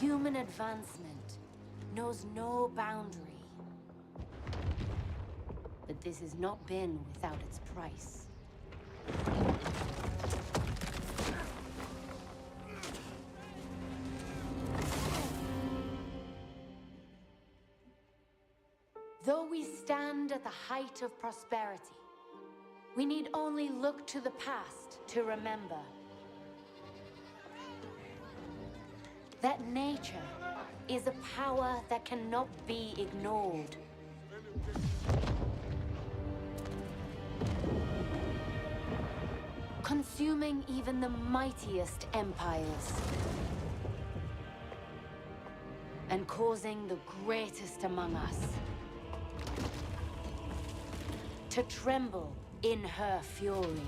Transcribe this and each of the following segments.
Human advancement knows no boundary. But this has not been without its price. Though we stand at the height of prosperity, we need only look to the past to remember that nature is a power that cannot be ignored. Consuming even the mightiest empires. And causing the greatest among us to tremble in her fury.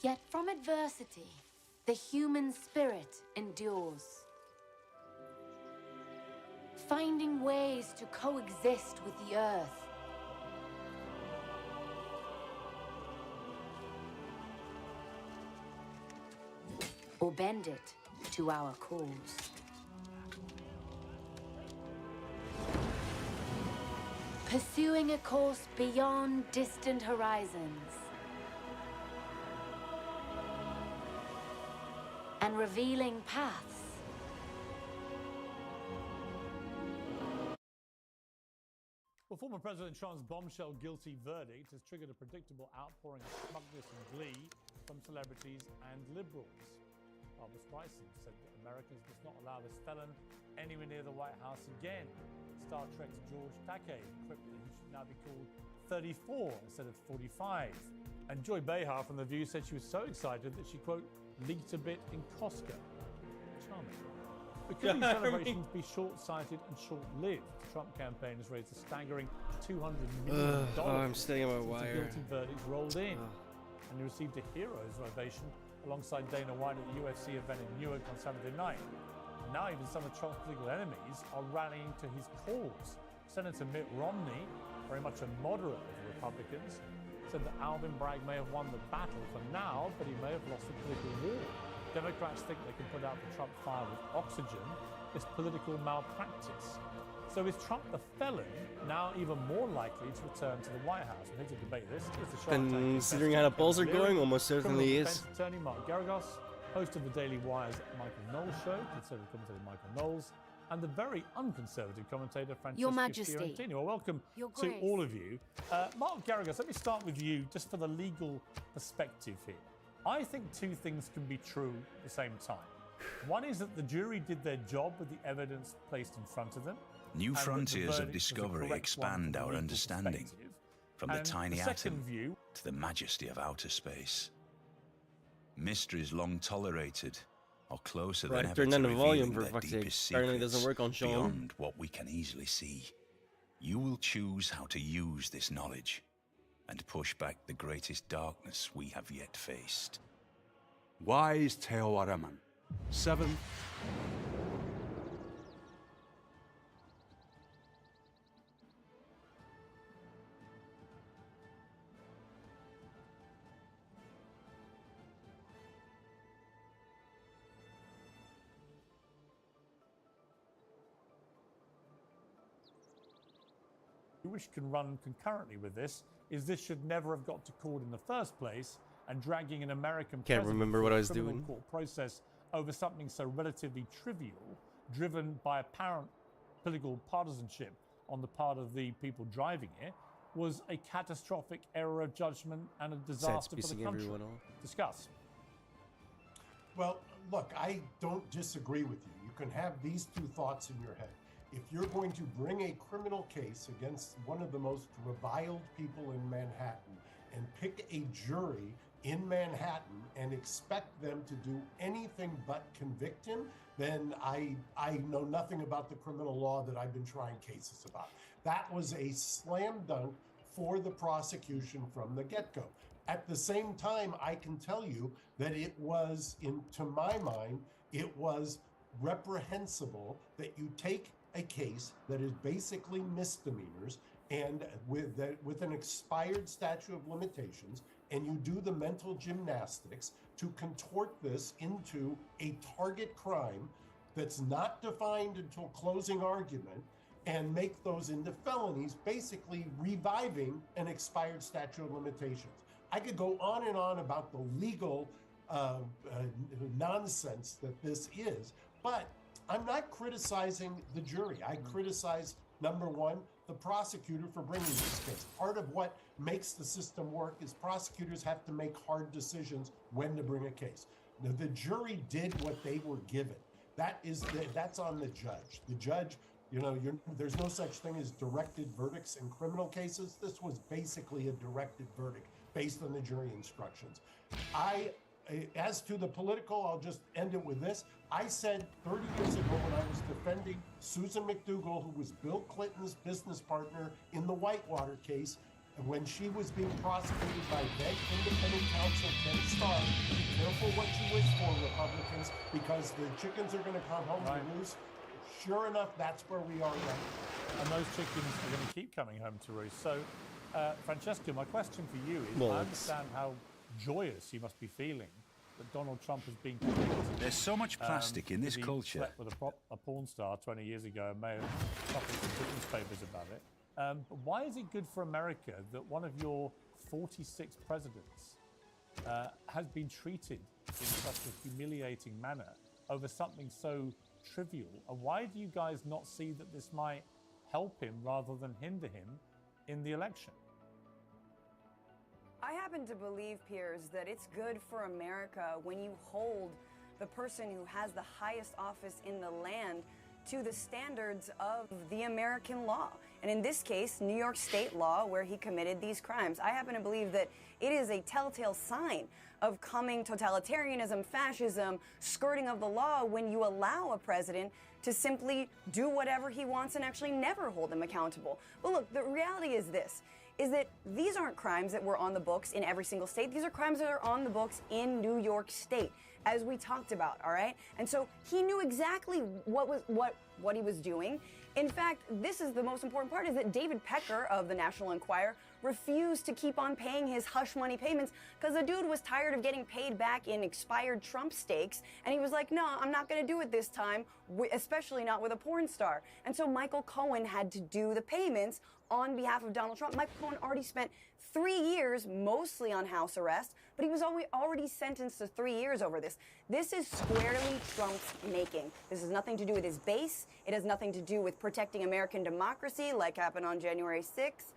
Yet from adversity, the human spirit endures. Finding ways to coexist with the earth. Or bend it to our cause. Pursuing a course beyond distant horizons. And revealing paths. Well, former President Trump's bombshell guilty verdict has triggered a predictable outpouring of smugness and glee from celebrities and liberals. Barbara Streisand said that Americans must not allow this felon anywhere near the White House again. Star Trek's George Takei quipped that he should now be called 34 instead of 45. And Joy Behar from The View said she was so excited that she, quote, leaked a bit in Costco. Charming. But could these celebrations be short-sighted and short-lived? The Trump campaign has raised a staggering $200 million I'm staying on my wire. The guilty verdicts rolled in. And he received a hero's ovation alongside Dana White at the UFC event in Newark on Saturday night. Now even some of Trump's political enemies are rallying to his cause. Senator Mitt Romney, very much a moderate of the Republicans, said that Alvin Bragg may have won the battle for now, but he may have lost the political war. Democrats think they can put out the Trump fire with oxygen. It's political malpractice. So is Trump the felon now even more likely to return to the White House? And here to debate this is the Shark Tank Considering how the polls are going, almost certainly is. Attorney Mark Garagos, host of the Daily Wire's Michael Knowles show, conservative commentator Michael Knowles, and the very unconservative commentator Francesca Your Majesty. Fiorentini. Well, welcome Your to Grace. all of you. Mark Garagos, let me start with you just for the legal perspective here. I think two things can be true at the same time. One is that the jury did their job with the evidence placed in front of them. New frontiers of verdict was the discovery correct expand one from a our legal understanding, perspective. from the And tiny the second atom view, to the majesty of outer space. Mysteries long tolerated are closer than Right, ever turn to down the volume revealing for their fuck's sake. deepest Apparently it secrets doesn't work on Sean. beyond what we can easily see. You will choose how to use this knowledge and push back the greatest darkness we have yet faced. Wise Teoaraman. 7. which can run concurrently with this, is this should never have got to court in the first place, and dragging an American Can't remember what I was criminal doing. court process over something so relatively trivial, driven by apparent political partisanship on the part of the people driving it, was a catastrophic error of judgment and a disaster for the country. Discuss. Well, look, I don't disagree with you. You can have these two thoughts in your head. If you're going to bring a criminal case against one of the most reviled people in Manhattan and pick a jury in Manhattan and expect them to do anything but convict him, then I know nothing about the criminal law that I've been trying cases about. That was a slam dunk for the prosecution from the get-go. At the same time, I can tell you that it was, to my mind, it was reprehensible that you take a case that is basically misdemeanors and with an expired statute of limitations, and you do the mental gymnastics to contort this into a target crime that's not defined until closing argument, and make those into felonies, basically reviving an expired statute of limitations. I could go on and on about the legal nonsense that this is, but I'm not criticizing the jury. I criticize, number one, the prosecutor for bringing this case. Part of what makes the system work is prosecutors have to make hard decisions when to bring a case. Now, the jury did what they were given. That's on the judge. The judge, there's no such thing as directed verdicts in criminal cases. This was basically a directed verdict based on the jury instructions. As to the political, I'll just end it with this. I said 30 years ago when I was defending Susan McDougal, who was Bill Clinton's business partner in the Whitewater case, when she was being prosecuted by then independent counsel Ken Starr, be careful what you wish for, Republicans, because the chickens are going to come home to roost. Sure enough, that's where we are now. And those chickens are going to keep coming home to roost. So, Francesca, my question for you is, I understand how joyous you must be feeling that Donald Trump has been convicted. There's so much plastic in this he culture. Slept with a porn star 20 years ago and may have copied some newspapers about it. But why is it good for America that one of your 46 presidents has been treated in such a humiliating manner over something so trivial? And why do you guys not see that this might help him rather than hinder him in the election? I happen to believe, Piers, that it's good for America when you hold the person who has the highest office in the land to the standards of the American law. And in this case, New York state law, where he committed these crimes. I happen to believe that it is a telltale sign of coming totalitarianism, fascism, skirting of the law when you allow a president to simply do whatever he wants and actually never hold him accountable. But look, the reality is this, is that these aren't crimes that were on the books in every single state. These are crimes that are on the books in New York State, as we talked about, all right? And so he knew exactly what he was doing. In fact, this is the most important part, is that David Pecker of the National Enquirer refused to keep on paying his hush money payments because the dude was tired of getting paid back in expired Trump stakes. And he was like, no, I'm not going to do it this time, especially not with a porn star. And so Michael Cohen had to do the payments on behalf of Donald Trump. Michael Cohen already spent 3 years mostly on house arrest, but he was already sentenced to 3 years over this. This is squarely Trump's making. This has nothing to do with his base. It has nothing to do with protecting American democracy like happened on January 6th,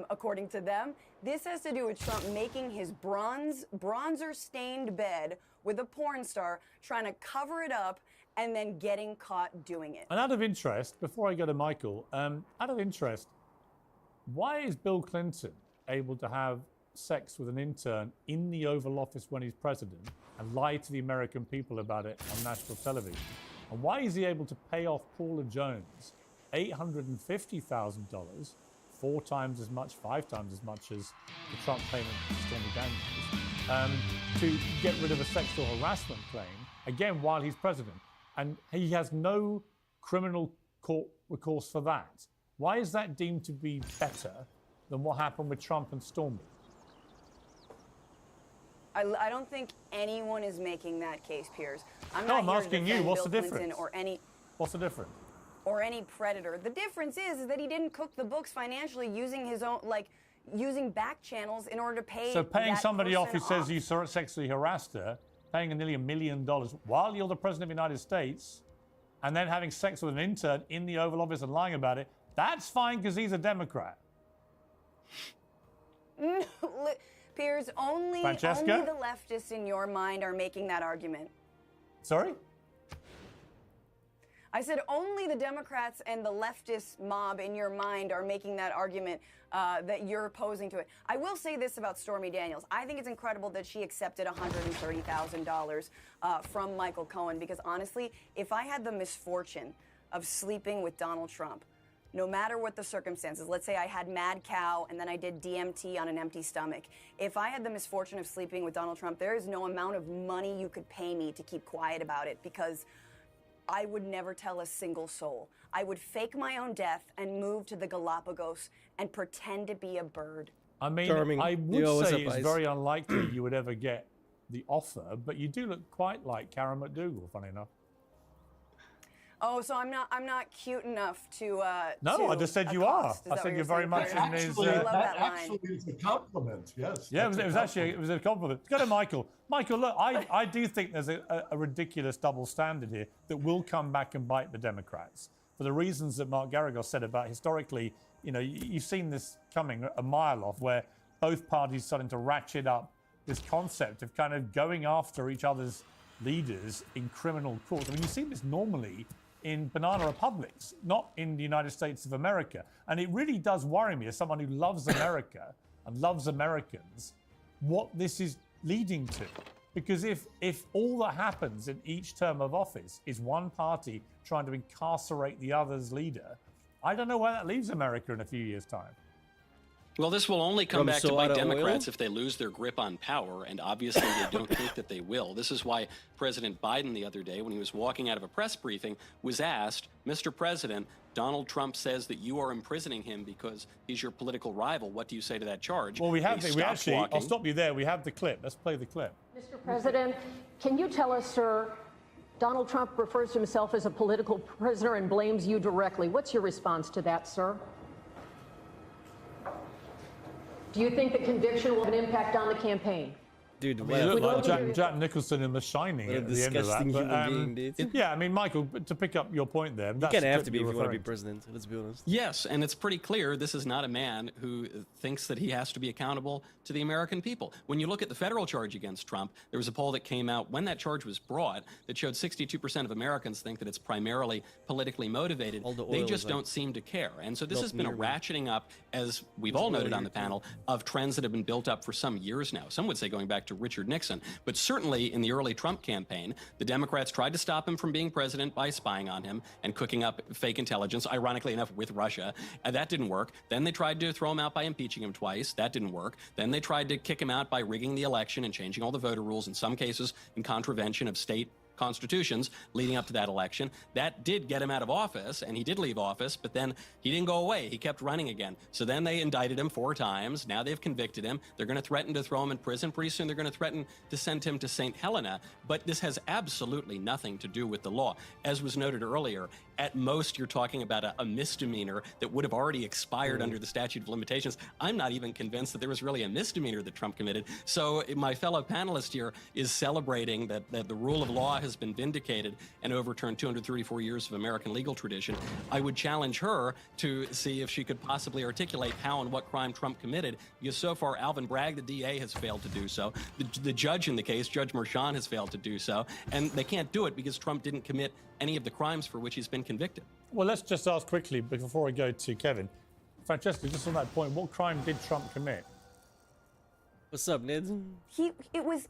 according to them. This has to do with Trump making his bronzer-stained bed with a porn star, trying to cover it up, and then getting caught doing it. And out of interest, before I go to Michael, out of interest, why is Bill Clinton able to have sex with an intern in the Oval Office when he's president and lie to the American people about it on national television? And why is he able to pay off Paula Jones $850,000, 4 times as much, 5 times as much as the Trump payment to Stormy Daniels, to get rid of a sexual harassment claim, again, while he's president? And he has no criminal court recourse for that. Why is that deemed to be better than what happened with Trump and Stormy? I don't think anyone is making that case, Piers. I'm No, not I'm here to asking you, defend what's Bill the difference? Clinton What's the difference? or any predator. The difference is that he didn't cook the books financially using his own, using back channels in order to pay. So paying that somebody off who person says you sexually harassed her, paying nearly $1 million while you're the president of the United States, and then having sex with an intern in the Oval Office and lying about it, that's fine because he's a Democrat. Piers, only the leftists in your mind are making that argument. Sorry? I said only the Democrats and the leftist mob in your mind are making that argument that you're opposing to it. I will say this about Stormy Daniels. I think it's incredible that she accepted $130,000 from Michael Cohen, because honestly, if I had the misfortune of sleeping with Donald Trump, no matter what the circumstances, let's say I had mad cow and then I did DMT on an empty stomach. If I had the misfortune of sleeping with Donald Trump, there is no amount of money you could pay me to keep quiet about it, because I would never tell a single soul. I would fake my own death and move to the Galapagos and pretend to be a bird. I mean, Charming. I Yo, would what's say up, it's Ice? very unlikely you would ever get the offer, but you do look quite like Karen McDougal, funny enough. Oh, so I'm not cute enough to. No, to I just said you are. accost. Is I that said what you're very saying, much Peter? in his. Actually, I love that that line. actually is a compliment. Yes. Yeah, that's it was a actually a compliment. Go to Michael. Michael, look, I do think there's a ridiculous double standard here that will come back and bite the Democrats for the reasons that Mark Garagos said about historically. You know, you've seen this coming a mile off, where both parties starting to ratchet up this concept of kind of going after each other's leaders in criminal courts. I mean, you see this normally in banana republics, not in the United States of America. And it really does worry me as someone who loves America and loves Americans, what this is leading to. Because if all that happens in each term of office is one party trying to incarcerate the other's leader, I don't know where that leaves America in a few years' time. Well, this will only come From back to bite soda Democrats oil? if they lose their grip on power, and obviously they don't think that they will. This is why President Biden the other day, when he was walking out of a press briefing, was asked, Mr. President, Donald Trump says that you are imprisoning him because he's your political rival. What do you say to that charge? Well, we And have he we stops actually, walking. I'll stop you there. We have the clip. Let's play the clip. Mr. President, can you tell us, sir, Donald Trump refers to himself as a political prisoner and blames you directly. What's your response to that, sir? Do you think the conviction will have an impact on the campaign? Dude, I what mean, you a look like fucking- Jack Nicholson in The Shining What a at the end of that. disgusting But, human being, dude. yeah, I mean, Michael, to pick up your point there, You that's kind the of have clip to be if you're you want to be referring president. Let's be honest. Yes, and it's pretty clear this is not a man who thinks that he has to be accountable to the American people. When you look at the federal charge against Trump, there was a poll that came out when that charge was brought that showed 62% of Americans think that it's primarily politically motivated. All the They oil just is like don't seem to care. And so this not has been a near me. ratcheting up, as we've all noted on the panel, of trends that have been built up for some years now. Some would say going back to Richard Nixon, but certainly in the early Trump campaign, the Democrats tried to stop him from being president by spying on him and cooking up fake intelligence, ironically enough, with Russia. And that didn't work. Then they tried to throw him out by impeaching him twice. That didn't work. Then they tried to kick him out by rigging the election and changing all the voter rules, in some cases in contravention of state constitutions leading up to that election. That did get him out of office, and he did leave office, but then he didn't go away. He kept running again. So then they indicted him 4 times. Now they've convicted him. They're going to threaten to throw him in prison. Pretty soon they're going to threaten to send him to St. Helena. But this has absolutely nothing to do with the law. As was noted earlier, at most you're talking about a misdemeanor that would have already expired under the statute of limitations. I'm not even convinced that there was really a misdemeanor that Trump committed. So my fellow panelist here is celebrating that the rule of law has been vindicated and overturned 234 years of American legal tradition. I would challenge her to see if she could possibly articulate how and what crime Trump committed, because so far Alvin Bragg, the DA, has failed to do so. The judge in the case, Judge Merchan, has failed to do so. And they can't do it because Trump didn't commit any of the crimes for which he's been convicted. Well, let's just ask quickly before I go to Kevin. Francesca, just on that point, what crime did Trump commit? What's up, Ned? It was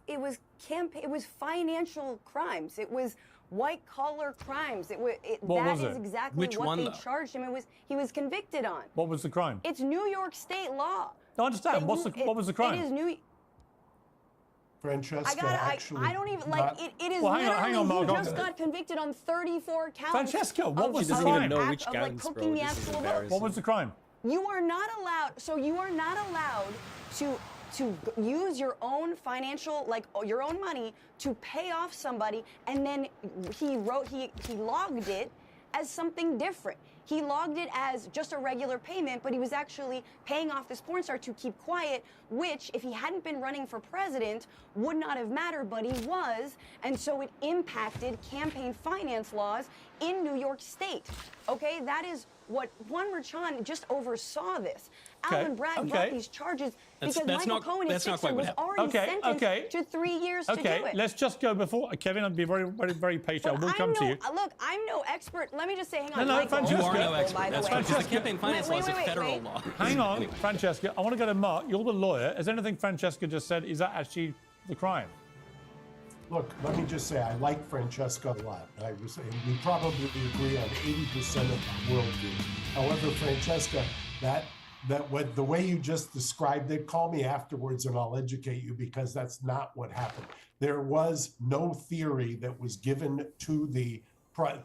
financial crimes. It was white collar crimes. What that was is it? exactly Which what one, they though? charged him. He was convicted on. What was the crime? It's New York State law. No, I understand. They- What was the crime? It is New. Francesca, I don't even like it. It is Well, literally hang on, Mark. he just got convicted on 34 counts. Francesca, what of- was She the doesn't crime? even know of which like counts, bro. cooking the This is actual vote. embarrassing. What was the crime? You are not allowed. So you are not allowed to use your own financial, like your own money, to pay off somebody, and then he logged it as something different. He logged it as just a regular payment, but he was actually paying off this porn star to keep quiet, which, if he hadn't been running for president, would not have mattered, but he was, and so it impacted campaign finance laws in New York State. Okay, that is what Juan Merchan just oversaw this. Okay, Alvin Bragg okay. brought these charges because That's Michael not- Cohen in that's not Sixer quite what was happened. already sentenced to 3 years to do Okay, it. let's just go before Kevin. I'd be very, very, very patient. I will come to you. Look, I'm no expert. Let me just say, hang on. No, Michael, Francesca. You are no by expert. the That's way. right. Because the Francesca. campaign finance law is a federal law. Hang on, Anyway. Francesca. I want to go to Mark. You're the lawyer. Is anything Francesca just said, is that actually the crime? Look, let me just say, I like Francesca a lot. And we probably agree on 80% of the worldview. However, Francesca, the way you just described it, call me afterwards and I'll educate you, because that's not what happened. There was no theory that was given to the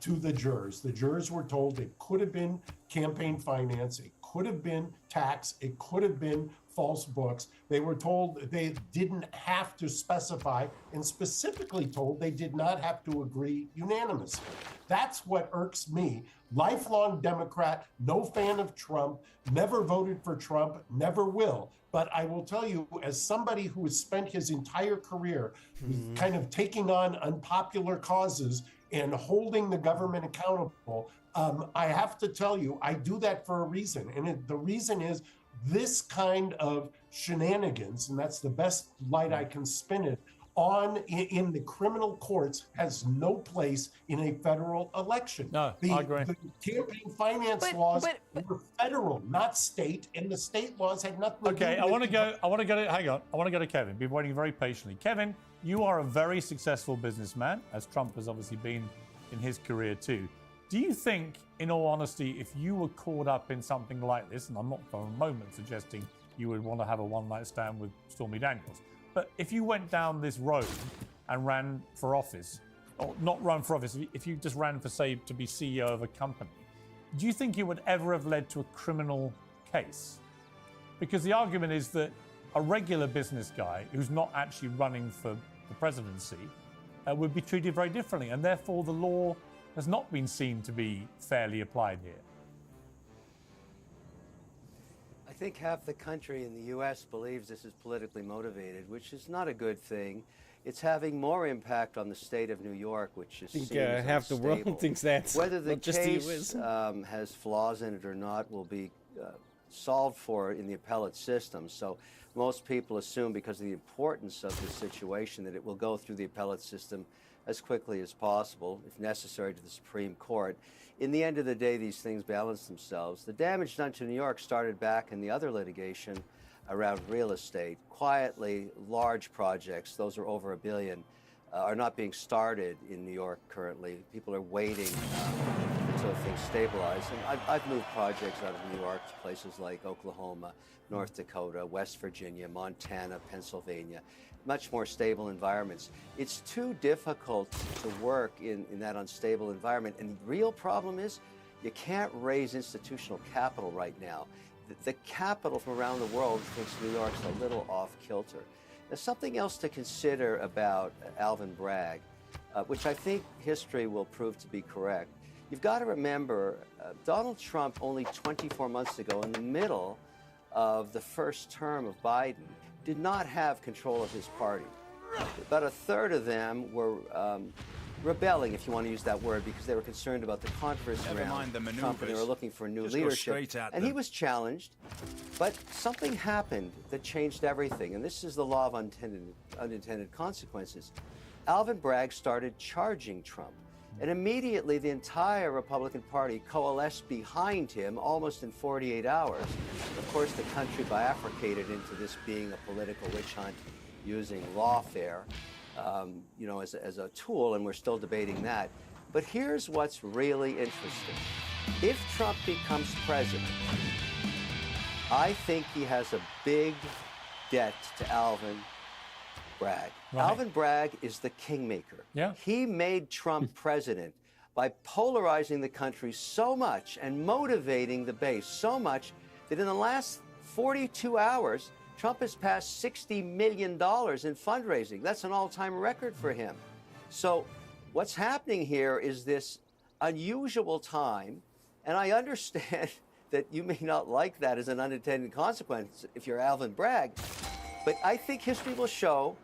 to the jurors. The jurors were told it could have been campaign finance, it could have been tax, it could have been false books. They were told they didn't have to specify, and specifically told they did not have to agree unanimously. That's what irks me. Lifelong Democrat, no fan of Trump, never voted for Trump, never will. But I will tell you, as somebody who has spent his entire career kind of taking on unpopular causes and holding the government accountable, I have to tell you, I do that for a reason. And the reason is this kind of shenanigans, and that's the best light I can spin it, in the criminal courts has no place in a federal election. No, I agree. The campaign finance laws were federal, not state, and the state laws had nothing to do with it. I want to go to Kevin. Been waiting very patiently. Kevin, you are a very successful businessman, as Trump has obviously been in his career too. Do you think, in all honesty, if you were caught up in something like this, and I'm not for a moment suggesting you would want to have a one-night stand with Stormy Daniels, but if you went down this road and ran for office, or not run for office, if you just ran for, say, to be CEO of a company, do you think it would ever have led to a criminal case? Because the argument is that a regular business guy who's not actually running for the presidency would be treated very differently, and therefore the law has not been seen to be fairly applied here. I think half the country in the U.S. believes this is politically motivated, which is not a good thing. It's having more impact on the state of New York, which is half the world thinks that. Whether the case has flaws in it or not will be solved for in the appellate system. So most people assume, because of the importance of the situation, that it will go through the appellate system as quickly as possible, if necessary, to the Supreme Court. In the end of the day, these things balance themselves. The damage done to New York started back in the other litigation around real estate. Quietly, large projects, those are over $1 billion, are not being started in New York currently. People are waiting until things stabilize. And I've moved projects out of New York to places like Oklahoma, North Dakota, West Virginia, Montana, Pennsylvania, much more stable environments. It's too difficult to work in that unstable environment. And the real problem is you can't raise institutional capital right now. The capital from around the world thinks New York's a little off kilter. There's something else to consider about Alvin Bragg, which I think history will prove to be correct. You've got to remember, Donald Trump only 24 months ago, in the middle of the first term of Biden, did not have control of his party. About a third of them were rebelling, if you want to use that word, because they were concerned about the controversy around Trump, and they were looking for new leadership. And he was challenged, but something happened that changed everything, and this is the law of unintended consequences. Alvin Bragg started charging Trump, and immediately the entire Republican Party coalesced behind him almost in 48 hours. Of course, the country bifurcated into this being a political witch hunt using lawfare, as a tool, and we're still debating that. But here's what's really interesting. If Trump becomes president, I think he has a big debt to Alvin Bragg. Right. Alvin Bragg is the kingmaker. Yeah. He made Trump president by polarizing the country so much and motivating the base so much that in the last 42 hours, Trump has passed $60 million in fundraising. That's an all-time record for him. So what's happening here is this unusual time, and I understand that you may not like that as an unintended consequence if you're Alvin Bragg, but I think history will show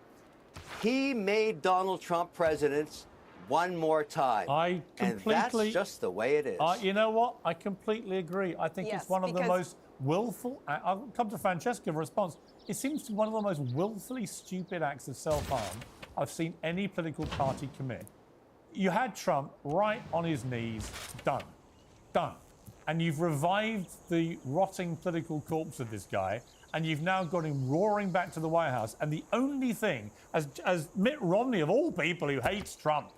he made Donald Trump president one more time. And that's just the way it is. You know what? I completely agree. I think it's one of the most willful. I'll come to Francesca for a response. It seems to be one of the most willfully stupid acts of self-harm I've seen any political party commit. You had Trump right on his knees, done. And you've revived the rotting political corpse of this guy, and you've now got him roaring back to the White House. And the only thing, as Mitt Romney, of all people, who hates Trump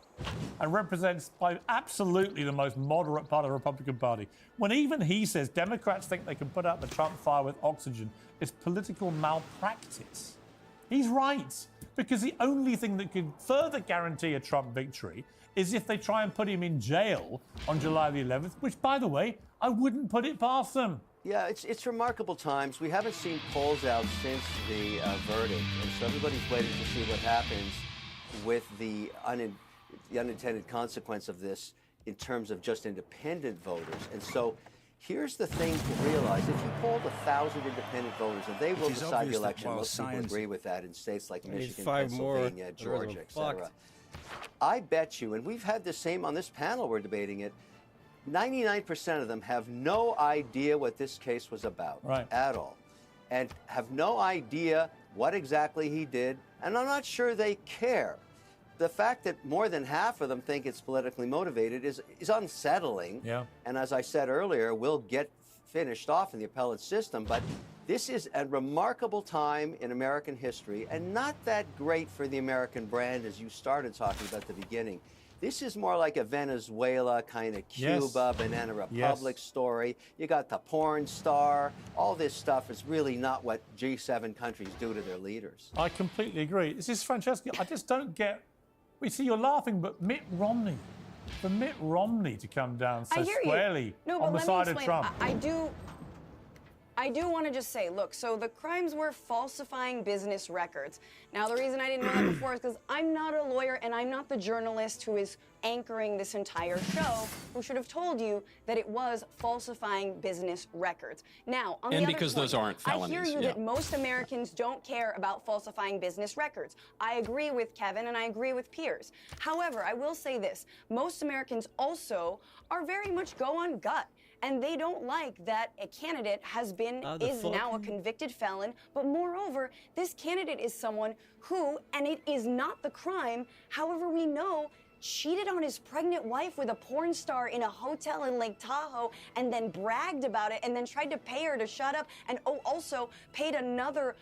and represents by absolutely the most moderate part of the Republican Party, when even he says Democrats think they can put out the Trump fire with oxygen, it's political malpractice. He's right. because the only thing that could further guarantee a Trump victory is if they try and put him in jail on July the 11th, which, by the way, I wouldn't put it past them. Yeah, it's remarkable times. We haven't seen polls out since the verdict, and so everybody's waiting to see what happens with the unintended consequence of this in terms of just independent voters. And so here's the thing to realize. If you polled 1,000 independent voters, and they will decide the election, most people agree with that in states like Michigan, Pennsylvania, Georgia, etc. I bet you, and we've had the same on this panel, we're debating it, 99% of them have no idea what this case was about at all, and have no idea what exactly he did, and I'm not sure they care. The fact that more than half of them think it's politically motivated is unsettling. Yeah. And as I said earlier, will get finished off in the appellate system, but this is a remarkable time in American history, and not that great for the American brand, as you started talking about at the beginning. This is more like a Venezuela kind of Cuba, Banana Republic story. You got the porn star. All this stuff is really not what G7 countries do to their leaders. I completely agree. This is Francesca. I just don't get. We see you're laughing, but Mitt Romney, for Mitt Romney to come down so squarely on the side of Trump. I do want to just say, look, so the crimes were falsifying business records. Now, the reason I didn't know that before is because I'm not a lawyer and I'm not the journalist who is anchoring this entire show, who should have told you that it was falsifying business records. Now, on the other because point, those aren't felonies. I hear you that most Americans don't care about falsifying business records. I agree with Kevin and I agree with Piers. However, I will say this. Most Americans also are very much go on gut. And they don't like that a candidate is now a convicted felon. But moreover, this candidate is someone who, and it is not the crime, however we know, cheated on his pregnant wife with a porn star in a hotel in Lake Tahoe and then bragged about it and then tried to pay her to shut up and also paid another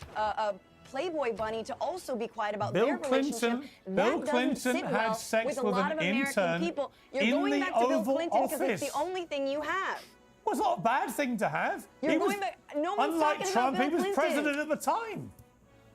Playboy bunny to also be the quiet about their relationship. Bill Clinton had sex with an intern people. You're in going the back to Bill Oval Clinton because Office. it's the only thing you have. Well, it's not a bad thing to have. You're going back. No one's unlike talking Trump, about Bill he was Clinton. president at the time.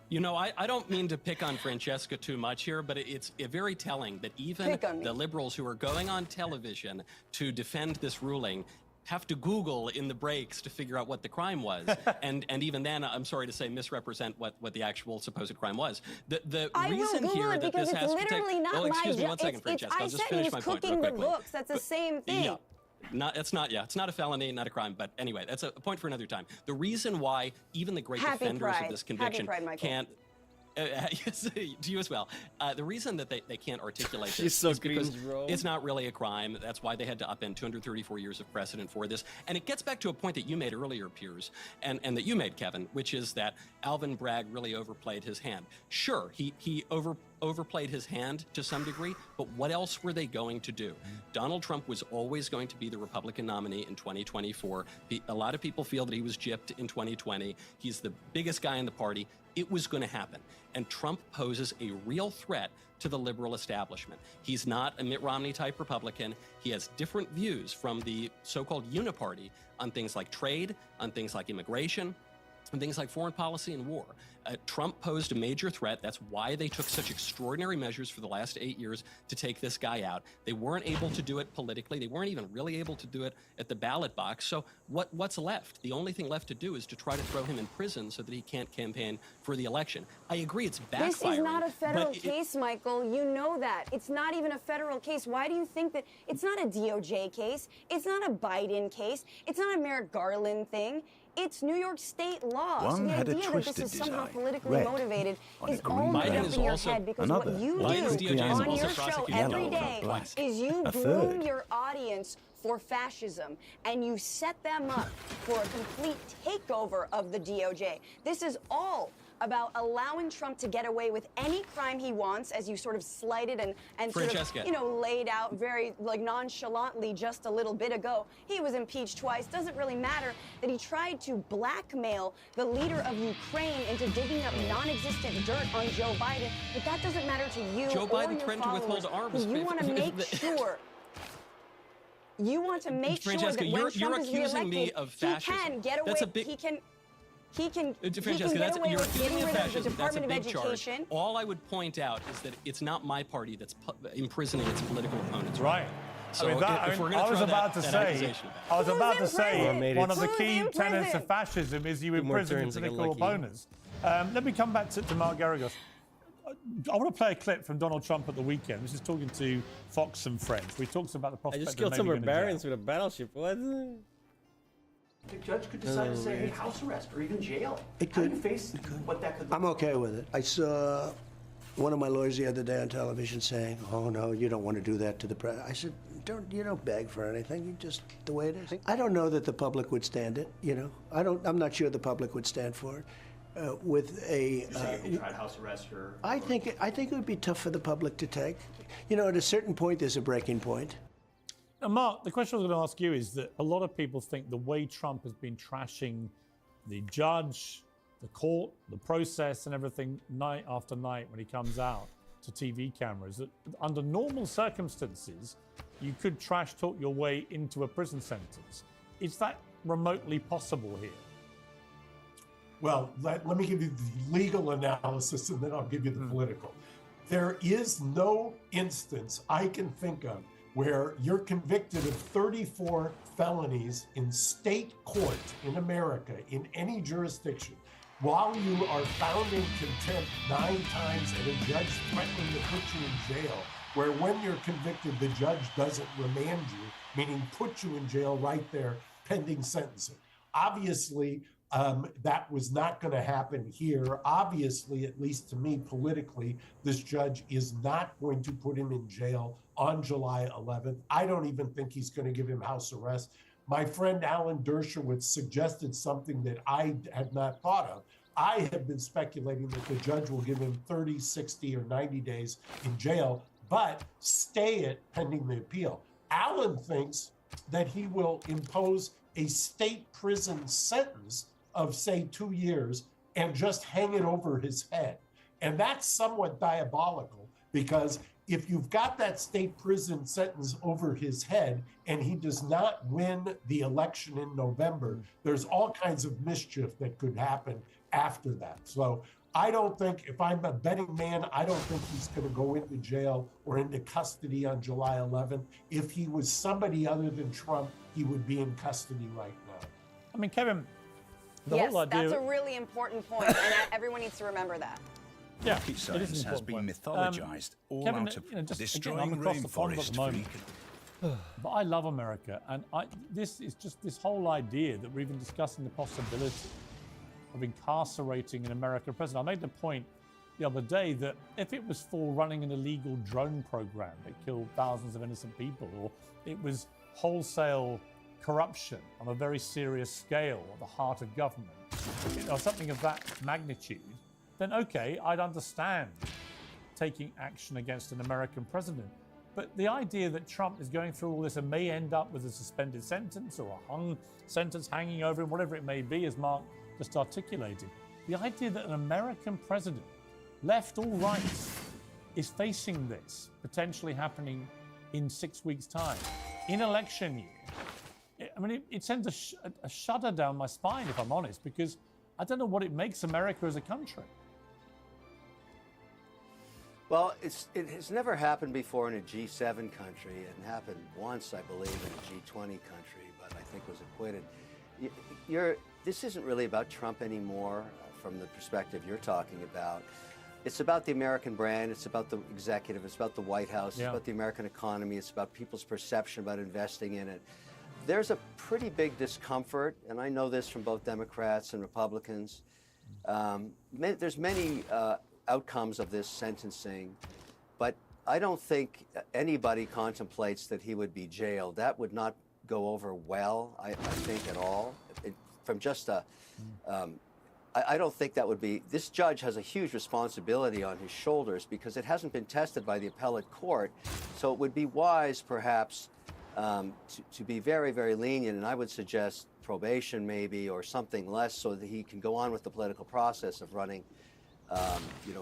You know, I don't mean to pick on Francesca too much here, but it's very telling that even the liberals who are going on television to defend this ruling have to Google in the breaks to figure out what the crime was, and even then, I'm sorry to say, misrepresent what the actual supposed crime was. The reason here that this has to take. Well, excuse me one second, Francesca. I'll just finish my point real quickly. That's the same thing. Yeah. It's not a felony, not a crime, but anyway, that's a point for another time. The reason why even the great defenders of this conviction can't. Yes, to you as well. The reason that they can't articulate this is because it's not really a crime. That's why they had to upend 234 years of precedent for this. And it gets back to a point that you made earlier, Piers, and that you made, Kevin, which is that Alvin Bragg really overplayed his hand. Sure, he overplayed his hand to some degree, but what else were they going to do? Donald Trump was always going to be the Republican nominee in 2024. A lot of people feel that he was gypped in 2020. He's the biggest guy in the party. It was going to happen. And Trump poses a real threat to the liberal establishment. He's not a Mitt Romney-type Republican. He has different views from the so-called uniparty on things like trade, on things like immigration, and things like foreign policy and war. Trump posed a major threat. That's why they took such extraordinary measures for the last 8 years to take this guy out. They weren't able to do it politically. They weren't even really able to do it at the ballot box. So what's left? The only thing left to do is to try to throw him in prison so that he can't campaign for the election. I agree, it's backfiring. This is not a federal case, Michael. You know that. It's not even a federal case. Why do you think that it's not a DOJ case? It's not a Biden case. It's not a Merrick Garland thing. It's New York state law. One so the had a idea that this is somehow design, politically red, motivated on a is green all made ground. up in your head because what you do on your show every day is you groom your audience for fascism, and you set them up for a complete takeover of the DOJ. This is all about allowing Trump to get away with any crime he wants, as you sort of slighted and sort of, laid out very nonchalantly just a little bit ago. He was impeached twice. Doesn't really matter that he tried to blackmail the leader of Ukraine into digging up non-existent dirt on Joe Biden, but that doesn't matter to you Joe or Biden your threatened followers. to withhold arms. You want to make sure. You want to make Francesca, sure that when you're Trump is accusing reelected, me of fascism. he can get away. That's a big... He can. he can Francesca, get away you're with getting accusing of rid of the fascism. That's a Department of big charge. Education. All I would point out is that it's not my party that's imprisoning its political opponents. Right. So I was about to say, one of the key tenets of fascism is you imprison your political opponents. Let me come back to Mark Garagos. I want to play a clip from Donald Trump at the weekend. This is talking to Fox and Friends. We talked about the prospect I just killed some barbarians with a battleship. What? The judge could decide to say, hey, house arrest or even jail. It How could. do you face what that could look I'm okay with it. I saw one of my lawyers the other day on television saying, oh, no, you don't want to do that to the president. I said, you don't beg for anything. You just the way it is. I don't know that the public would stand it, you know. I'm not sure the public would stand for it. With a, if you tried house arrest or I think it would be tough for the public to take. You know, at a certain point, there's a breaking point. Now, Mark, the question I was going to ask you is that a lot of people think the way Trump has been trashing the judge, the court, the process, and everything night after night when he comes out to TV cameras, that under normal circumstances, you could trash talk your way into a prison sentence. Is that remotely possible here? Well, let me give you the legal analysis and then I'll give you the political. There is no instance I can think of where you're convicted of 34 felonies in state court in America, in any jurisdiction, while you are found in contempt 9 times and a judge threatening to put you in jail, where when you're convicted, the judge doesn't remand you, meaning put you in jail right there pending sentencing. Obviously, that was not going to happen here. Obviously, at least to me politically, this judge is not going to put him in jail on July 11th. I don't even think he's going to give him house arrest. My friend Alan Dershowitz suggested something that I had not thought of. I have been speculating that the judge will give him 30, 60, or 90 days in jail, but stay it pending the appeal. Alan thinks that he will impose a state prison sentence of, say, 2 years and just hang it over his head. And that's somewhat diabolical because if you've got that state prison sentence over his head and he does not win the election in November, there's all kinds of mischief that could happen after that. So I don't think, if I'm a betting man, I don't think he's going to go into jail or into custody on July 11th. If he was somebody other than Trump, he would be in custody right now. I mean, Kevin, yes, that's a really important point, and everyone needs to remember that. Yeah, rocket science has been mythologized all Kevin, out of I'm destroying across the pond at rainforests the for moment. But I love America, and this is just this whole idea that we're even discussing the possibility of incarcerating an American president. I made the point the other day that if it was for running an illegal drone program that killed thousands of innocent people, or it was wholesale corruption on a very serious scale at the heart of government, or something of that magnitude, then okay, I'd understand taking action against an American president. But the idea that Trump is going through all this and may end up with a suspended sentence or a hung sentence hanging over him, whatever it may be, as Mark just articulated, the idea that an American president, left or right, is facing this potentially happening in 6 weeks' time, in election year, I mean, it sends a shudder down my spine, if I'm honest, because I don't know what it makes America as a country. Well, it has never happened before in a G7 country. It happened once, I believe, in a G20 country, but I think was acquitted. This isn't really about Trump anymore from the perspective you're talking about. It's about the American brand. It's about the executive. It's about the White House. It's about the American economy. It's about people's perception about investing in it. There's a pretty big discomfort, and I know this from both Democrats and Republicans. There's many outcomes of this sentencing, but I don't think anybody contemplates that he would be jailed. That would not go over well, I think, at all. I don't think that would be. This judge has a huge responsibility on his shoulders because it hasn't been tested by the appellate court. So it would be wise, perhaps, to be very, very lenient, and I would suggest probation maybe or something less so that he can go on with the political process of running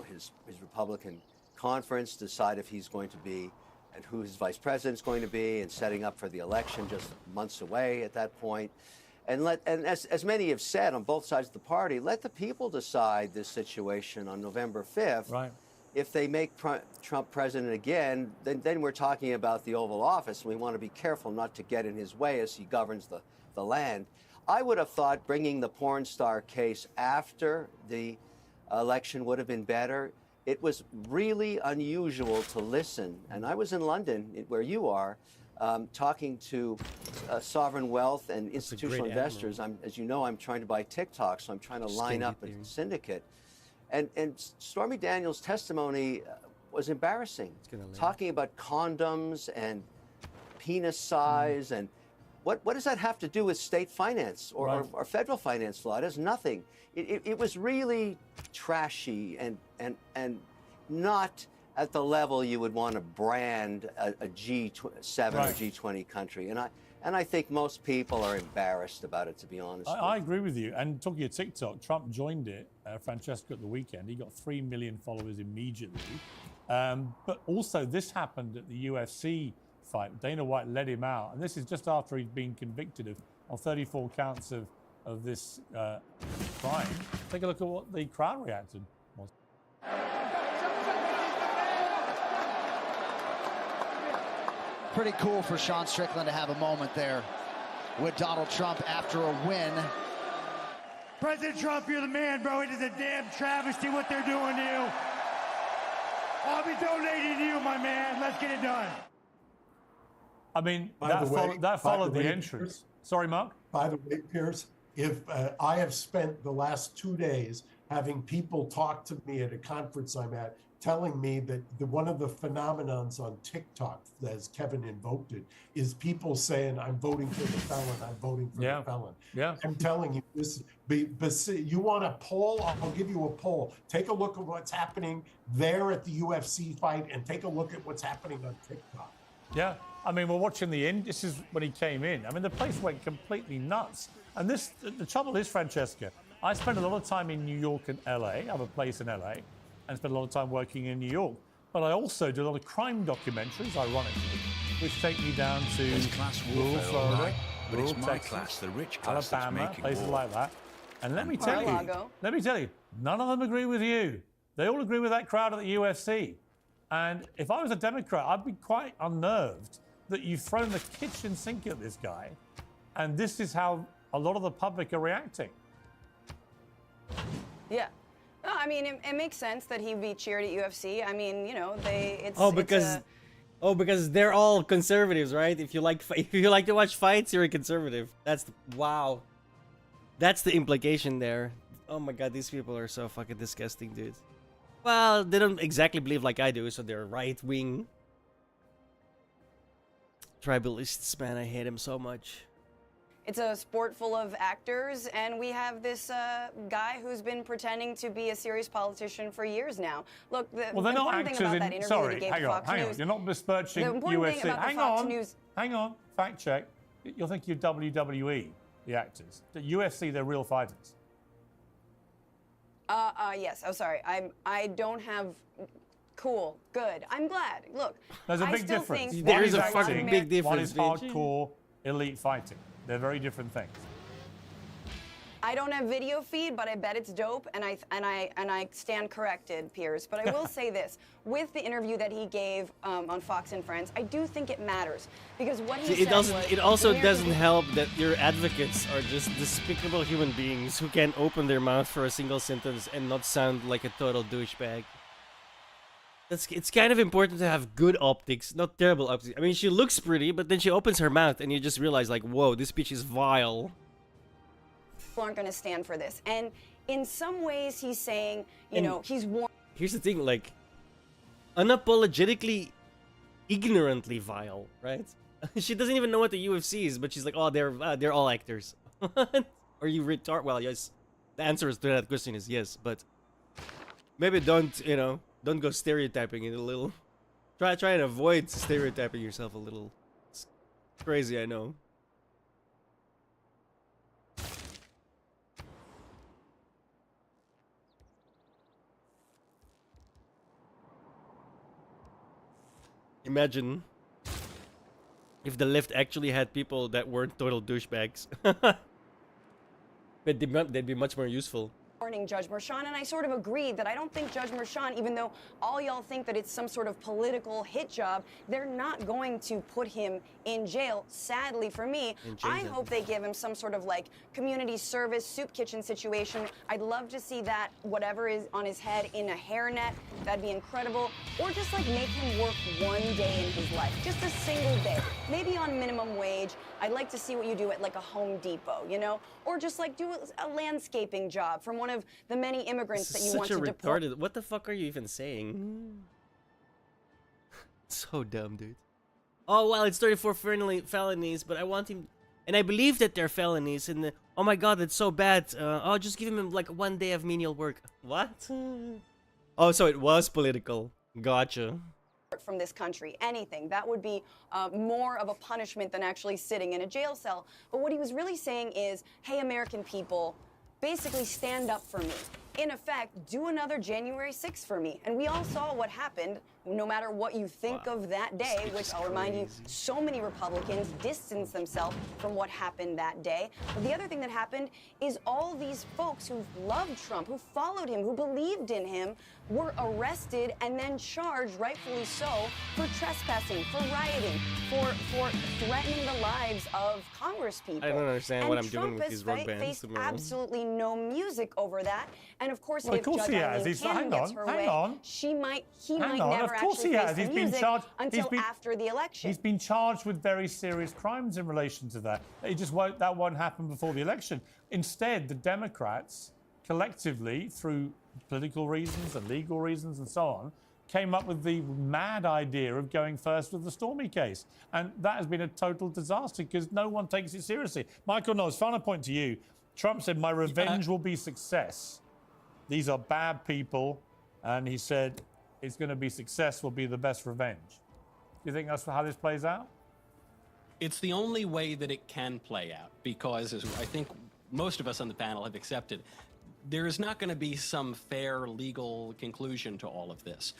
his Republican conference, decide if he's going to be and who his vice president's going to be, and setting up for the election just months away at that point. And as many have said on both sides of the party, let the people decide this situation on November 5th. Right. If they make Trump president again, then we're talking about the Oval Office. We want to be careful not to get in his way as he governs the land. I would have thought bringing the porn star case after the election would have been better. It was really unusual to listen. And I was in London, where you are, talking to sovereign wealth and institutional investors. As you know, I'm trying to buy TikTok, so I'm trying to line up a syndicate. And Stormy Daniels' testimony was embarrassing, talking about condoms and penis size and what does that have to do with state finance or federal finance law? It has nothing. It was really trashy and not at the level you would want to brand a G7 or G20 country. And I think most people are embarrassed about it, to be honest. I agree with you. And talking of TikTok, Trump joined it, Francesca, at the weekend. He got 3 million followers immediately. But also, this happened at the UFC fight. Dana White let him out. And this is just after he'd been convicted of 34 counts of this crime. Take a look at what the crowd reacted was. Pretty cool for Sean Strickland to have a moment there with Donald Trump after a win. President Trump, you're the man, bro. It is a damn travesty what they're doing to you. I'll be donating to you, my man. Let's get it done. I mean, that followed the entrance. Sorry, Mark? By the way, Piers, if I have spent the last 2 days having people talk to me at a conference I'm at, telling me that one of the phenomenons on TikTok, as Kevin invoked it, is people saying, I'm voting for the felon, I'm voting for the felon. Yeah. I'm telling you, you want a poll? I'll give you a poll. Take a look at what's happening there at the UFC fight and take a look at what's happening on TikTok. Yeah. I mean, we're watching the end. This is when he came in. I mean, the place went completely nuts. And the trouble is, Francesca, I spent a lot of time in New York and LA. I have a place in LA. And spent a lot of time working in New York. But I also do a lot of crime documentaries, ironically, which take me down to rural Florida, rural Texas, the rich class Alabama, places like that. And let me tell you, none of them agree with you. They all agree with that crowd at the UFC. And if I was a Democrat, I'd be quite unnerved that you've thrown the kitchen sink at this guy. And this is how a lot of the public are reacting. Yeah. No, I mean, it makes sense that he'd be cheered at UFC. I mean, you know, because they're all conservatives, right? If you like to watch fights, you're a conservative. Wow. That's the implication there. Oh my god, these people are so fucking disgusting, dude. Well, they don't exactly believe like I do, so they're right-wing tribalists, man. I hate them so much. It's a sport full of actors, and we have this guy who's been pretending to be a serious politician for years now. Look, the important thing about that interview that he gave to Fox News... You're not besmirching UFC. Hang on. Fact check. You'll think you're WWE, the actors. The UFC, they're real fighters. Yes. Oh, sorry. I don't have... Cool. Good. I'm glad. Look, there's a big difference. There is a fucking big difference. One is hardcore elite fighting. They're very different things. I don't have video feed, but I bet it's dope, and I stand corrected, Piers. But I will say this: with the interview that he gave on Fox and Friends, I do think it matters because what he said was... It also doesn't help that your advocates are just despicable human beings who can open their mouth for a single sentence and not sound like a total douchebag. It's kind of important to have good optics, not terrible optics. I mean, she looks pretty, but then she opens her mouth and you just realize, like, whoa, this bitch is vile. People aren't going to stand for this. And in some ways, he's saying, you know, he's warned. Here's the thing, like, unapologetically, ignorantly vile, right? She doesn't even know what the UFC is, but she's like, oh, they're all actors. Are you retard? Well, yes. The answer to that question is yes, but maybe don't go stereotyping it a little. Try and avoid stereotyping yourself a little. It's crazy, I know. Imagine if the left actually had people that weren't total douchebags. But they'd be much more useful. Morning, Judge Merchan, and I sort of agreed that I don't think Judge Merchan, even though all y'all think that it's some sort of political hit job, they're not going to put him in jail. Sadly for me, I hope they give him some sort of like community service soup kitchen situation. I'd love to see that, whatever is on his head, in a hairnet. That'd be incredible. Or just like make him work one day in his life, just a single day, maybe on minimum wage. I'd like to see what you do at like a Home Depot, you know, or just like do a landscaping job from one of the many immigrants that you want to deport. Retarded. What the fuck are you even saying? So dumb, dude. Oh well, it's 34 felonies, but I want him, and I believe that they're felonies. And oh my god, that's so bad. I'll just give him like 1 day of menial work. What? Oh, so it was political. Gotcha. From this country, anything that would be more of a punishment than actually sitting in a jail cell. But what he was really saying is, hey, American people, basically stand up for me. In effect, do another January 6th for me. And we all saw what happened, no matter what you think of that day, which I'll remind you, so many Republicans distanced themselves from what happened that day. But the other thing that happened is all these folks who loved Trump, who followed him, who believed in him, were arrested and then charged, rightfully so, for trespassing, for rioting, for threatening the lives of Congress people. I don't understand and what I'm Trump doing with these rock bands. faced absolutely no music over that. And of course, Well, if of course Judge he has. Eileen Cannon gets her way, he might never actually face the music until after the election. He's been charged with very serious crimes in relation to that. That won't happen before the election. Instead, the Democrats collectively, through political reasons and legal reasons and so on, came up with the mad idea of going first with the Stormy case. And that has been a total disaster because no one takes it seriously. Michael Knowles, final point to you. Trump said, my revenge will be success. These are bad people. And he said, it's going to be success will be the best revenge. Do you think that's how this plays out? It's the only way that it can play out because, as I think most of us on the panel have accepted, there is not going to be some fair legal conclusion to all of this.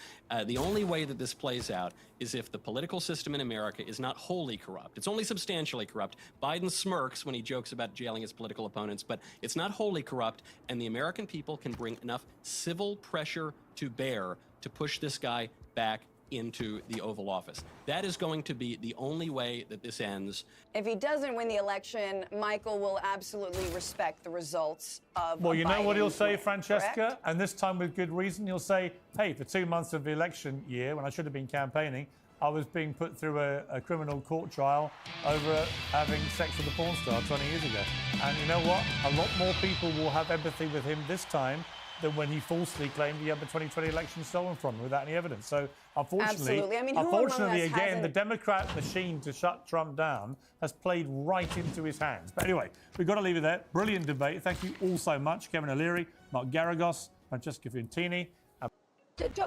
The only way that this plays out is if the political system in America is not wholly corrupt. It's only substantially corrupt. Biden smirks when he jokes about jailing his political opponents, but it's not wholly corrupt, and the American people can bring enough civil pressure to bear to push this guy back into the Oval Office. That is going to be the only way that this ends. If he doesn't win the election, Michael will absolutely respect the results of Well, you know what he'll say, win, Francesca? correct? And this time with good reason. He'll say, hey, for 2 months of the election year, when I should have been campaigning, I was being put through a criminal court trial over having sex with a porn star 20 years ago. And you know what? A lot more people will have empathy with him this time than when he falsely claimed he had the 2020 election stolen from him without any evidence. So, unfortunately, Absolutely. I mean, who among us again, hasn't... the Democrat machine to shut Trump down has played right into his hands. But anyway, we've got to leave it there. Brilliant debate. Thank you all so much. Kevin O'Leary, Mark Garagos, Francesca Fiontini.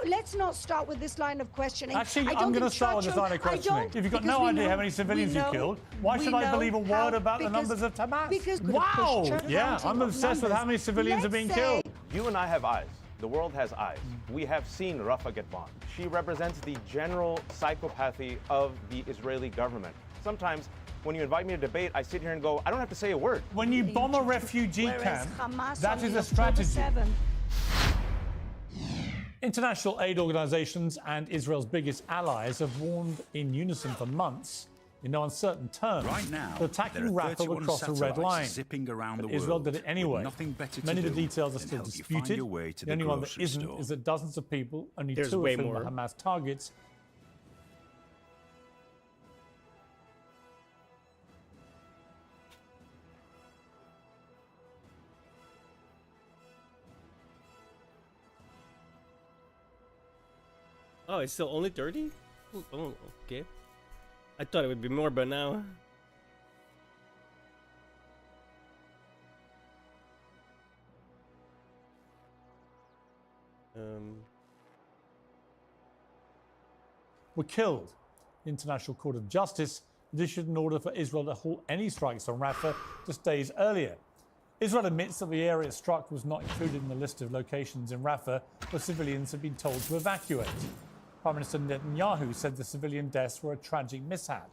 Let's not start with this line of questioning. Actually, I'm going to start with this line of questioning. If you've got no idea how many civilians you killed, why should I believe a word about the numbers of Hamas? Wow! Yeah, I'm obsessed with how many civilians are being killed. You and I have eyes. The world has eyes. We have seen Rafa get bombed. She represents the general psychopathy of the Israeli government. Sometimes, when you invite me to debate, I sit here and go, I don't have to say a word. When you bomb a refugee camp, that is a strategy. International aid organizations and Israel's biggest allies have warned in unison for months, in no uncertain terms, Right now, that attacking Rafah would cross a red line. Zipping around But the Israel world did it anyway. nothing better to Many of the do details are than still help you find disputed. your way to The only one that grocery isn't store. is that dozens of people, only There's 2 way of whom more. are Hamas targets. Oh, it's still only 30? Oh, okay. I thought it would be more, but now... were killed. The International Court of Justice had issued an order for Israel to halt any strikes on Rafah just days earlier. Israel admits that the area struck was not included in the list of locations in Rafah where civilians had been told to evacuate. Prime Minister Netanyahu said the civilian deaths were a tragic mishap.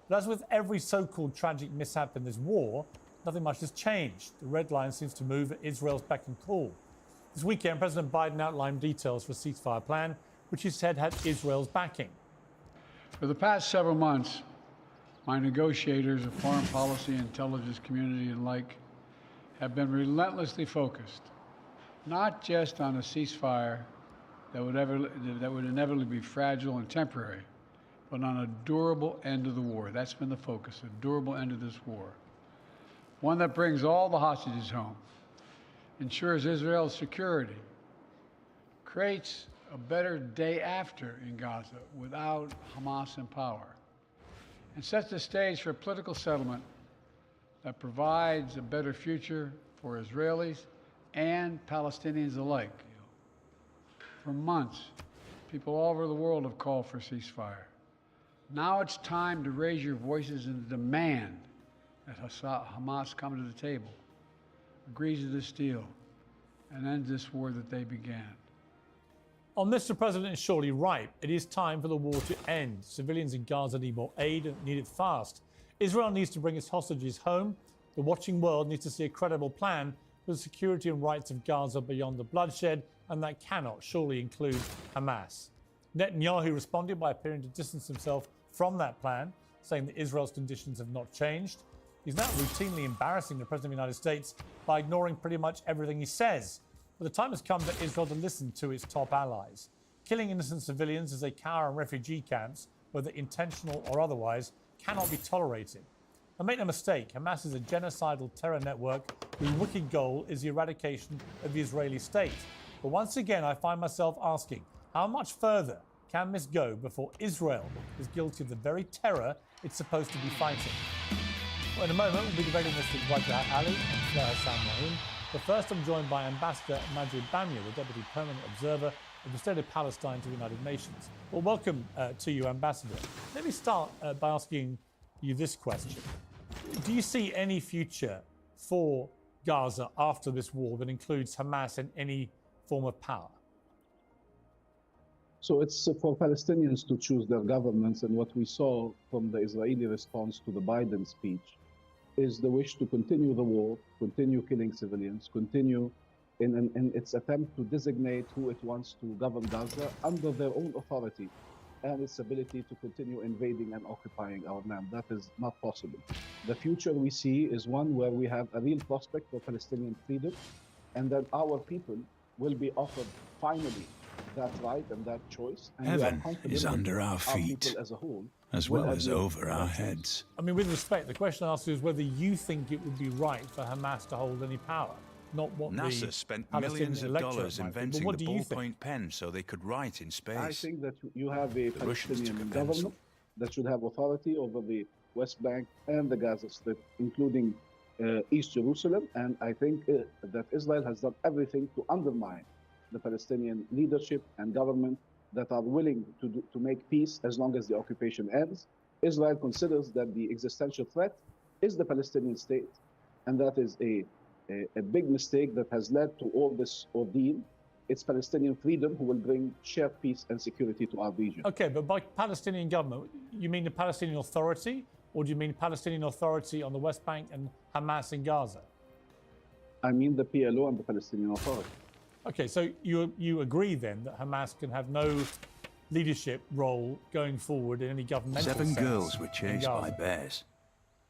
But as with every so-called tragic mishap in this war, nothing much has changed. The red line seems to move at Israel's beck and call. This weekend, President Biden outlined details for a ceasefire plan, which he said had Israel's backing. For the past several months, my negotiators of foreign policy, intelligence community, and like have been relentlessly focused, not just on a ceasefire that would inevitably be fragile and temporary, but on a durable end of the war. That's been the focus, a durable end of this war. One that brings all the hostages home, ensures Israel's security, creates a better day after in Gaza without Hamas in power, and sets the stage for a political settlement that provides a better future for Israelis and Palestinians alike. For months, people all over the world have called for a ceasefire. Now it's time to raise your voices and demand that Hamas come to the table, agrees to this deal, and end this war that they began. On this, the president is surely right. It is time for the war to end. Civilians in Gaza need more aid and need it fast. Israel needs to bring its hostages home. The watching world needs to see a credible plan for the security and rights of Gaza beyond the bloodshed, and that cannot surely include Hamas. Netanyahu responded by appearing to distance himself from that plan, saying that Israel's conditions have not changed. He's now routinely embarrassing the President of the United States by ignoring pretty much everything he says. But the time has come for Israel to listen to its top allies. Killing innocent civilians as they cower in refugee camps, whether intentional or otherwise, cannot be tolerated. And make no mistake, Hamas is a genocidal terror network whose wicked goal is the eradication of the Israeli state. But once again, I find myself asking, how much further can this go before Israel is guilty of the very terror it's supposed to be fighting? Well, in a moment, we'll be debating this with Wajah Ali and Claire Hassan Mahim. But first, I'm joined by Ambassador Majid Bamia, the Deputy Permanent Observer of the State of Palestine to the United Nations. Well, welcome to you, Ambassador. Let me start by asking you this question. Do you see any future for Gaza after this war that includes Hamas in any form of power? So it's for Palestinians to choose their governments, and what we saw from the Israeli response to the Biden speech is the wish to continue the war, continue killing civilians, continue in its attempt to designate who it wants to govern Gaza under their own authority and its ability to continue invading and occupying our land. That is not possible. The future we see is one where we have a real prospect for Palestinian freedom, and that our people will be offered finally that right and that choice. And heaven is under our feet, as a whole, as well as over our heads. I mean, with respect, the question I ask you is whether you think it would be right for Hamas to hold any power, not what NASA spent millions of dollars inventing the ballpoint pen so they could write in space. I think that you have a Palestinian government that should have authority over the West Bank and the Gaza Strip, including East Jerusalem. And I think that Israel has done everything to undermine the Palestinian leadership and government that are willing to make peace as long as the occupation ends. Israel considers that the existential threat is the Palestinian state, and that is a big mistake that has led to all this ordeal. It's Palestinian freedom who will bring shared peace and security to our region. Okay, but by Palestinian government, you mean the Palestinian Authority, or do you mean Palestinian Authority on the West Bank and Hamas in Gaza? I mean the PLO and the Palestinian Authority. Okay, so you agree then that Hamas can have no leadership role going forward in any governmental sense? 7 girls were chased by bears.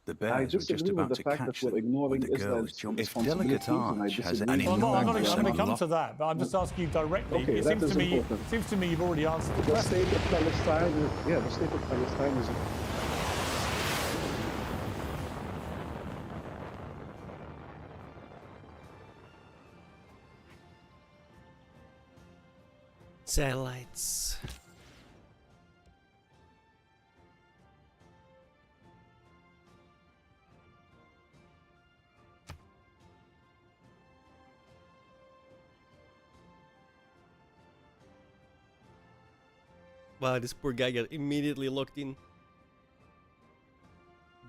The I bears were just about to catch them when the girls jumped. If delicate arch has any I'm going to come to that, but I'm just asking you directly. Okay, it seems to me you've already answered the question. State of Palestine, the state of Palestine is... Satellites. Wow, this poor guy got immediately locked in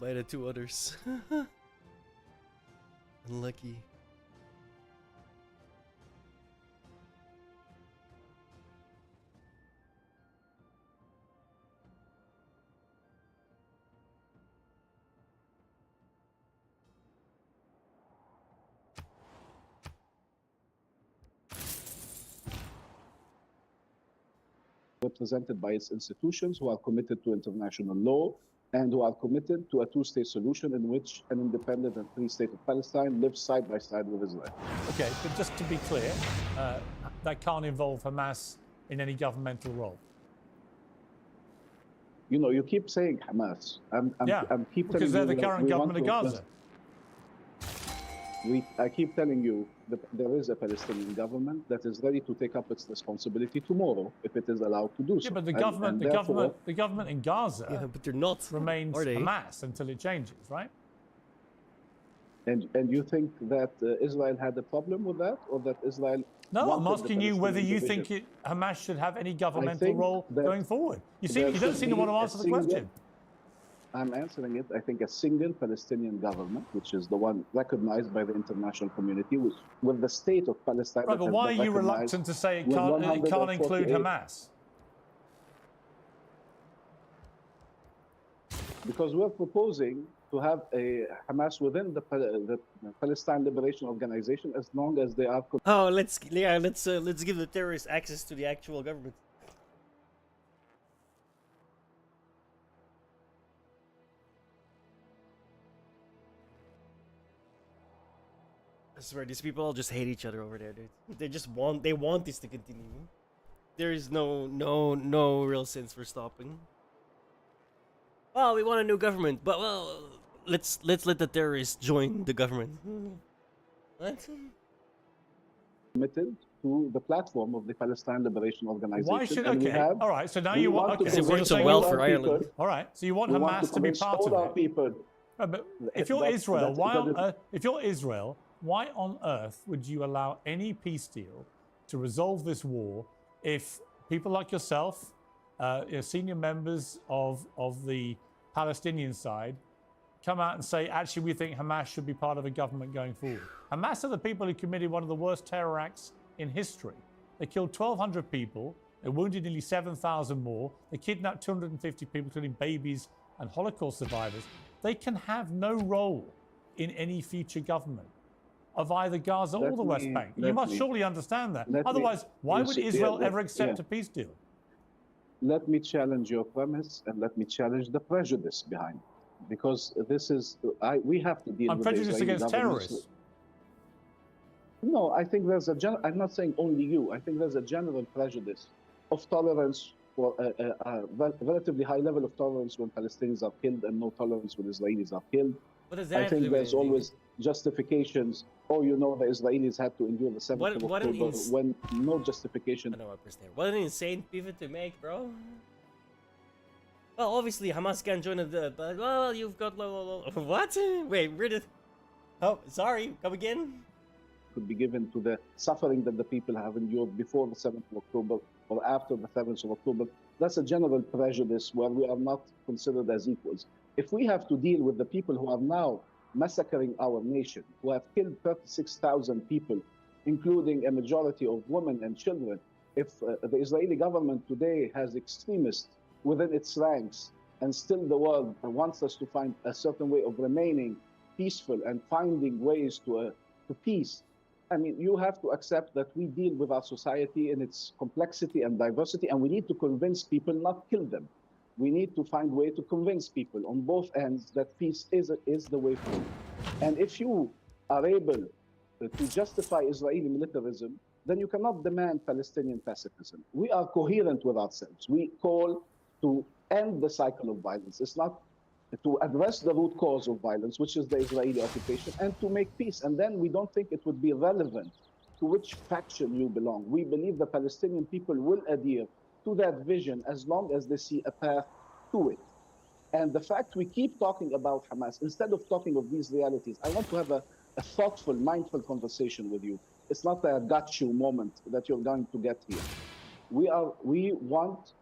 by the 2 others. Unlucky. represented by its institutions, who are committed to international law, and who are committed to a two-state solution in which an independent and free state of Palestine lives side by side with Israel. Okay, but just to be clear, that can't involve Hamas in any governmental role. You know, you keep saying Hamas. I'm keep because they're telling the you current government of Gaza. I keep telling you that there is a Palestinian government that is ready to take up its responsibility tomorrow if it is allowed to do so. Yeah, but the government in Gaza but they're not, remains are they? Hamas until it changes, right? And you think that Israel had a problem with that, or that Israel? No, I'm wanted the asking you whether you Palestinian think division? Hamas should have any governmental think role that going forward. You there don't should seem to be want to a answer the single- question. I'm answering it. I think a single Palestinian government, which is the one recognized by the international community, which with the state of Palestine. Right, that but has why been are you recognized reluctant to say it with can't include 148 Hamas? Because we're proposing to have a Hamas within the Palestine Liberation Organization, as long as they are. Oh, let's give the terrorists access to the actual government. I swear, these people all just hate each other over there, dude. They want this to continue. There is no real sense for stopping. Well, we want a new government, but well, let's let the terrorists join the government. What? Committed to the platform of the Palestine Liberation Organization. Why should and we okay? have- All right. So now we you want to okay, Because it so works you're so saying well you for want Ireland. All right. So you want we Hamas to be convince part all of our it. people. No, but if you're Israel, if you're Israel, why on earth would you allow any peace deal to resolve this war if people like yourself, senior members of the Palestinian side, come out and say, actually, we think Hamas should be part of a government going forward? Hamas are the people who committed one of the worst terror acts in history. They killed 1,200 people. They wounded nearly 7,000 more. They kidnapped 250 people, including babies and Holocaust survivors. They can have no role in any future government of either Gaza or the West Bank. You must surely understand that. Otherwise, why would Israel ever accept a peace deal? Let me challenge your premise, and let me challenge the prejudice behind it. Because this is, we have to deal with the prejudiced Israeli against government. terrorists. No, I think there's I'm not saying only you. I think there's a general prejudice of tolerance for a relatively high level of tolerance when Palestinians are killed, and no tolerance when Israelis are killed. What does that I have to think do with there's anything? always justifications. Oh, you know, the Israelis had to endure the 7th of What an October when no justification. I don't understand. What an insane pivot to make, bro. Well, obviously Hamas can join the, but well, you've got what? Wait, where did? Oh, sorry. Come again. Could be given to the suffering that the people have endured before the 7th of October or after the 7th of October. That's a general prejudice where we are not considered as equals. If we have to deal with the people who are now massacring our nation, who have killed 36,000 people, including a majority of women and children, if the Israeli government today has extremists within its ranks, and still the world wants us to find a certain way of remaining peaceful and finding ways to peace, I mean, you have to accept that we deal with our society in its complexity and diversity, and we need to convince people, not kill them. We need to find a way to convince people on both ends that peace is the way forward. And if you are able to justify Israeli militarism, then you cannot demand Palestinian pacifism. We are coherent with ourselves. We call to end the cycle of violence. It's not to address the root cause of violence, which is the Israeli occupation, and to make peace. And then we don't think it would be relevant to which faction you belong. We believe the Palestinian people will adhere to that vision as long as they see a path to it. And the fact we keep talking about Hamas, instead of talking of these realities, I want to have a thoughtful, mindful conversation with you. It's not a got you moment that you're going to get here. We are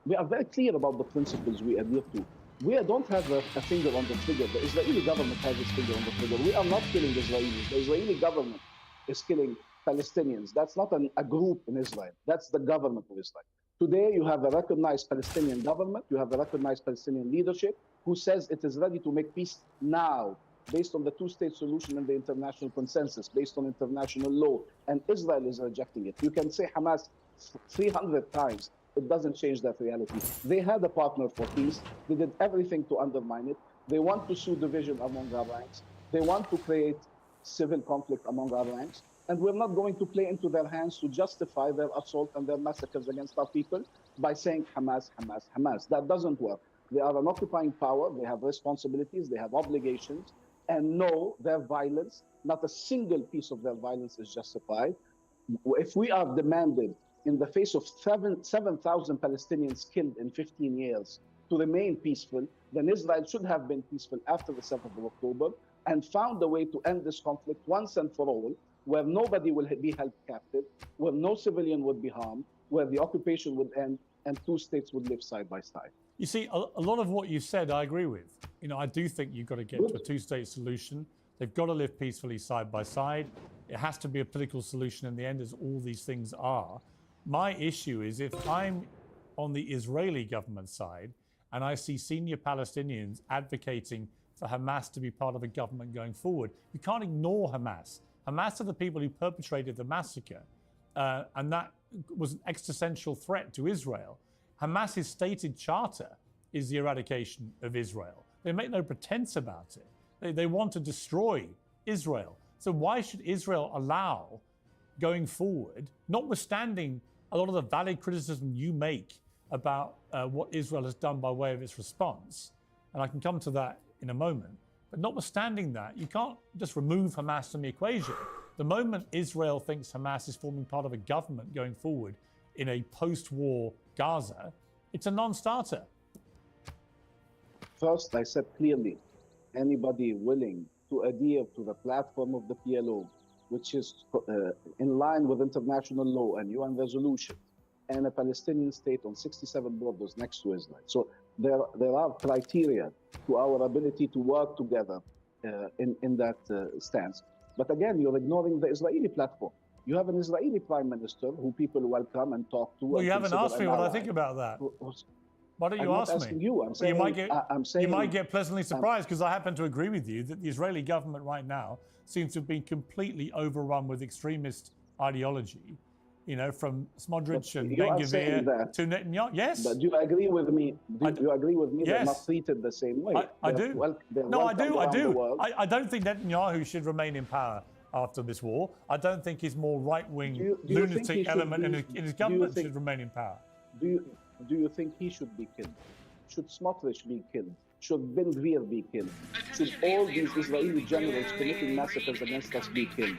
very clear about the principles we adhere to. We don't have a finger on the trigger. The Israeli government has its finger on the trigger. We are not killing Israelis. The Israeli government is killing Palestinians. That's not a group in Israel. That's the government of Israel. Today, you have a recognized Palestinian government. You have a recognized Palestinian leadership who says it is ready to make peace now, based on the two-state solution and the international consensus, based on international law. And Israel is rejecting it. You can say Hamas 300 times. it doesn't change that reality. They had a partner for peace. They did everything to undermine it. They want to sow division among our ranks. They want to create civil conflict among our ranks. And we're not going to play into their hands to justify their assault and their massacres against our people by saying Hamas, Hamas, Hamas. That doesn't work. They are an occupying power. They have responsibilities. They have obligations. And no, their violence, not a single piece of their violence is justified. If we are demanded in the face of 7,000 Palestinians killed in 15 years to remain peaceful, then Israel should have been peaceful after the 7th of October and found a way to end this conflict once and for all, where nobody will be held captive, where no civilian would be harmed, where the occupation would end, and two states would live side by side. You see, a lot of what you said, I agree with. You know, I do think you've got to get to a two-state solution. They've got to live peacefully side by side. It has to be a political solution in the end, as all these things are. My issue is if I'm on the Israeli government side and I see senior Palestinians advocating for Hamas to be part of a government going forward, you can't ignore Hamas. Hamas are the people who perpetrated the massacre, and that was an existential threat to Israel. Hamas's stated charter is the eradication of Israel. They make no pretense about it. They want to destroy Israel. So why should Israel allow, going forward, notwithstanding a lot of the valid criticism you make about what Israel has done by way of its response, and I can come to that in a moment, but notwithstanding that, you can't just remove Hamas from the equation. The moment Israel thinks Hamas is forming part of a government going forward in a post-war Gaza, it's a non-starter. First, I said clearly, anybody willing to adhere to the platform of the PLO, which is in line with international law and UN resolution, and a Palestinian state on 67 borders next to Israel. So there are criteria to our ability to work together in that stance. But again, you're ignoring the Israeli platform. You have an Israeli prime minister who people welcome and talk to. Well, you haven't asked me what I think about that. Why don't you ask me? I'm asking you. I'm saying, you might get pleasantly surprised because I happen to agree with you that the Israeli government right now seems to have been completely overrun with extremist ideology. You know, from Smotrich and Ben-Gvir to Netanyahu. Yes. But do you agree with me? Do you agree with me yes. they're not treated the same way? I do. No, I do. I don't think Netanyahu should remain in power after this war. I don't think his more right-wing lunatic element in his government should remain in power. Do you think he should be killed? Should Smotrich be killed? Should Ben-Gvir be killed? Should all these Israeli generals committing massacres against us be killed?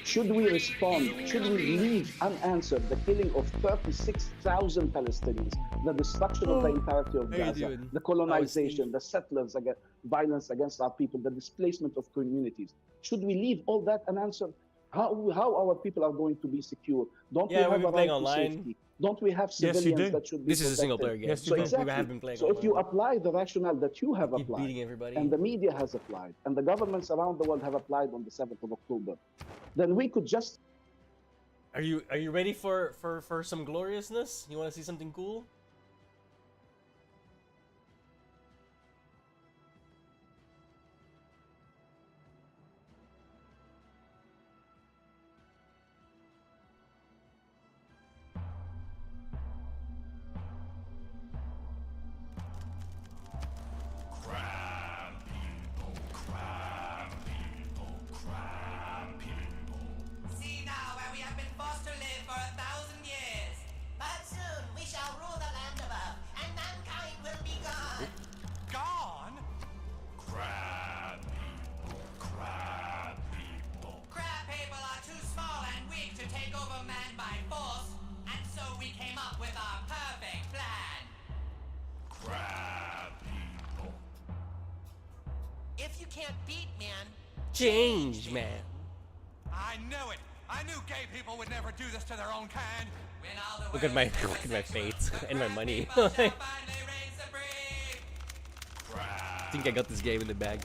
Should we respond? Should we leave unanswered the killing of 36,000 Palestinians, the destruction of the entirety of Gaza, the colonization, the settlers, violence against our people, the displacement of communities? Should we leave all that unanswered? How our people are going to be secure? Don't we have a right to safety? Don't we have civilians that should be protected? This is a single player game. So exactly. So if you apply the rationale that you have applied, and the media has applied, and the governments around the world have applied on the 7th of October, then we could just... Are you ready for some gloriousness? You want to see something cool? Change, man. I knew it. I knew gay people would never do this to their own kind. Look at my fate and my money. I think I got this game in the bag.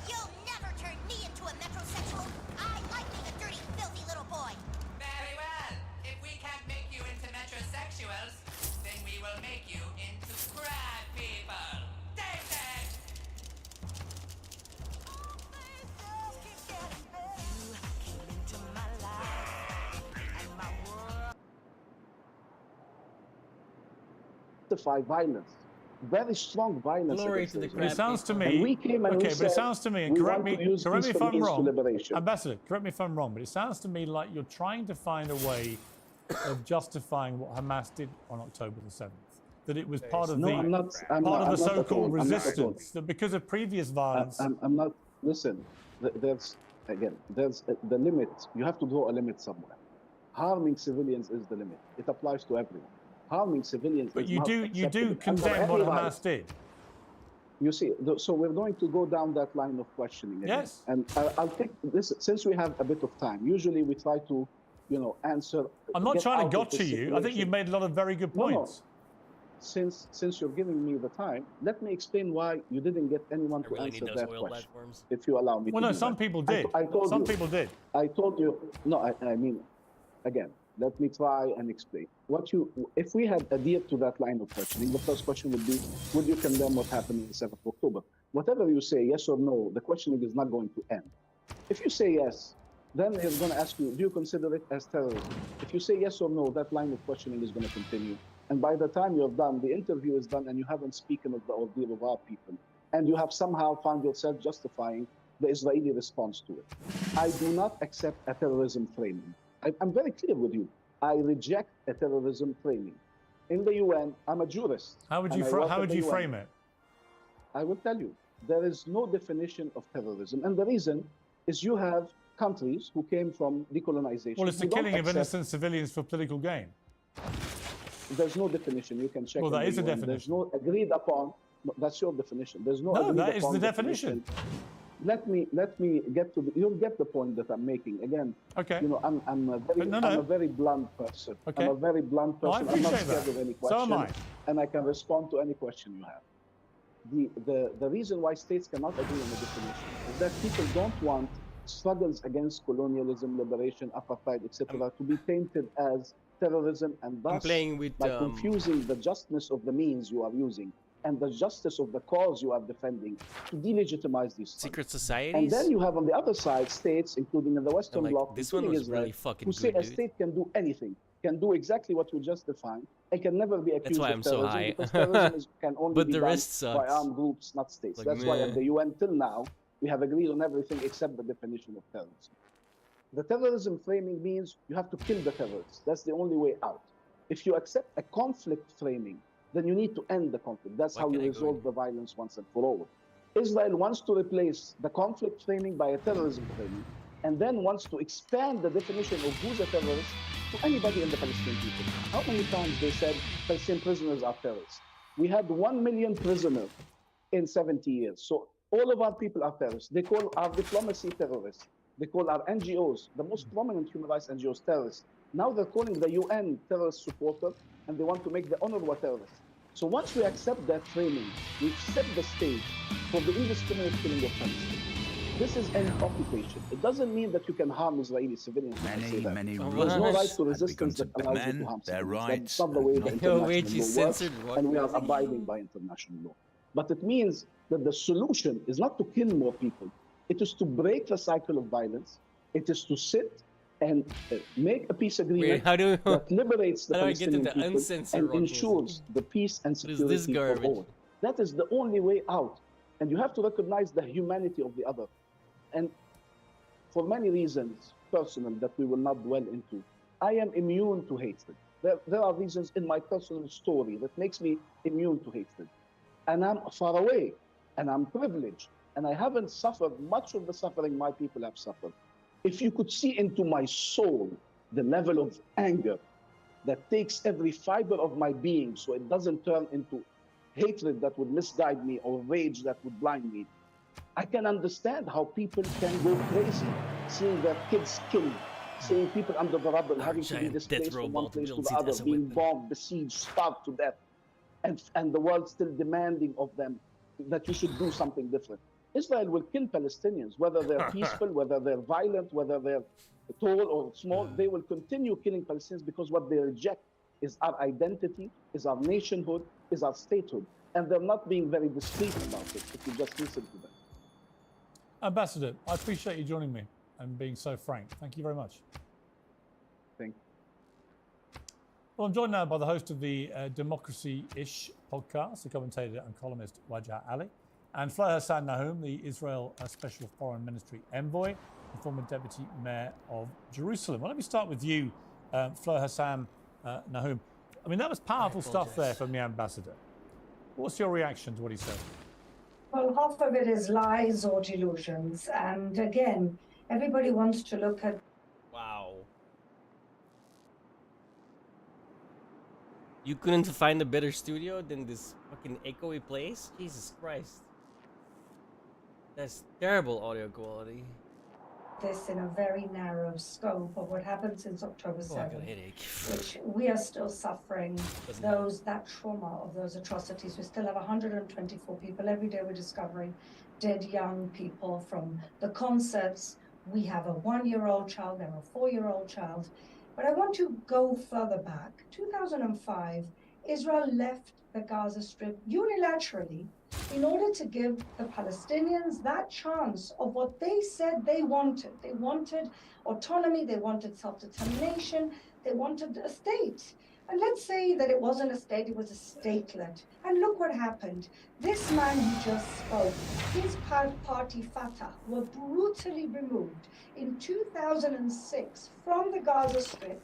You'll never turn me into a metrosexual. I like being a dirty, filthy little boy. Very well. If we can't make you into metrosexuals, then we will make you into crab people. Take that! justify violence, very strong violence. Glory against to the Israel. crap It sounds to people. me. And we came and okay, we but said, it sounds to me, and we correct want me, to use correct me if peaceful I'm means to wrong, liberation. Ambassador. Correct me if I'm wrong, but it sounds to me like you're trying to find a way of justifying what Hamas did on October the 7th. That it was part of No, the I'm not. I'm part not, of the I'm not at all. so-called I'm not at all. resistance. That because of previous violence. I'm not. Listen, there's again. There's the limit. You have to draw a limit somewhere. Harming civilians is the limit. It applies to everyone. Harming civilians But is you not do acceptable under condemn any what right. Hamas did. You see, so we're going to go down that line of questioning again. Yes. And I'll take this, since we have a bit of time. Usually we try to, answer. I'm not get trying out to of the gotcha you. I think situation. you've made a lot of very good points. No. Since you're giving me the time, let me explain why you didn't get anyone to really need answer those that oil question. platforms. If you allow me Well, to no, do some that. people did. I told Some you. people did. I told you. No, I mean, again, let me try and explain. If we had adhered to that line of questioning, the first question would be, would you condemn what happened on the 7th of October? Whatever you say, yes or no, the questioning is not going to end. If you say yes, then he's going to ask you, do you consider it as terrorism? If you say yes or no, that line of questioning is going to continue. And by the time you're done, the interview is done, and you haven't spoken of the ordeal of our people. And you have somehow found yourself justifying the Israeli response to it. I do not accept a terrorism framing. I'm very clear with you. I reject a terrorism framing. In the UN, I'm a jurist. How would you frame it? I will tell you. There is no definition of terrorism. And the reason is you have countries who came from decolonization. Well, it's the killing of innocent civilians for political gain. There's no definition. You can check. Well, that is a UN. definition. There's no agreed upon. No, that's your definition. There's no. No, agreed that is upon the definition. Let me get to. You'll get the point that I'm making. Again, okay. I'm a very blunt person. Okay. I'm a very blunt person. No, I I'm not appreciate scared that. of any question. So am I. And I can respond to any question you have. The reason why states cannot agree on the definition is that people don't want struggles against colonialism, liberation, apartheid, etc., to be painted as terrorism, and thus by confusing the justness of the means you are using and the justice of the cause you are defending to delegitimize these secret societies. And then you have on the other side states, including in the Western Bloc, this one was Israel, really fucking who say good, a state can do anything, can do exactly what you just defined, and can never be accused why of I'm so terrorism high. because terrorism can only But be the done rest by sucks. armed groups, not states. Like, That's why meh. at the UN till now we have agreed on everything except the definition of terrorism. The terrorism framing means you have to kill the terrorists. That's the only way out. If you accept a conflict framing, then you need to end the conflict. That's how you resolve the violence once and for all. Israel wants to replace the conflict framing by a terrorism framing, and then wants to expand the definition of who's a terrorist to anybody in the Palestinian people. How many times they said Palestinian prisoners are terrorists? We had 1 million prisoners in 70 years. So all of our people are terrorists. They call our diplomacy terrorists. They call our NGOs, the most prominent human rights NGOs, terrorists. Now they're calling the UN terrorist supporter, and they want to make the UNRWA terrorists. So once we accept that framing, we've set the stage for the indiscriminate killing of Palestinians. This is an occupation. It doesn't mean that you can harm Israeli civilians. Many There's no right to resistance that allows you to harm civilians. That's not the way the international law works, and we are abiding by international law. But it means that the solution is not to kill more people. It is to break the cycle of violence. It is to sit and make a peace agreement that liberates the Palestinian people and ensures the peace and security for all. That is the only way out. And you have to recognize the humanity of the other. And for many reasons, personal, that we will not dwell into, I am immune to hatred. There are reasons in my personal story that makes me immune to hatred. And I'm far away, and I'm privileged, and I haven't suffered much of the suffering my people have suffered. If you could see into my soul the level of anger that takes every fiber of my being so it doesn't turn into hatred that would misguide me or rage that would blind me, I can understand how people can go crazy seeing their kids killed, seeing people under the rubble, having to be displaced from one place to the other, being bombed, besieged, starved to death, and the world still demanding of them that you should do something different. Israel will kill Palestinians, whether they're peaceful, whether they're violent, whether they're tall or small. They will continue killing Palestinians because what they reject is our identity, is our nationhood, is our statehood. And they're not being very discreet about it if you just listen to them. Ambassador, I appreciate you joining me and being so frank. Thank you very much. Thank you. Well, I'm joined now by the host of the Democracy-ish podcast, the commentator and columnist Wajah Ali, and Flo Hassan Nahum, the Israel Special Foreign Ministry envoy and former deputy mayor of Jerusalem. Well, let me start with you, Flo Hassan Nahum. I mean, that was powerful stuff there from the ambassador. What's your reaction to what he said? Well, half of it is lies or delusions. And again, everybody wants to look at... Wow. You couldn't find a better studio than this fucking echoey place? Jesus Christ. That's terrible audio quality. this in a very narrow scope of what happened since October 7th, which we are still suffering that trauma of those atrocities. We still have 124 people. Every day we're discovering dead young people from the concerts. We have a 1-year-old child, we have a 4-year-old child. But I want to go further back. 2005, Israel left the Gaza Strip unilaterally in order to give the Palestinians that chance of what they said they wanted. They wanted autonomy, they wanted self-determination, they wanted a state. And let's say that it wasn't a state, it was a statelet. And look what happened. This man who just spoke, his party Fatah, were brutally removed in 2006 from the Gaza Strip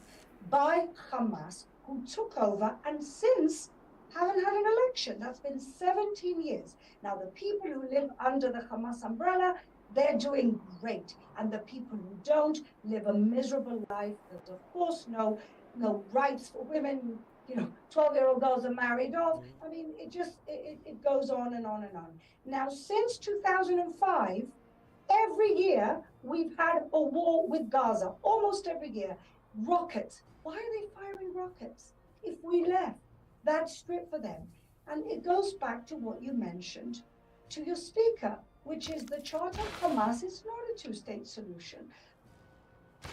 by Hamas, who took over and since haven't had an election. That's been 17 years. Now, the people who live under the Hamas umbrella, they're doing great. And the people who don't live a miserable life. There's, of course, no rights for women. 12-year-old girls are married off. I mean, it goes on and on and on. Now, since 2005, every year we've had a war with Gaza, almost every year. Rockets. Why are they firing rockets if we left that strip for them? And it goes back to what you mentioned to your speaker, which is the Charter of Hamas is not a two-state solution.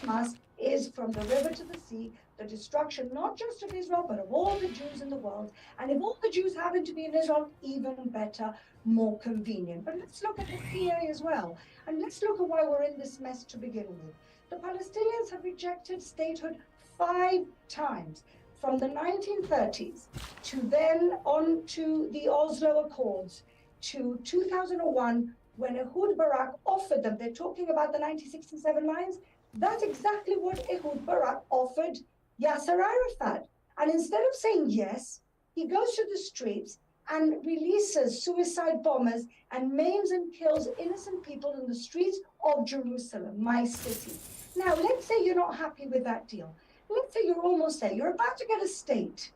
Hamas is from the river to the sea, the destruction not just of Israel, but of all the Jews in the world. And if all the Jews happen to be in Israel, even better, more convenient. But let's look at the PA as well. And let's look at why we're in this mess to begin with. The Palestinians have rejected statehood 5 times. From the 1930s to then on to the Oslo Accords to 2001, when Ehud Barak offered them, they're talking about the 1967 lines, that's exactly what Ehud Barak offered Yasser Arafat. And instead of saying yes, he goes to the streets and releases suicide bombers and maims and kills innocent people in the streets of Jerusalem, my city. Now, let's say you're not happy with that deal. Let's say you're almost there. You're about to get a state,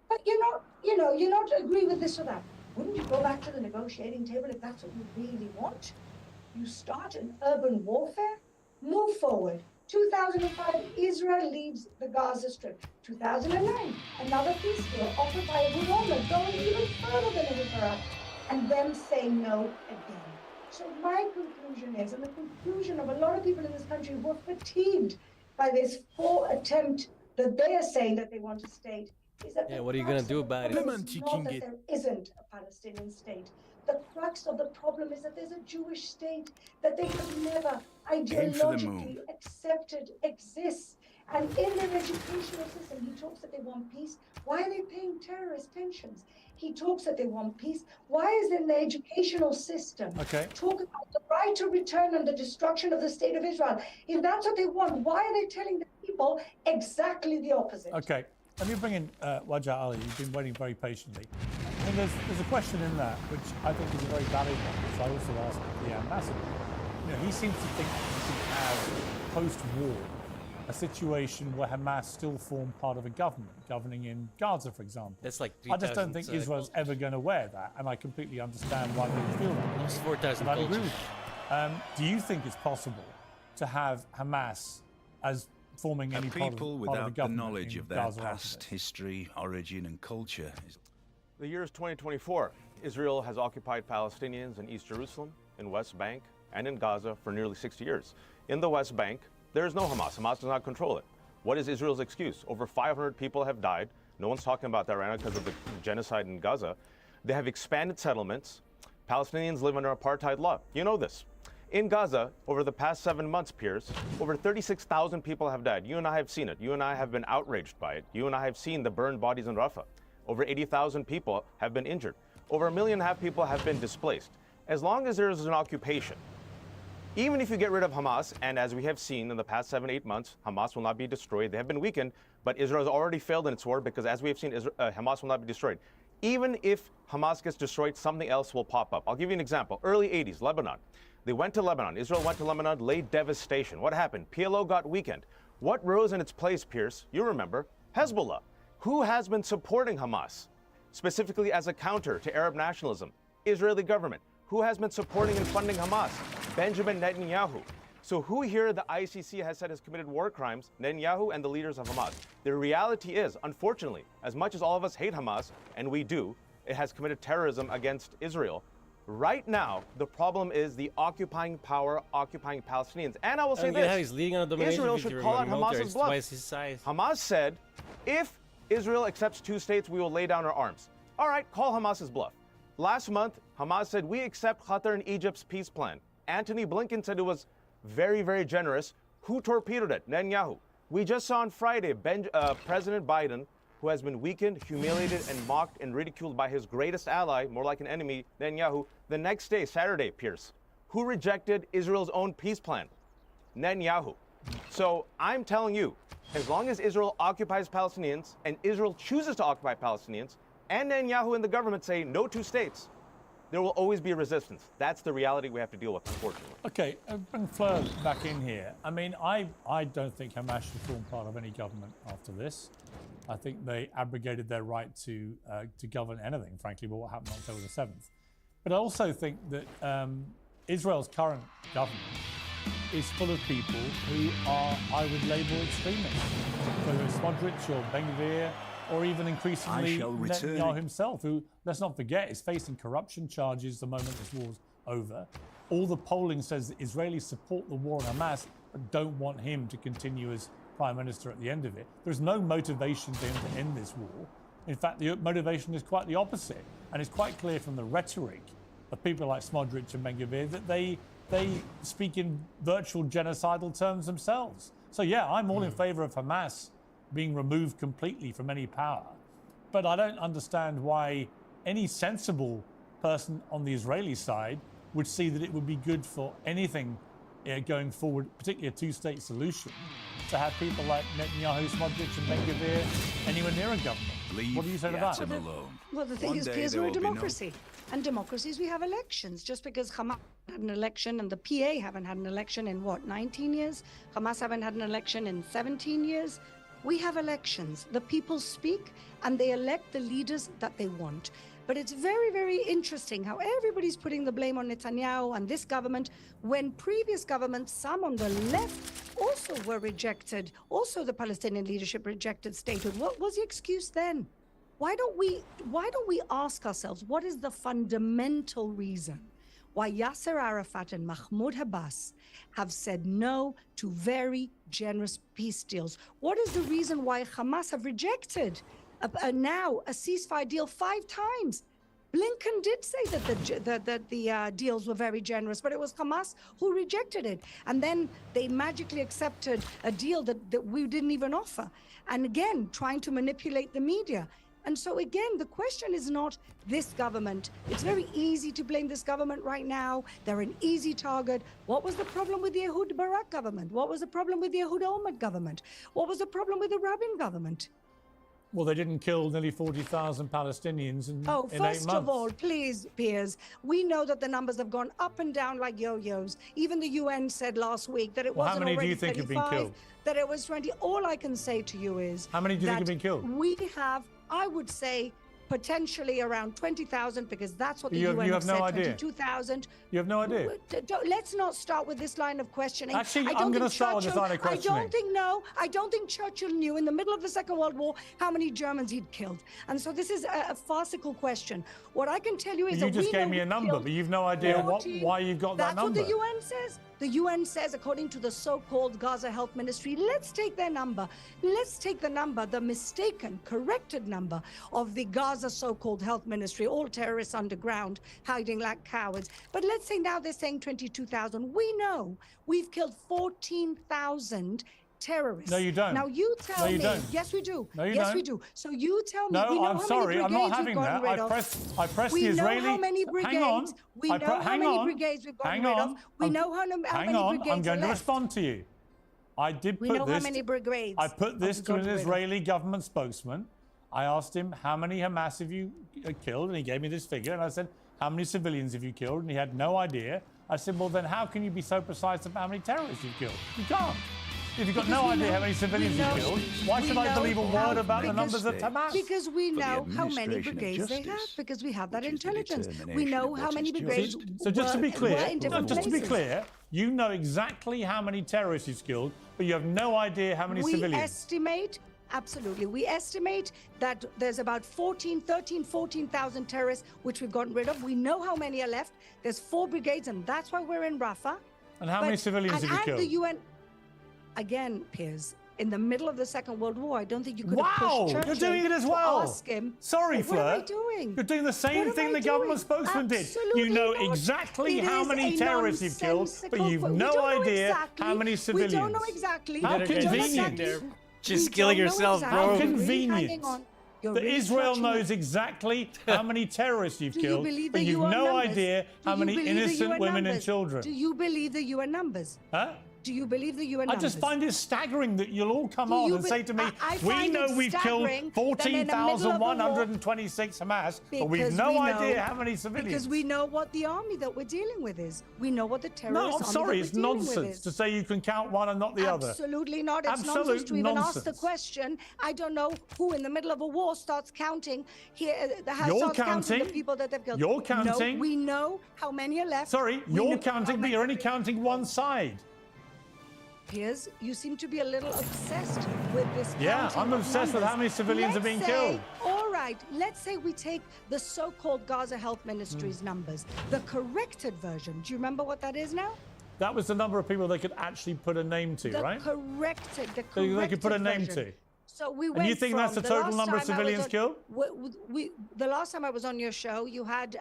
but you're not agree with this or that. Wouldn't you go back to the negotiating table if that's what you really want? You start an urban warfare, move forward. 2005, Israel leaves the Gaza Strip. 2009, another peace deal offered by Ehud going even further than Ehud, and them saying no again. So my conclusion is, and the conclusion of a lot of people in this country who are fatigued by this full attempt that they are saying that they want a state, is that what are you going to do about it? Not that there isn't a Palestinian state. The crux of the problem is that there's a Jewish state that they have never ideologically accepted exists. And in their educational system, he talks that they want peace. Why are they paying terrorist pensions? He talks that they want peace. Why is in the educational system talk about the right to return and the destruction of the state of Israel? If that's what they want, why are they telling the people exactly the opposite? Okay, let me bring in Wajah Ali. You've been waiting very patiently. I mean, there's a question in that which I think is a very valid one, which I also asked the ambassador. He seems to think that you can have post-war a situation where Hamas still form part of a government, governing in Gaza, for example. That's like I just don't think Israel's ever going to wear that, and I completely understand why people feel that. It's 4,000 I agree with you. Do you think it's possible to have Hamas as forming any part of the government the knowledge of their Gaza past history, origin, and culture? The year is 2024. Israel has occupied Palestinians in East Jerusalem, in West Bank, and in Gaza for nearly 60 years. In the West Bank, there is no Hamas. Hamas does not control it. What is Israel's excuse? Over 500 people have died. No one's talking about that right now because of the genocide in Gaza. They have expanded settlements. Palestinians live under apartheid law. You know this. In Gaza, over the past 7 months, Piers, over 36,000 people have died. You and I have seen it. You and I have been outraged by it. You and I have seen the burned bodies in Rafah. Over 80,000 people have been injured. Over 1.5 million people have been displaced. As long as there is an occupation, even if you get rid of Hamas, and as we have seen in the past 7-8 months, Hamas will not be destroyed. They have been weakened, but Israel has already failed in its war because, as we have seen, Hamas will not be destroyed. Even if Hamas gets destroyed, something else will pop up. I'll give you an example. Early 80s, Lebanon. They went to Lebanon. Israel went to Lebanon, laid devastation. What happened? PLO got weakened. What rose in its place, Pierce? You remember. Hezbollah. Who has been supporting Hamas, specifically as a counter to Arab nationalism? Israeli government. Who has been supporting and funding Hamas? Benjamin Netanyahu. So who here the ICC has said has committed war crimes? Netanyahu and the leaders of Hamas. The reality is, unfortunately, as much as all of us hate Hamas, and we do, it has committed terrorism against Israel. Right now, the problem is the occupying power, occupying Palestinians. And I will say this, he's leading on a domination Israel should call out Hamas's bluff. Hamas said, if Israel accepts 2 states, we will lay down our arms. All right, call Hamas's bluff. Last month, Hamas said, we accept Qatar and Egypt's peace plan. Antony Blinken said it was very, very generous. Who torpedoed it? Netanyahu. We just saw on Friday, President Biden, who has been weakened, humiliated, and mocked and ridiculed by his greatest ally, more like an enemy, Netanyahu. The next day, Saturday, Pierce, who rejected Israel's own peace plan? Netanyahu. So I'm telling you, as long as Israel occupies Palestinians and Israel chooses to occupy Palestinians, and Netanyahu and the government say no 2 states, there will always be resistance. That's the reality we have to deal with, unfortunately. Okay, bring Fleur back in here. I mean, I don't think Hamas should form part of any government after this. I think they abrogated their right to govern anything, frankly, but what happened on October the 7th. But I also think that Israel's current government is full of people who are, I would label, extremists, whether it's Smotrich or Ben-Gvir, or even increasingly Netanyahu himself, who, let's not forget, is facing corruption charges the moment this war's over. All the polling says that Israelis support the war on Hamas, but don't want him to continue as prime minister at the end of it. There's no motivation for him to end this war. In fact, the motivation is quite the opposite. And it's quite clear from the rhetoric of people like Smotrich and Ben-Gvir that they speak in virtual genocidal terms themselves. So yeah, I'm all in favor of Hamas being removed completely from any power. But I don't understand why any sensible person on the Israeli side would see that it would be good for anything going forward, particularly a 2-state solution, to have people like Netanyahu, Smotrich and Ben-Gvir anywhere near a government. What do you say to that? Well, the thing is, Piers, we're a democracy. And democracies, we have elections. Just because Hamas had an election and the PA haven't had an election in, 19 years? Hamas haven't had an election in 17 years? We have elections. The people speak and they elect the leaders that they want. But it's very, very interesting how everybody's putting the blame on Netanyahu and this government when previous governments, some on the left, also were rejected. Also, the Palestinian leadership rejected statehood. What was the excuse then? Why don't we ask ourselves, what is the fundamental reason why Yasser Arafat and Mahmoud Abbas have said no to very generous peace deals? What is the reason why Hamas have rejected now a ceasefire deal 5 times? Blinken did say that the deals were very generous, but it was Hamas who rejected it. And then they magically accepted a deal that we didn't even offer. And again, trying to manipulate the media. And so again, the question is not this government. It's very easy to blame this government right now. They're an easy target. What was the problem with the Ehud Barak government? What was the problem with the Ehud Olmert government? What was the problem with the Rabin government? Well, they didn't kill nearly 40,000 Palestinians in 8 months. First of all, please, Piers, we know that the numbers have gone up and down like yo-yos. Even the UN said last week that it wasn't already 35, how many do you think have been killed? That it was 20. All I can say to you is how many do you think have been killed? We have, I would say, potentially around 20,000, because that's what the UN have said, no idea. 22,000. You have no idea? Let's not start with this line of questioning. Actually, I'm going to start with this line of questioning. I don't think Churchill knew in the middle of the Second World War how many Germans he'd killed. And so this is a farcical question. What I can tell you is you just gave me a number, but you've no idea why you've got that number. That's what the UN says. The UN says, according to the so-called Gaza Health Ministry, let's take their number. Let's take the number, the mistaken, corrected number of the Gaza Gaza so-called health ministry, all terrorists underground, hiding like cowards. But let's say now they're saying 22,000. We know we've killed 14,000 terrorists. No, you don't. Now you tell me. Don't. Yes, we do. No, you yes, don't. we do. So you tell me. No, we know I'm how sorry. many I'm not brigades having we've gotten that. rid of. I pressed We the Israeli. know how many brigades. Hang on. We know how many brigades we've gotten rid of. We know how many Hang on. brigades I'm going are to left. respond to you. I did We put know this. how many brigades. I put this have to an gotten rid of. Israeli government spokesman. I asked him how many Hamas have you killed, and he gave me this figure. And I said, how many civilians have you killed? And he had no idea. I said, well, then how can you be so precise about how many terrorists you've killed? You can't. If you've got no idea how many civilians you've killed, why should I believe a word about the numbers of Hamas? Because we know how many brigades they have, because we have that intelligence. We know how many brigades. So just to be clear, just to be clear, you know exactly how many terrorists you've killed, but you have no idea how many civilians. We estimate, absolutely, we estimate that there's about 14,000 terrorists which we've gotten rid of. We know how many are left. There's 4 brigades, and that's why we're in Rafah. And how many civilians have you killed? The UN, again, Piers, in the middle of the Second World War, I don't think you could have Wow, pushed you're Churchill doing it as to well. ask him. Sorry, What am I Fleur. doing? You're doing the same thing the government spokesman did. Absolutely You know not. exactly It how is many a terrorists you've killed, but you've nonsensical- no we don't know idea exactly. how many civilians. We don't know exactly. How We don't know convenient. exactly. Just We killing don't know yourself, exactly. bro. How Hang convenient. on. You're That really Israel stretching knows it. exactly how many terrorists you've Do you killed, believe but the you've UN no numbers? idea how Do you many believe the innocent UN women and numbers? children. Do you believe the UN numbers? Huh? Do you believe the UN I numbers? just find it staggering that you'll all come Do on you and be- say to me, I we find know it we've killed staggering that in the middle of the war- 14,126 Hamas, but we've Because no we know- idea how many civilians. Because we know what the army that we're dealing with is. We know what the terrorist No, I'm army sorry, that it's we're dealing with nonsense is. to say you can count one and not the other. Absolutely not. It's Absolute nonsense to even ask the nonsense. question. I don't know who in the middle of a war starts counting here. You're starts counting counting. the people that they've killed. You're counting. No, we know how many are left. Sorry, We you're know counting, how but you're only counting one side. Piers, you seem to be a little obsessed with this. Yeah, counting I'm of obsessed with how many numbers. civilians are being Let's say- killed. All right, let's say we take the so-called Gaza Health Ministry's numbers, the corrected version. Do you remember what that is now? That was the number of people they could actually put a name to, The right? corrected, the So they could put a corrected name version. to. So we And went you think from that's the the total last number of time I was civilians on- killed? The last time I was on your show, you had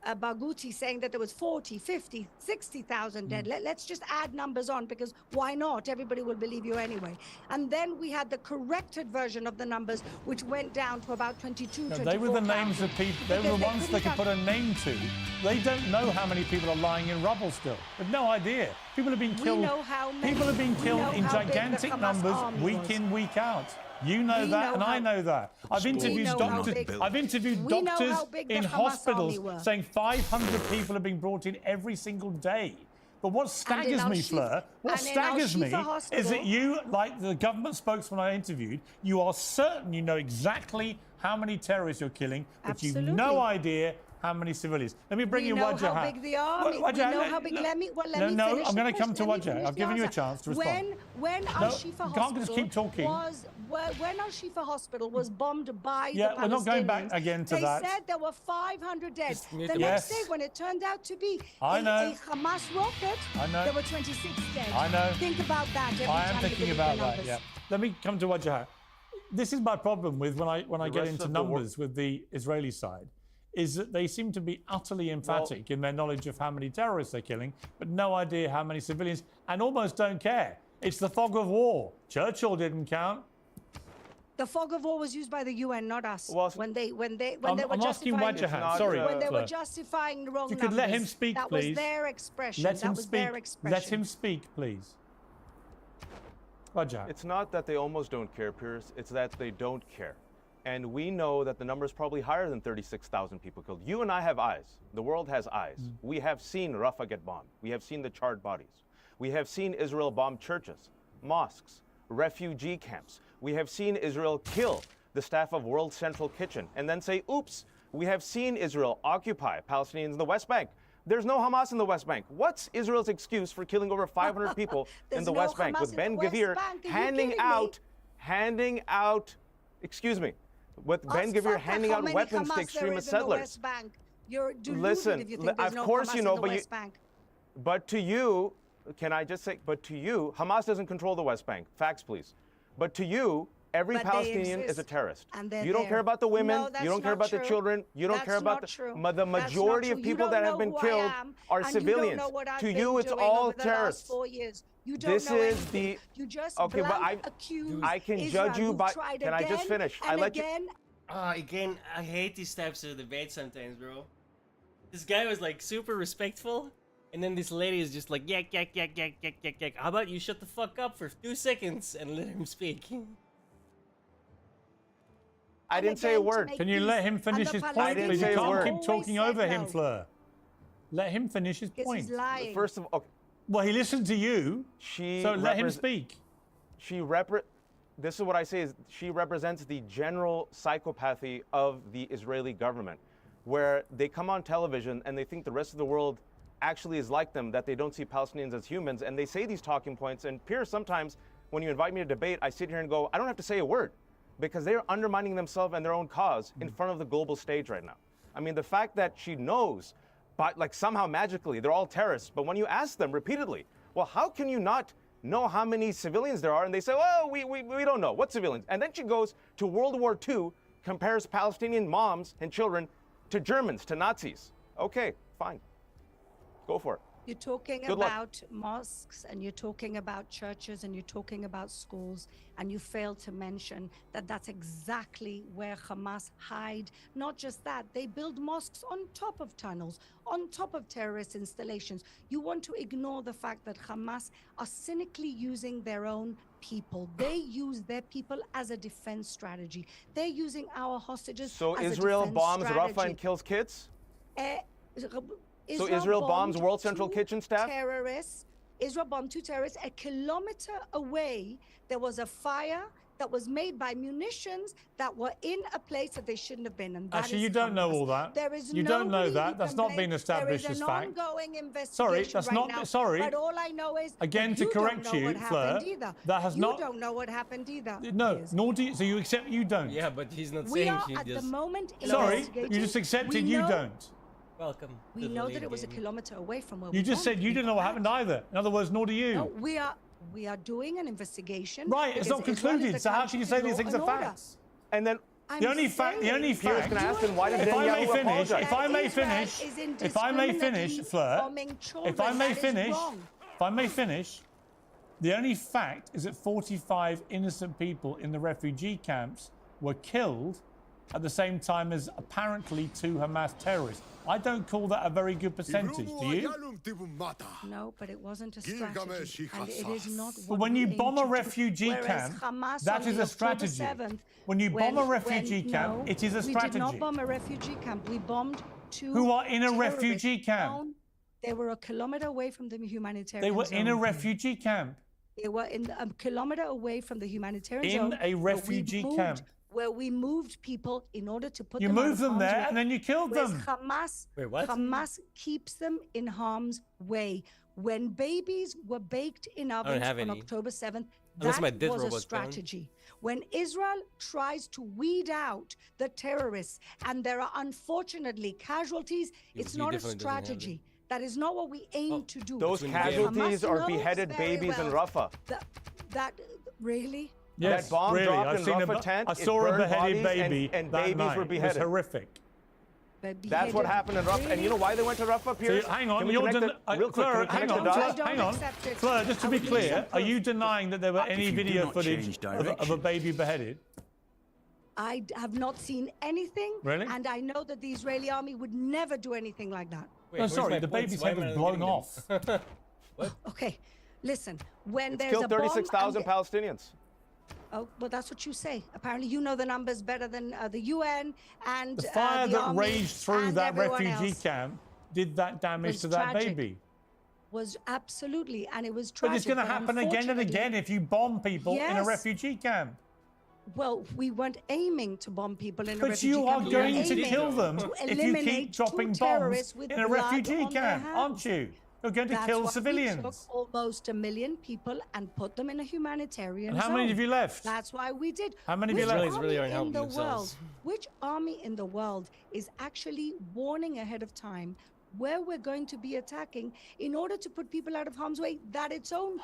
Barghouti saying that there was 40, 50, 60,000 dead. Let's just add numbers on, because why not? Everybody will believe you anyway. And then we had the corrected version of the numbers, which went down to about 22, No, 24,000. they were the names of people. They were Because the ones they could put a name to. They don't know how many people are lying in rubble still. They've no idea. People have been killed. know how many. People have been We killed know in how big the gigantic Hamas numbers army week was. in, week out. You know We that, know and I how- know that. I've interviewed know how doctors. big- I've interviewed We know doctors how big the in Hamas hospitals army were. saying 500 people are being brought in every single day. But what staggers me, Al-Shifa- Fleur, what and in staggers me Al-Shifa is that Hospital- you, like the government spokesman I interviewed, you are certain you know exactly how many terrorists you're killing, but you've no Absolutely. idea how many civilians. Let me bring We you know Wajah. how big the army. Wajah, We know how big. Let me no, finish. I'm the going to come question. to Let me Wajah. finish I've the given you a answer. chance to respond. When Al-Shifa can't Hospital just keep talking. when Al-Shifa Hospital was bombed by Yeah, the we're not going back Palestinians, again to they that. said there were 500 dead. Just mute The the next mic. day, when it turned out to be I know. a Hamas rocket, I know. there were 26 dead. I know. Think about that every I time am you thinking give me about the that. numbers. Yeah. Let me come to Wajah. This is my problem with when I get rest into of the wor- numbers with the Israeli side, is that they seem to be utterly emphatic in their knowledge of how many terrorists they're killing, but no idea how many civilians, and almost don't care. It's the fog of war. Churchill didn't count. The fog of war was used by the UN, not us. Well, when they were I'm asking justifying Wajah. Sorry, when they were Fleur. justifying the wrong If you could let him numbers, speak, that please. was their expression. Let him that was speak. their expression. Let him speak, please. Wajah. It's not that they almost don't care, Piers. It's that they don't care. And we know that the number is probably higher than 36,000 people killed. You and I have eyes. The world has eyes. We have seen Rafah get bombed. We have seen the charred bodies. We have seen Israel bomb churches, mosques, refugee camps. We have seen Israel kill the staff of World Central Kitchen and then say, oops, we have seen Israel occupy Palestinians in the West Bank. There's no Hamas in the West Bank. What's Israel's excuse for killing over 500 people in the no West Bank Hamas with in Ben the West Gvir Bank? Are you handing kidding me? out, excuse me, with Ben Ask Gvir Fatah handing how out many weapons Hamas to there extremist is in the settlers. West Bank. You're deluded Listen, if you think there's of no course Hamas you know, in the but West Bank. But to you, can I just say, but to you, Hamas doesn't control the West Bank. Facts, please. But to you, Every but they Palestinian is a exist, terrorist. and they're You don't there. care about the women. No, that's you don't care not about the true. children. You don't That's care about not true. the That's not majority of true. You people don't that have know been who I killed am, are and civilians. You don't know what I've To been you, it's doing all over the terrorists. last 4 years. You don't This know is anything. the You just okay, but accuse I can Israel, judge you who've by. tried Can I just again finish? and I let again. you. Again, I hate these types of debates sometimes, bro. This guy was like super respectful, and then this lady is just like yak yak yak yak yak yak yak. How about you shut the fuck up for 2 seconds and let him speak? I didn't say a word. Can you let him finish his point? I didn't Because you say a can't word. keep talking over him, Fleur. Let him finish his point. He's lying. First of all, okay. Well, he listened to you, so let him speak. This is what I say is she represents the general psychopathy of the Israeli government, where they come on television and they think the rest of the world actually is like them, that they don't see Palestinians as humans, and they say these talking points. And Pierre, sometimes when you invite me to debate, I sit here and go, I don't have to say a word, because they're undermining themselves and their own cause in front of the global stage right now. I mean, the fact that she knows, but like somehow magically, they're all terrorists, but when you ask them repeatedly, well, how can you not know how many civilians there are? And they say, well, we don't know. What civilians? And then she goes to World War II, compares Palestinian moms and children to Germans, to Nazis. Okay, fine. Go for it. You're talking Good luck. about mosques, and you're talking about churches, and you're talking about schools, and you fail to mention that that's exactly where Hamas hide. Not just that, they build mosques on top of tunnels, on top of terrorist installations. You want to ignore the fact that Hamas are cynically using their own people. They use their people as a defense strategy. They're using our hostages So as Israel a defense bombs strategy. Rafah and kills kids? Israel So Israel bombs bombed World Central 2 Kitchen staff? Israel bombed 2 terrorists. A kilometer away, there was a fire that was made by munitions that were in a place that they shouldn't have been. And that Actually, is you don't know Hamas. all that. There is You don't know nobody that. who That's can not blame. been established there as is an fact. ongoing investigation Sorry, that's right not. now. Sorry. But all I know is again that to you correct don't know you, what Fleur. happened either. That has you not. don't know what happened either. No, nor do you. So you accept you don't. Yeah, but he's not We saying are he at just. the moment Sorry, investigating. you just accepted We you know- don't. Welcome. We to the know lead that it was a game. kilometer away from where You we just bombed said you didn't know people what at. happened either. In other words, nor do you. No, we are doing an investigation. Right, it's because not Israel is concluded. the So how country can you of say law these things and are order. facts? And then The only fact. The only fact. Can I ask him why did If I may Netanyahu finish. apologize? If I may Israel finish. is If I may finish, indiscriminately Fleur. bombing children. If I may That is finish. wrong. If I may finish. The only fact is that 45 innocent people in the refugee camps were killed at the same time as apparently 2 Hamas terrorists. I don't call that a very good percentage, do you? No, but it wasn't a strategy. And it is not But what when we you aim bomb a to do. refugee Whereas camp, Hamas that on is the a strategy. October 7th, When you bomb a refugee when- camp, no, it is a We did strategy. not bomb a refugee camp. We bombed 2 Who are in a terrorists refugee camp? down. They were a kilometer away from the humanitarian They were in a zone. refugee camp. They were in a kilometer away from the humanitarian In zone. a where we refugee moved- camp. Where we moved people in order to put You them out moved of them harm's there way, and then you killed whereas them. Hamas, Wait, what? Hamas keeps them in harm's way. When babies were baked in ovens have on any. October 7th, Unless my that death was a robot's gone. strategy. When Israel tries to weed out the terrorists, and there are unfortunately casualties, it's he not a definitely doesn't have them. strategy. That is not what we aim to do. Those Hamas casualties are knows beheaded very babies in well Rafah. That really? Yes, That bomb really. dropped I've in seen Rafah tent, I it saw a burned beheaded bodies baby and that babies night. were It was beheaded. horrific. That's what happened in Rafah. And you know why they went to Rafah, So Pierce? hang on, Can we you're connect the- real quick, can Fleur, we hang connect on, the Fleur, dots? hang on. accept it. Fleur, just to I be would clear, accept are it. you denying that there were any you do video not footage change of a direction. baby beheaded? I have not seen anything. Really? And I know that the Israeli army would never do anything like that. Wait, No, where's sorry, my the points? baby's Why head am I was not blown getting them? off. Okay, listen. When It's there's killed a bomb, 36,000 and- Palestinians. Oh, well, that's what you say. Apparently, you know the numbers better than the UN and The fire the that army raged through and that everyone refugee else camp did that damage was to that tragic. baby. was absolutely, and it was tragic. But it's going to happen again and again if you bomb people in a Yes. refugee camp. Well, we weren't aiming to bomb people in a But refugee you are camp. We were going to aiming kill them to if you eliminate keep dropping 2 bombs terrorists with in a blood refugee on their camp, aren't hands. you? You're going to That's kill why civilians. We took almost 1 million people and put them in a humanitarian And how many zone. have you left? That's why we did. How many have you Which left? Israelis really army aren't in helping the world? themselves. Which army in the world is actually warning ahead of time, where we're going to be attacking in order to put people out of harm's way that its own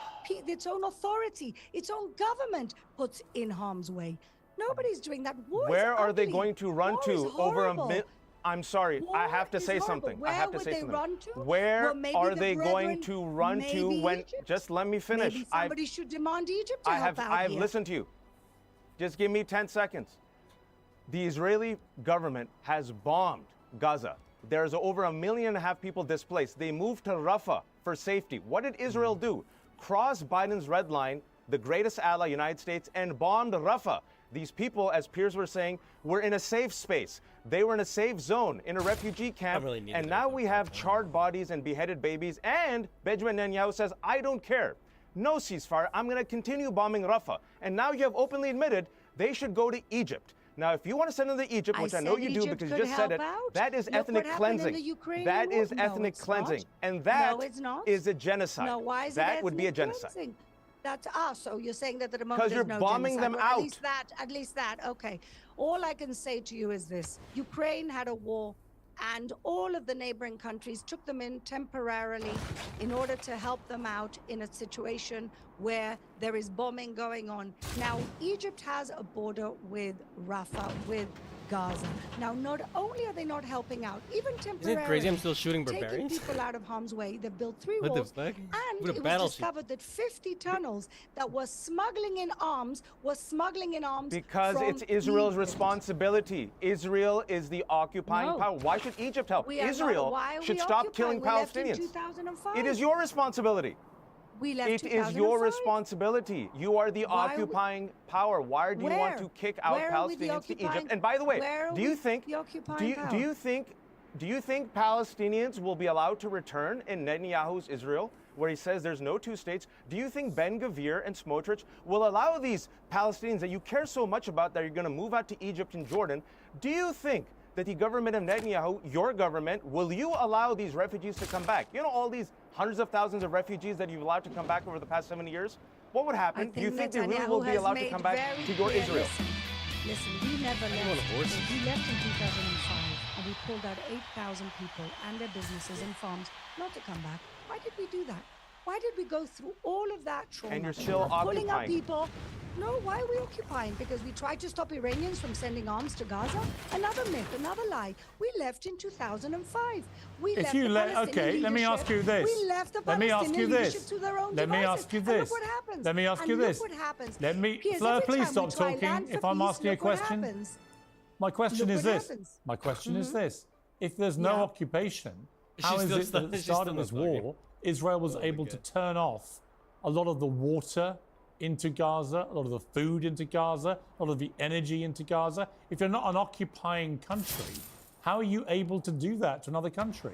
authority, its own government puts in harm's way. Nobody's doing that. War Where is are they ugly. going to run War to is over a horrible. I'm sorry, I have to War say is horrible. something. Where I have to would say they something. run to? Where Well, maybe are the they going brethren, to run to maybe when? Egypt? Just let me finish. Maybe somebody should demand Egypt to I help have out I've here. listened to you. Just give me 10 seconds. The Israeli government has bombed Gaza. There's over 1.5 million people displaced. They moved to Rafah for safety. What did Israel do? Cross Biden's red line, the greatest ally, United States, and bombed Rafah. These people, as peers were saying, were in a safe space. They were in a safe zone, in a refugee camp. And now we have charred bodies and beheaded babies. And Benjamin Netanyahu says, I don't care. No ceasefire. I'm going to continue bombing Rafah. And now you have openly admitted they should go to Egypt. Now, if you want to send them to Egypt, which I know you do because you just said it, that is ethnic cleansing. That is ethnic cleansing. And that is a genocide. No, why is that it would be a genocide. cleansing? That's so you're saying that at the moment Because you're there's no bombing genocide. them Well, out. At least that. Okay. All I can say to you is this: Ukraine had a war, and all of the neighboring countries took them in temporarily in order to help them out in a situation where there is bombing going on. Now, Egypt has a border with Rafah, with Gaza. Now, not only are they not helping out, even temporarily, Isn't it crazy I'm still shooting taking barbarians? people out of harm's way, they've built 3 What the walls, fuck? and What a it was battleship. discovered that 50 tunnels that were smuggling in arms Because from it's Israel's Egypt. responsibility. Israel is the occupying No. power. Why should Egypt help? We are not- Israel why are should we stop occupying? killing We left in Palestinians. 2005. It is your responsibility. We left It is your 2005. responsibility. You are the Why are we- occupying power. Why do you want to Where? kick out Where are we the Palestinians to Egypt? occupying- And by the way, where are do you we think the occupying do power? you think Palestinians will be allowed to return in Netanyahu's Israel, where he says there's no 2 states? Do you think Ben Gvir and Smotrich will allow these Palestinians that you care so much about that you're going to move out to Egypt and Jordan? Do you think that the government of Netanyahu, your government, will you allow these refugees to come back? You know all these hundreds of thousands of refugees that you've allowed to come back over the past 70 years? What would happen? Do you think they really will be allowed to come back to your Israel? Listen, we never left. We left in 2005, and we pulled out 8,000 people and their businesses and farms not to come back. Why did we do that? Why did we go through all of that trauma? And you're still pulling out occupying. people. No, why are we occupying? Because we tried to stop Iranians from sending arms to Gaza? Another myth, another lie. We left in 2005. We If left you the let, Palestinian okay, let me ask you leadership- this. We left the Let me ask Palestinian you leadership this. to their own Let me devices. ask you And this. look what happens. Let me ask And you look this. what happens. Let me, Piers, Fleur, every please time we stop try talking. land for If I'm peace, asking a look what question, happens. my question Look is what this. happens. My question is Mhm. this. If there's no Yeah. occupation, She's how is still it stuck- that at the she's start still of this not talking. war, Israel was able to turn off a lot of the water into Gaza, a lot of the food into Gaza, a lot of the energy into Gaza? If you're not an occupying country, how are you able to do that to another country?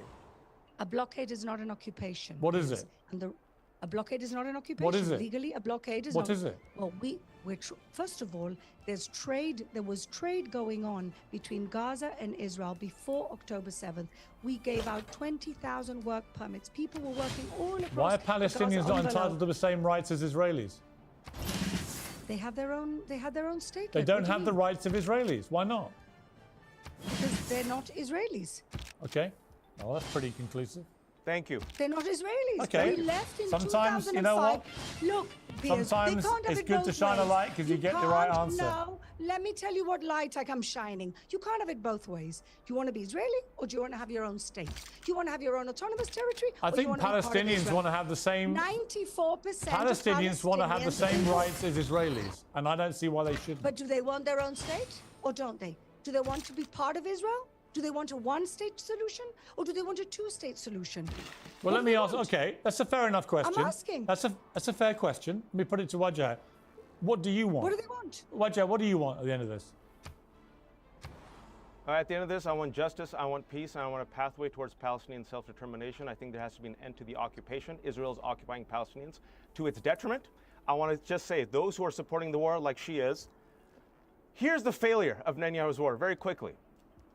A blockade is not an occupation. What is Piers. it? And a blockade is not an occupation. What is it? Legally, a blockade is What not. is it? Well, first of all, there was trade going on between Gaza and Israel before October 7th. We gave out 20,000 work permits. People were working all across Why are the Gaza Palestinians not envelope. entitled to the same rights as Israelis? They have their own state. They What don't do you have the mean? rights of Israelis. Why not? Because they're not Israelis. Okay. Well, that's pretty conclusive. Thank you. They're not Israelis. Okay. We left in Sometimes, 2005. you know what? Look, Piers, Sometimes they can't have it's it good to both shine a ways. light 'cause you get the right can't- answer. No, let me tell you what light I'm shining. You can't have it both ways. Do you want to be Israeli or do you want to have your own state? Do you want to have your own autonomous territory? I or think you want to be part of Palestinians Israel? want to have the same. 94% Palestinians want to have the same Palestinians- rights as Israelis, and I don't see why they shouldn't. But do they want their own state or don't they? Do they want to be part of Israel? Do they want a one-state solution or do they want a two-state solution? Well, What let do me they ask. want? Okay, that's a fair enough question. asking. That's a fair question. Let me put it to Wajah. What do you want? What do they want? Wajah, what do you want at the end of this? At the end of this, I want justice, I want peace, and I want a pathway towards Palestinian self-determination. I think there has to be an end to the occupation. Israel is occupying Palestinians to its detriment. I want to just say, those who are supporting the war like she is, here's the failure of Netanyahu's war, very quickly.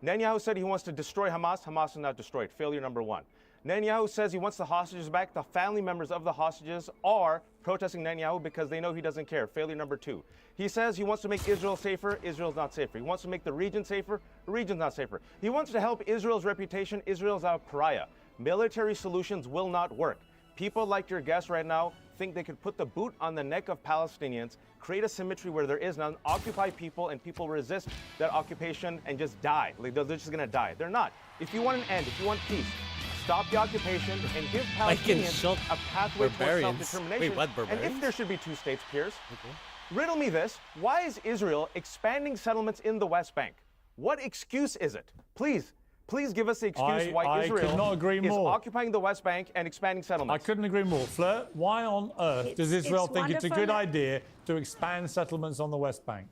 Netanyahu said he wants to destroy Hamas. Hamas is not destroyed. Failure number one. Netanyahu says he wants the hostages back. The family members of the hostages are protesting Netanyahu because they know he doesn't care. Failure number two. He says he wants to make Israel safer. Israel's not safer. He wants to make the region safer. The region's not safer. He wants to help Israel's reputation. Israel's a pariah. Military solutions will not work. People like your guest right now think they could put the boot on the neck of Palestinians, create a symmetry where there is none, occupy people, and people resist that occupation and just die. Like, they're just gonna die. They're not. If you want an end, if you want peace, stop the occupation and give Palestinians a pathway towards self-determination. Wait, what, and if there should be two states, Piers, riddle me this: why is Israel expanding settlements in the West Bank? What excuse is it? Please give us the excuse why Israel could not agree is more. occupying the West Bank and expanding settlements. I couldn't agree more. Fleur, why on earth does Israel think it's a good idea to expand settlements on the West Bank?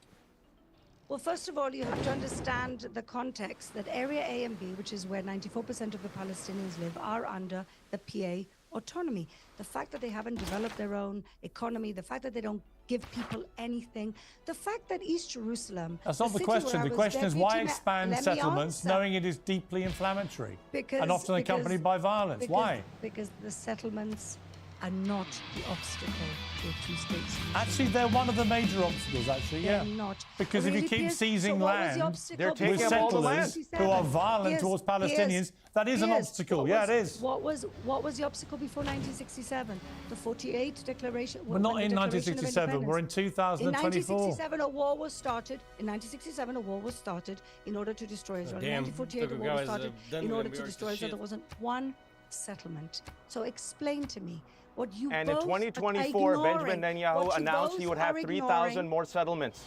Well, first of all, you have to understand the context that Area A and B, which is where 94% of the Palestinians live, are under the PA autonomy. The fact that they haven't developed their own economy, the fact that they don't give people anything, the fact that East Jerusalem... That's not the question. The question is why expand settlements knowing it is deeply inflammatory and often accompanied by violence? Why? Because the settlements are not the obstacle to a two-state solution. Actually, they're one of the major obstacles, actually, They're not. Because if you keep seizing so land they're with settlers who are violent towards Palestinians, that is an obstacle. Yeah, it is. What was the obstacle before 1967? The 48 Declaration? We're not in 1967. We're in 2024. In 1967, a war was started. In 1967, a war was started in order to destroy Israel. In 1948, a war was started in order to destroy Israel. There wasn't one settlement. So explain to me what you And both in 2024, are Benjamin Netanyahu announced he would have 3,000 more settlements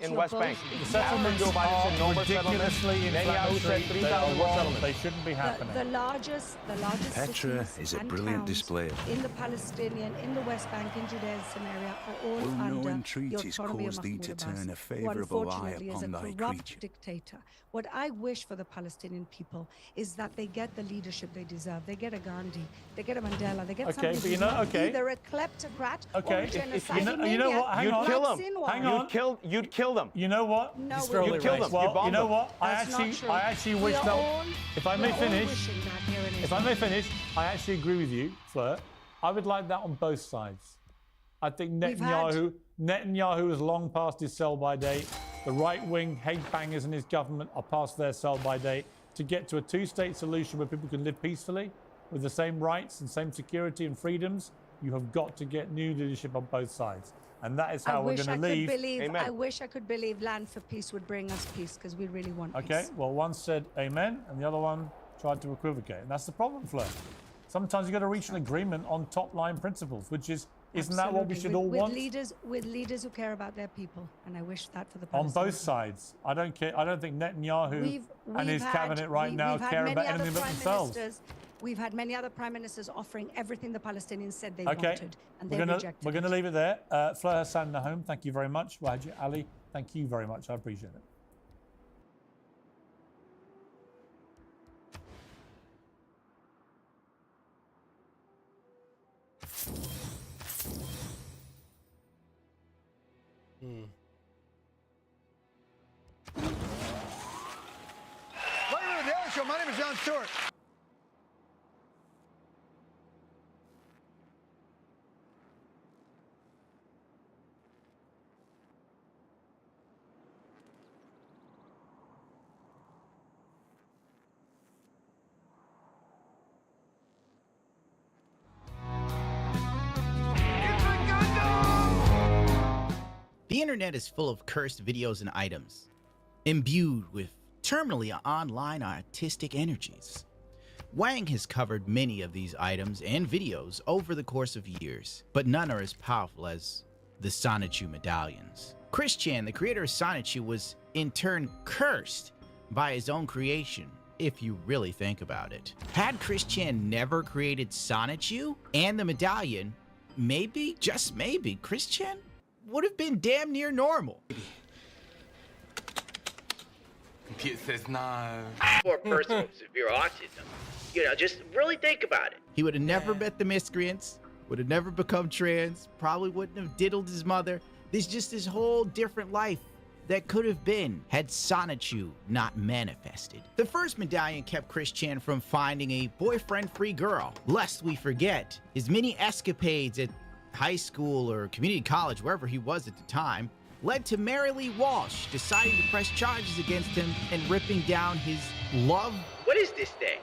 in West Bank. The settlements are ridiculously Netanyahu said 3,000 more settlements. They shouldn't be happening. The largest Petra cities is a and brilliant towns display. in the Palestinian, in the West Bank, in Judea and Samaria are all Will no under the entreaties autonomy cause of thee Mahmoud to Abbas, turn a who favourable eye unfortunately is a upon thy corrupt creature? dictator. What I wish for the Palestinian people is that they get the leadership they deserve. They get a Gandhi, they get a Mandela, they get somebody who's not either a kleptocrat or a genocidal you know what? Hang on. Hang on. You'd kill them. You know what? No, you'd kill them. Well, you know what? I That's actually wish that. If I may finish, I actually agree with you, Fleur. I would like that on both sides. I think Netanyahu is long past his sell-by date. The right-wing hate bangers in his government are past their sell-by date. To get to a two-state solution where people can live peacefully with the same rights and same security and freedoms, you have got to get new leadership on both sides. And that is how we're going to leave. Amen. I wish I could believe Land for Peace would bring us peace, because we really want peace. Okay, well, one said amen, and the other one tried to equivocate. And that's the problem, Fleur. Sometimes you've got to reach an agreement on top-line principles, which is, isn't that what we should all want? With leaders who care about their people, and I wish that for the On Palestinians. both sides. I don't care. I don't think Netanyahu and his cabinet right now care about anything but themselves. We've had many other prime ministers offering everything the Palestinians said they wanted, and they rejected We're going to leave it there. Fleur Hassan Nahum, thank you very much. Wahaji Ali, thank you very much. I appreciate it. Welcome to the Daily Show. My name is Jon Stewart. The internet is full of cursed videos and items, imbued with terminally online artistic energies. Wang has covered many of these items and videos over the course of years, but none are as powerful as the Sonichu medallions. Chris Chan, the creator of Sonichu, was in turn cursed by his own creation, if you really think about it. Had Chris Chan never created Sonichu and the medallion, maybe, just maybe, Chris Chan would have been damn near normal. Computer says no. For a person with severe autism, just really think about it. He would have never met the miscreants, would have never become trans, probably wouldn't have diddled his mother. There's just this whole different life that could have been had Sonichu not manifested. The first medallion kept Chris Chan from finding a boyfriend-free girl, lest we forget his many escapades at high school or community college, wherever he was at the time, led to Mary Lee Walsh deciding to press charges against him and ripping down his love. What is this thing?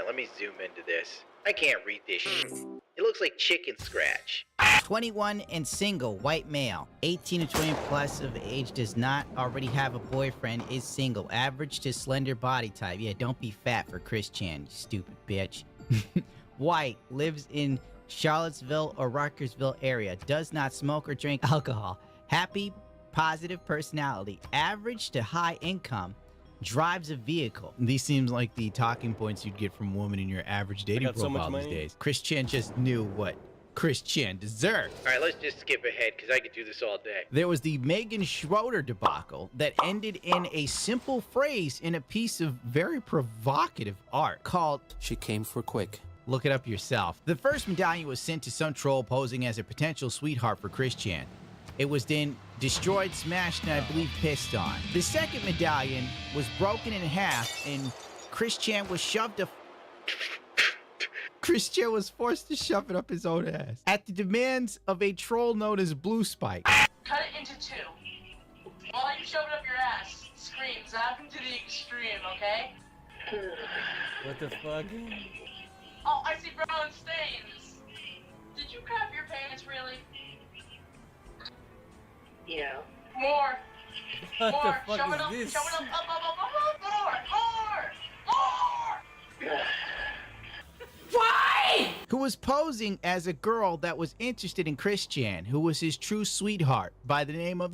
Alright, let me zoom into this. I can't read this shit. It looks like chicken scratch. 21 and single, white male. 18 to 20 plus of age, does not already have a boyfriend, is single. Average to slender body type. Yeah, don't be fat for Chris Chan, you stupid bitch. White, lives in Charlottesville or Rutgersville area. Does not smoke or drink alcohol. Happy, positive personality. Average to high income. Drives a vehicle. These seems like the talking points you'd get from a woman in your average dating profile these days. Chris Chan just knew what Chris Chan deserved. Alright, let's just skip ahead, because I could do this all day. There was the Megan Schroeder debacle that ended in a simple phrase in a piece of very provocative art called "She came for quick." Look it up yourself. The first medallion was sent to some troll posing as a potential sweetheart for Chris Chan. It was then destroyed, smashed, and I believe pissed on. The second medallion was broken in half, and Chris Chan was forced to shove it up his own ass at the demands of a troll known as Blue Spike. Cut it into two. While you shove it up your ass, scream. Zap him to the extreme, okay? What the fuck? Oh, I see brown stains. Did you crap your pants, really? Yeah. More. What more. the fuck Shove is it up, this? Shove it up, more. Why? Who was posing as a girl that was interested in Chris Chan, who was his true sweetheart by the name of...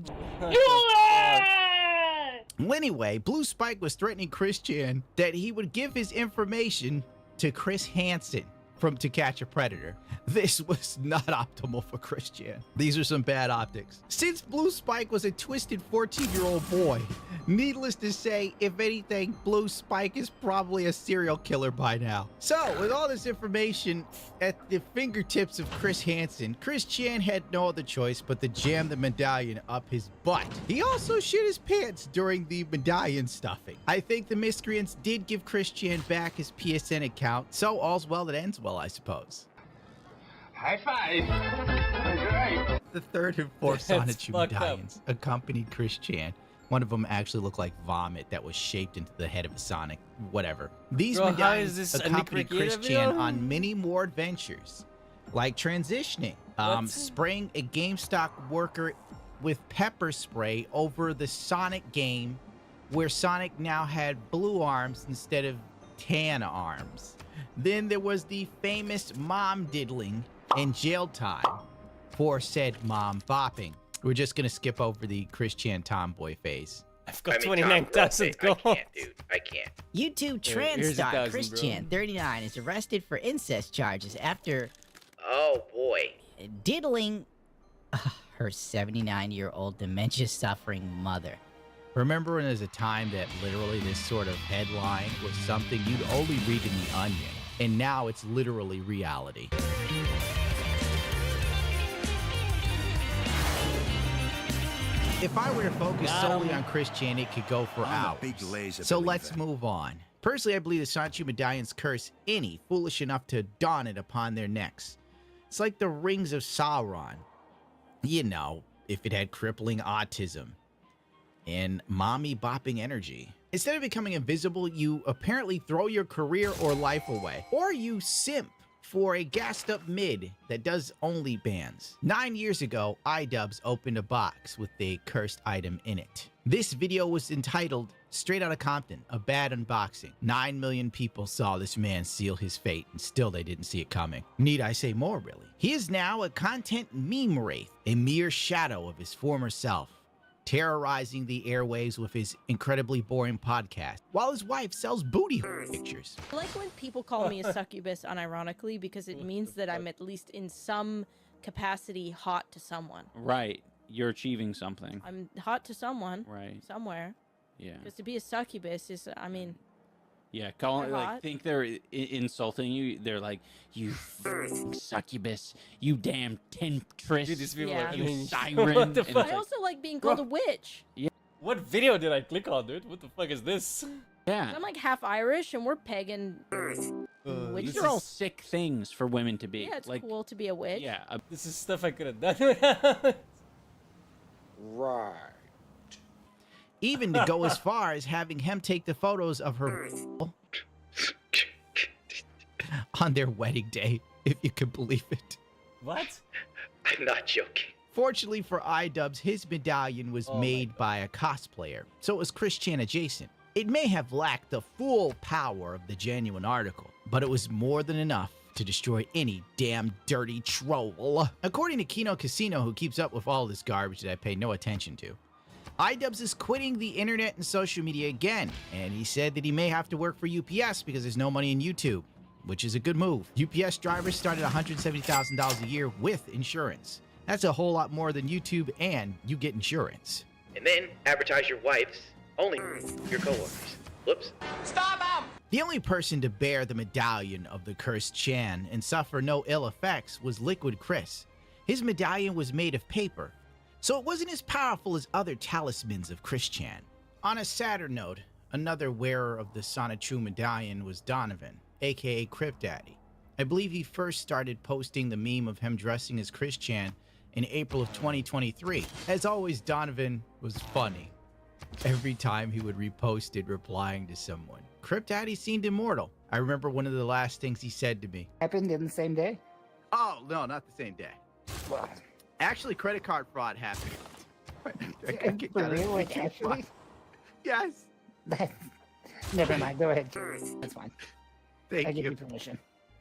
Well, anyway, Blue Spike was threatening Chris Chan that he would give his information to Chris Hansen from To Catch a Predator. This was not optimal for Chris Chan. These are some bad optics. Since Blue Spike was a twisted 14-year-old boy, needless to say, if anything, Blue Spike is probably a serial killer by now. So, with all this information at the fingertips of Chris Hansen, Chris Chan had no other choice but to jam the medallion up his butt. He also shit his pants during the medallion stuffing. I think the miscreants did give Chris Chan back his PSN account, so all's well that ends well, I suppose. High five! Right. The third and fourth Sonichu medallions accompanied Chris Chan. One of them actually looked like vomit that was shaped into the head of a Sonic. Whatever. These medallions accompanied Chris Chan on many more adventures, like transitioning, spraying a GameStop worker with pepper spray over the Sonic game, where Sonic now had blue arms instead of tan arms. Then there was the famous mom diddling and jail time for said mom bopping. We're just gonna skip over the Chris Chan tomboy phase. I've got 29,000 gold. I can't, dude. I can't. YouTube trans star Chris Chan, 39, is arrested for incest charges after... Oh, boy. Diddling her 79-year-old dementia-suffering mother. Remember when there's a time that literally this sort of headline was something you'd only read in The Onion, and now it's literally reality. If I were to focus solely on Chris Chan, it could go for hours. So let's move on. Personally, I believe the Sonichu medallions curse any foolish enough to don it upon their necks. It's like the rings of Sauron. You know, if it had crippling autism and mommy bopping energy. Instead of becoming invisible, you apparently throw your career or life away. Or you simp for a gassed up mid that does only bands. 9 years ago, iDubbbz opened a box with a cursed item in it. This video was entitled Straight Outta Compton, a bad unboxing. 9 million people saw this man seal his fate, and still they didn't see it coming. Need I say more, really? He is now a content meme wraith, a mere shadow of his former self, terrorizing the airwaves with his incredibly boring podcast, while his wife sells booty pictures. I like when people call me a succubus unironically, because it means that I'm at least in some capacity hot to someone. Right. You're achieving something. I'm hot to someone. Right. Somewhere. Yeah. Because to be a succubus is, I mean... Yeah, think they're insulting you. They're like, you succubus, you damn temptress, Dude, these people Yeah. are you cringe. siren. What the And fuck? it's I also like being called a witch. Yeah. What video did I click on, dude? What the fuck is this? Yeah. I'm like half Irish and we're pagan witches. These are all sick things for women to be. Yeah, it's like, cool to be a witch. Yeah. This is stuff I could have done. Right. Even to go as far as having him take the photos of her on their wedding day, if you can believe it. What? I'm not joking. Fortunately for iDubbbz, his medallion was made by a cosplayer, so it was Christian adjacent. It may have lacked the full power of the genuine article, but it was more than enough to destroy any damn dirty troll. According to Kino Casino, who keeps up with all this garbage that I pay no attention to, iDubbbz is quitting the internet and social media again, and he said that he may have to work for UPS because there's no money in YouTube, which is a good move. UPS drivers start at $170,000 a year with insurance. That's a whole lot more than YouTube, and you get insurance. And then advertise your wife's only your coworkers. Whoops. Stop him! The only person to bear the medallion of the cursed Chan and suffer no ill effects was Liquid Chris. His medallion was made of paper, so it wasn't as powerful as other talismans of Chris Chan. On a sadder note, another wearer of the Sonichu medallion was Donovan, aka Crypt Daddy. I believe he first started posting the meme of him dressing as Chris Chan in April of 2023. As always, Donovan was funny. Every time he would repost it replying to someone. Crypt Daddy seemed immortal. I remember one of the last things he said to me. Happened in the same day? Oh, no, not the same day. Well, actually, credit card fraud happened. For real, actually? Yes. Never mind, go ahead. That's fine. Thank I give you. you permission.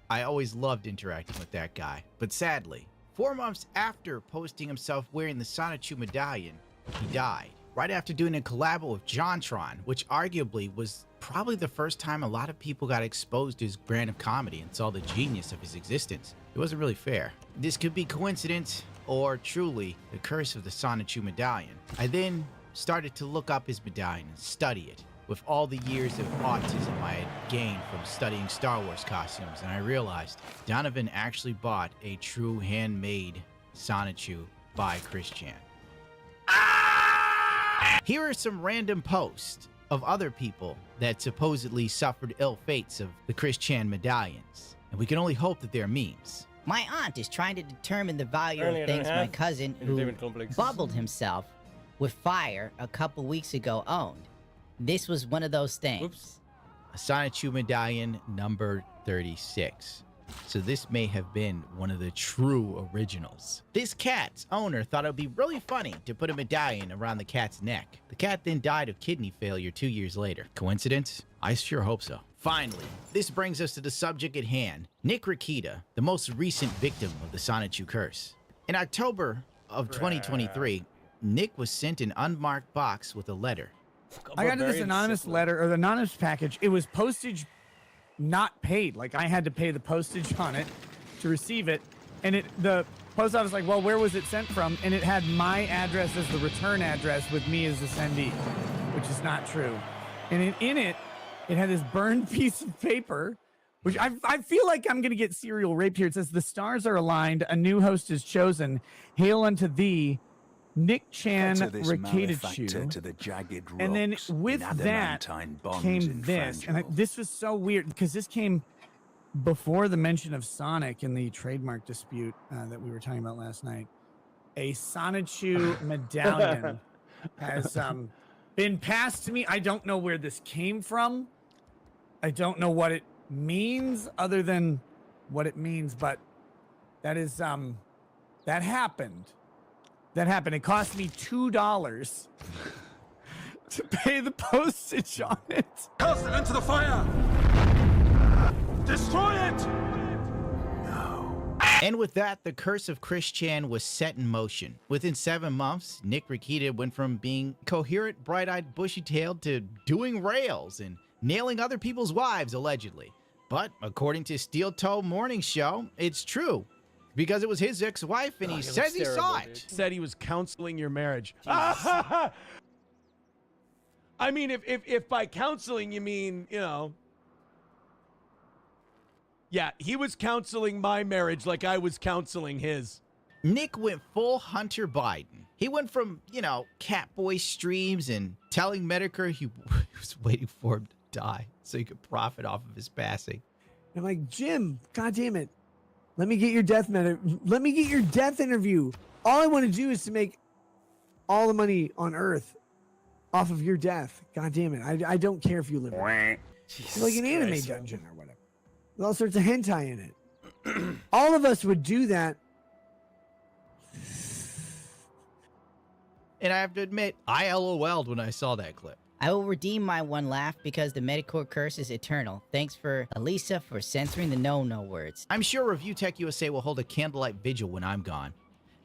I always loved interacting with that guy, but sadly, 4 months after posting himself wearing the Sonichu medallion, he died. Right after doing a collab with JonTron, which arguably was probably the first time a lot of people got exposed to his brand of comedy and saw the genius of his existence. It wasn't really fair. This could be coincidence or truly the curse of the Sonichu medallion. I then started to look up his medallion and study it. With all the years of autism I had gained from studying Star Wars costumes, and I realized Donovan actually bought a true handmade Sonichu by Chris Chan. Here are some random posts of other people that supposedly suffered ill fates of the Chris Chan medallions, and we can only hope that they're memes. My aunt is trying to determine the value Apparently of I don't things my have cousin, who entertainment complexes. bubbled himself with fire a couple weeks ago, owned. This was one of those things. Oops. A Sonichu medallion number 36. So this may have been one of the true originals. This cat's owner thought it would be really funny to put a medallion around the cat's neck. The cat then died of kidney failure 2 years later. Coincidence? I sure hope so. Finally, this brings us to the subject at hand. Nick Rikita, the most recent victim of the Sonichu curse. In October of 2023, Nick was sent an unmarked box with a letter. I got this anonymous letter, or the anonymous package. It was postage not paid. Like, I had to pay the postage on it to receive it. And the post office was like, well, where was it sent from? And it had my address as the return address with me as the sendee, which is not true. And in it had this burned piece of paper, which I feel like I'm going to get serial rape here. It says, the stars are aligned. A new host is chosen. Hail unto thee, Nick Chan Rikitachu. To the jagged rocks, and then with that came this. And this was so weird because this came before the mention of Sonic in the trademark dispute that we were talking about last night. A Sonichu medallion has been passed to me. I don't know where this came from. I don't know what it means other than what it means, but that is that happened. That happened. It cost me $2 to pay the postage on it. Cast it into the fire! Destroy it! And with that, the curse of Chris Chan was set in motion. Within 7 months, Nick Rikita went from being coherent, bright-eyed, bushy-tailed to doing rails and nailing other people's wives, allegedly. But according to Steel Toe Morning Show, it's true. Because it was his ex-wife, and he says he saw it. Said he was counseling your marriage. I mean, if by counseling you mean, you know. Yeah, he was counseling my marriage like I was counseling his. Nick went full Hunter Biden. He went from, you know, Catboy streams and telling Medicare he was waiting for him to die so he could profit off of his passing. I'm like, Jim, goddamn it. Let me get your death interview. All I want to do is to make all the money on Earth off of your death. God damn it. I don't care if you live in like an anime dungeon or whatever. with all sorts of hentai in it. All of us would do that. And I have to admit, I LOL'd when I saw that clip. I will redeem my one laugh because the Medicore curse is eternal. Thanks for Elisa for censoring the no-no words. I'm sure Review Tech USA will hold a candlelight vigil when I'm gone,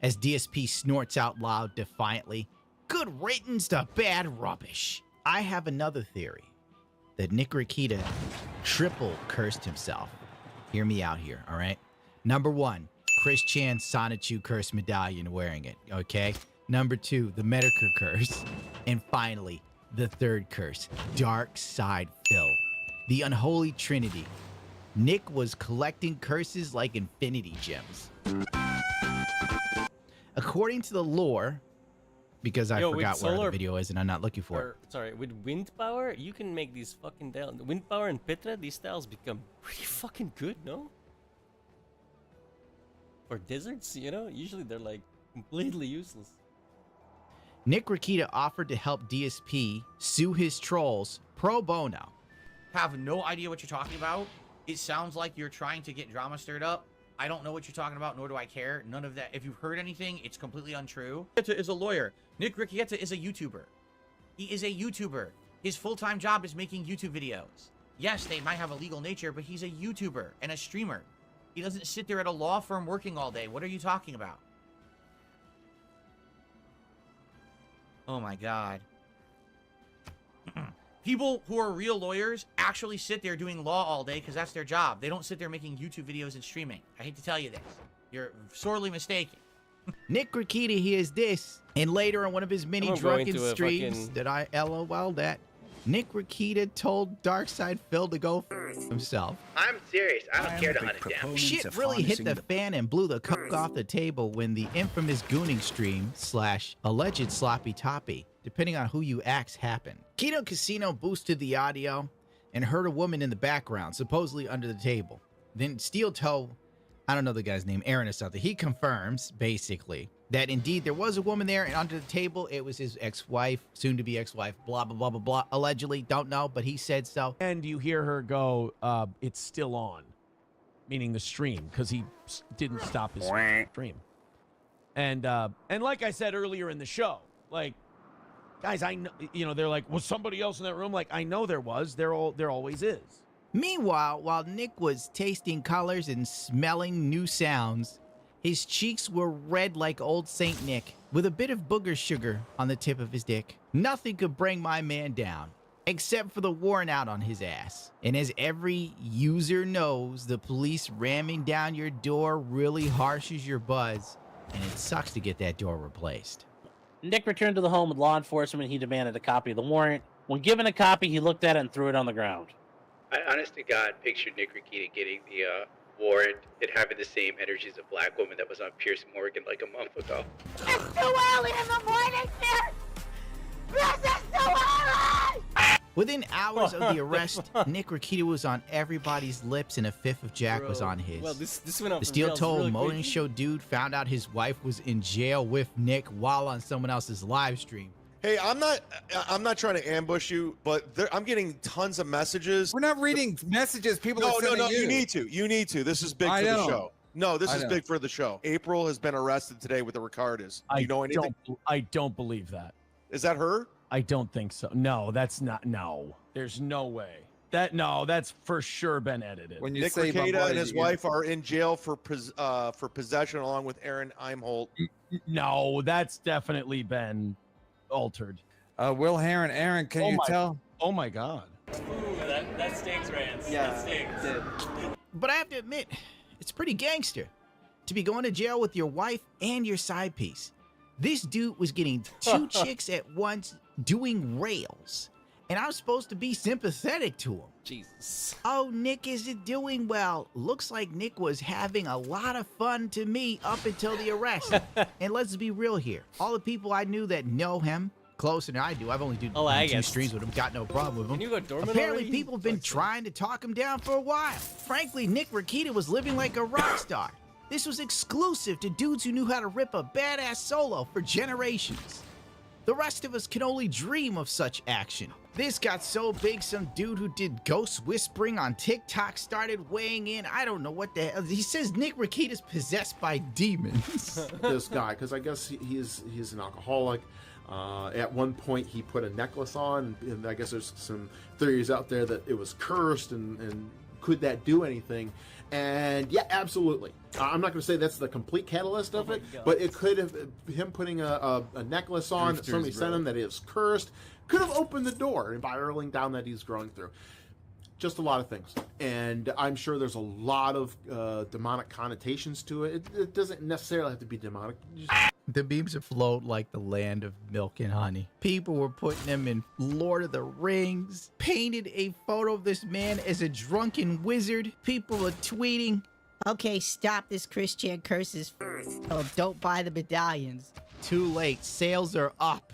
as DSP snorts out loud defiantly, "Good riddance to bad rubbish." I have another theory, that Nick Rakita triple cursed himself. Hear me out here, all right? Number 1, Chris Chan's Sonichu curse medallion wearing it, okay? Number 2, the Medicare curse. And finally, the third curse, Dark Side Phil. The unholy trinity. Nick was collecting curses like infinity gems. According to the lore, because I forgot where the video is and I'm not looking for it. Sorry, with wind power, you can make these fucking wind power and Petra, these styles become pretty fucking good, no? For deserts, you know, usually they're like completely useless. Nick Rakita offered to help DSP sue his trolls pro bono. Have no idea what you're talking about. It sounds like you're trying to get drama stirred up. I don't know what you're talking about, nor do I care. None of that. If you've heard anything, it's completely untrue. Riccietta is a lawyer. Nick Riccietta is a YouTuber. He is a YouTuber. His full-time job is making YouTube videos. Yes, they might have a legal nature, but he's a YouTuber and a streamer. He doesn't sit there at a law firm working all day. What are you talking about? Oh my God. People who are real lawyers actually sit there doing law all day because that's their job. They don't sit there making YouTube videos and streaming. I hate to tell you this. You're sorely mistaken. Nick Rakita hears this, and later on one of his many drunken streams that I LOL'd at, Nick Rakita told Darkside Phil to go f himself. I'm serious. I don't care to hunt it down. Shit really hit the fan and blew the coke off the table when the infamous gooning stream / alleged sloppy toppy, depending on who you ask, happened. Keto Casino boosted the audio and heard a woman in the background, supposedly under the table. Then Steel Toe, I don't know the guy's name, Aaron or something, he confirms, basically, that indeed there was a woman there, and under the table, it was his ex-wife, soon-to-be ex-wife, blah, blah, blah, blah, blah, allegedly, don't know, but he said so. And you hear her go, it's still on, meaning the stream, because he didn't stop his stream. And like I said earlier in the show, like, guys, I know, you know, they're like, was somebody else in that room? Like, I know there was, there always is. Meanwhile, while Nick was tasting colors and smelling new sounds, his cheeks were red like old Saint Nick, with a bit of booger sugar on the tip of his dick. Nothing could bring my man down, except for the warrant out on his ass. And as every user knows, the police ramming down your door really harshes your buzz, and it sucks to get that door replaced. Nick returned to the home with law enforcement. He demanded a copy of the warrant. When given a copy, he looked at it and threw it on the ground. I honest to God pictured Nick Rakita getting the warrant and having the same energy as a black woman that was on Pierce Morgan like a month ago. It's too early in the morning, Pierce! This is too early! Within hours of the arrest, Nick Rakita was on everybody's lips and a fifth of Jack was on his. Well, this went off the Steel Toe really Moden Show dude found out his wife was in jail with Nick while on someone else's live stream. Hey, I'm not trying to ambush you, but I'm getting tons of messages. We're not reading messages. People are sending you. You need to. This is big for the show. No, this is big for the show. April has been arrested today with the Ricardas. Do you know anything? I don't believe that. Is that her? I don't think so. No, that's not. No, there's no way. That's for sure been edited. When you Nick say Rakita and his wife are in jail for possession, along with Aaron Imholt. No, that's definitely been altered. Will Heron, Aaron, can you tell? Oh my God. Ooh, that stings, Rance. Yeah, that stings. But I have to admit, it's pretty gangster to be going to jail with your wife and your side piece. This dude was getting 2 chicks at once doing rails, and I was supposed to be sympathetic to him. Jesus. Oh, Nick isn't doing well. Looks like Nick was having a lot of fun to me up until the arrest. And let's be real here. All the people I knew that know him closer than I do, I've only done 2 streams with him, got no problem with him. Can you go dormant Apparently, already? people have been trying to talk him down for a while. Frankly, Nick Rakita was living like a rock star. This was exclusive to dudes who knew how to rip a badass solo for generations. The rest of us can only dream of such action. This got so big, some dude who did ghost whispering on TikTok started weighing in. I don't know what the hell. He says Nick Rakita's possessed by demons. This guy, because I guess he's an alcoholic. At one point, he put a necklace on, and I guess there's some theories out there that it was cursed, and could that do anything? And yeah, absolutely. I'm not going to say that's the complete catalyst of it, but it could have, him putting a necklace on that somebody sent him that is cursed, could have opened the door and spiraling down that he's growing through. Just a lot of things. And I'm sure there's a lot of demonic connotations to it. It doesn't necessarily have to be demonic. The memes afloat like the land of milk and honey. People were putting them in Lord of the Rings, painted a photo of this man as a drunken wizard. People are tweeting, okay, stop this Christian curses first. Oh, don't buy the medallions. Too late, sales are up.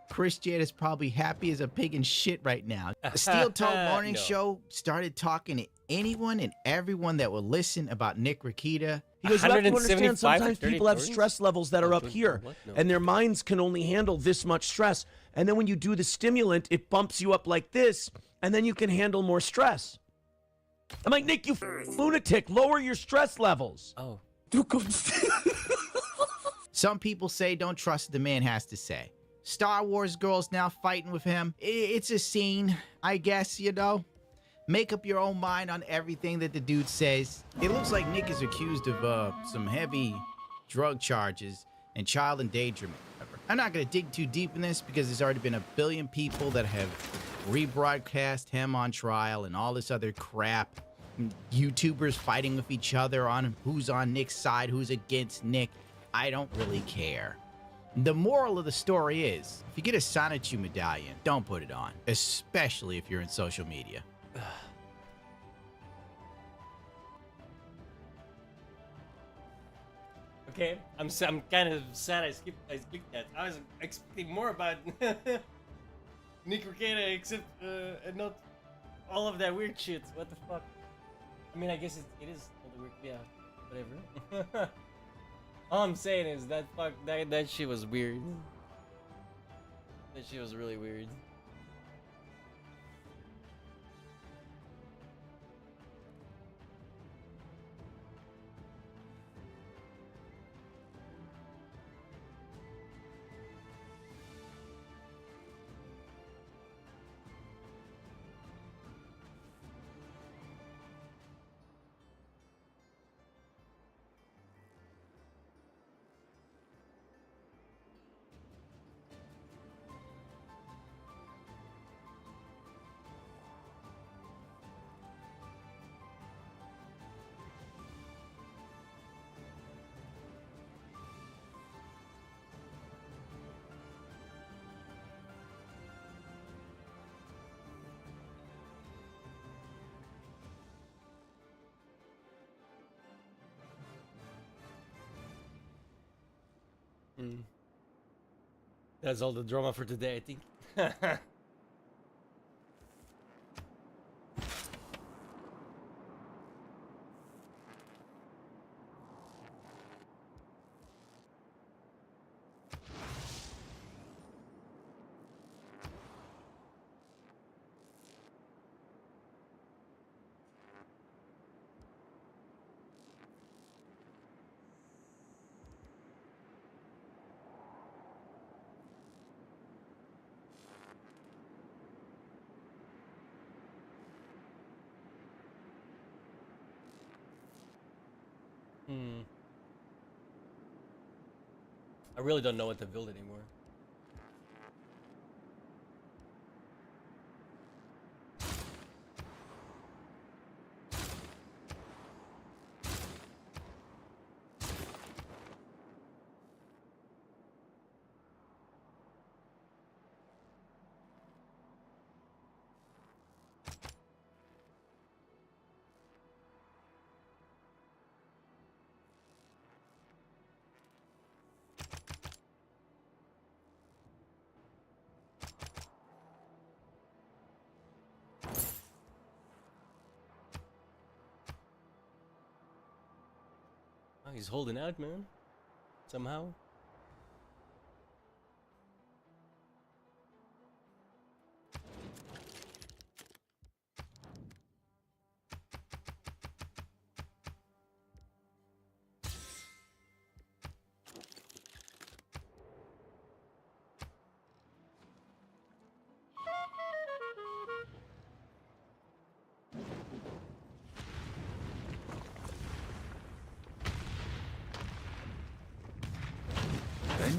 Christian is probably happy as a pig in shit right now. The Steel Toe Morning Show started talking to anyone and everyone that would listen about Nick Rakita. He goes, you have to understand, sometimes people have stress levels that are up here, and their minds can only handle this much stress. And then when you do the stimulant, it bumps you up like this, and then you can handle more stress. I'm like, Nick, you lunatic, lower your stress levels. Oh. Some people say don't trust what the man has to say. Star Wars girls now fighting with him. It's a scene, I guess, you know? Make up your own mind on everything that the dude says. It looks like Nick is accused of some heavy drug charges and child endangerment. I'm not going to dig too deep in this because there's already been a billion people that have rebroadcast him on trial and all this other crap. YouTubers fighting with each other on who's on Nick's side, who's against Nick. I don't really care. The moral of the story is, if you get a Sonichu medallion, don't put it on, especially if you're in social media. Okay, I'm kind of sad I skipped that. I was expecting more about Nick Rakita, except not all of that weird shit. What the fuck? I mean, I guess it is all the weird, yeah, whatever. All I'm saying is that that shit was weird. That shit was really weird. That's all the drama for today, I think. I really don't know what to build anymore. Oh, he's holding out, man. Somehow.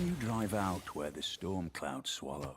you drive out where the storm clouds swallow.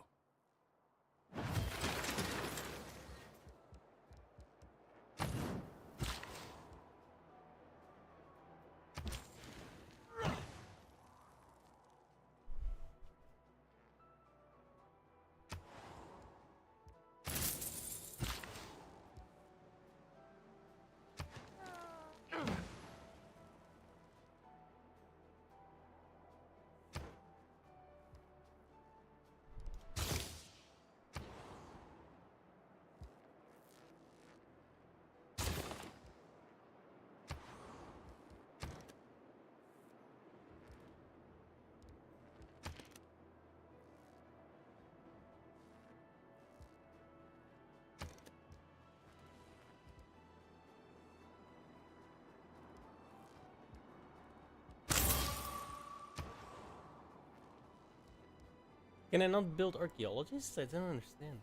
Can I not build archaeologists? I don't understand.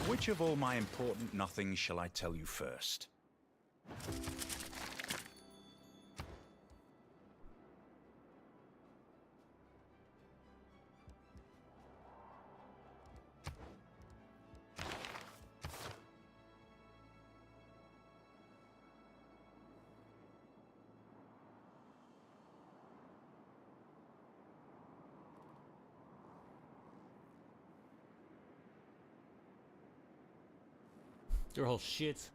Which of all my important nothings shall I tell you first? They're all shit.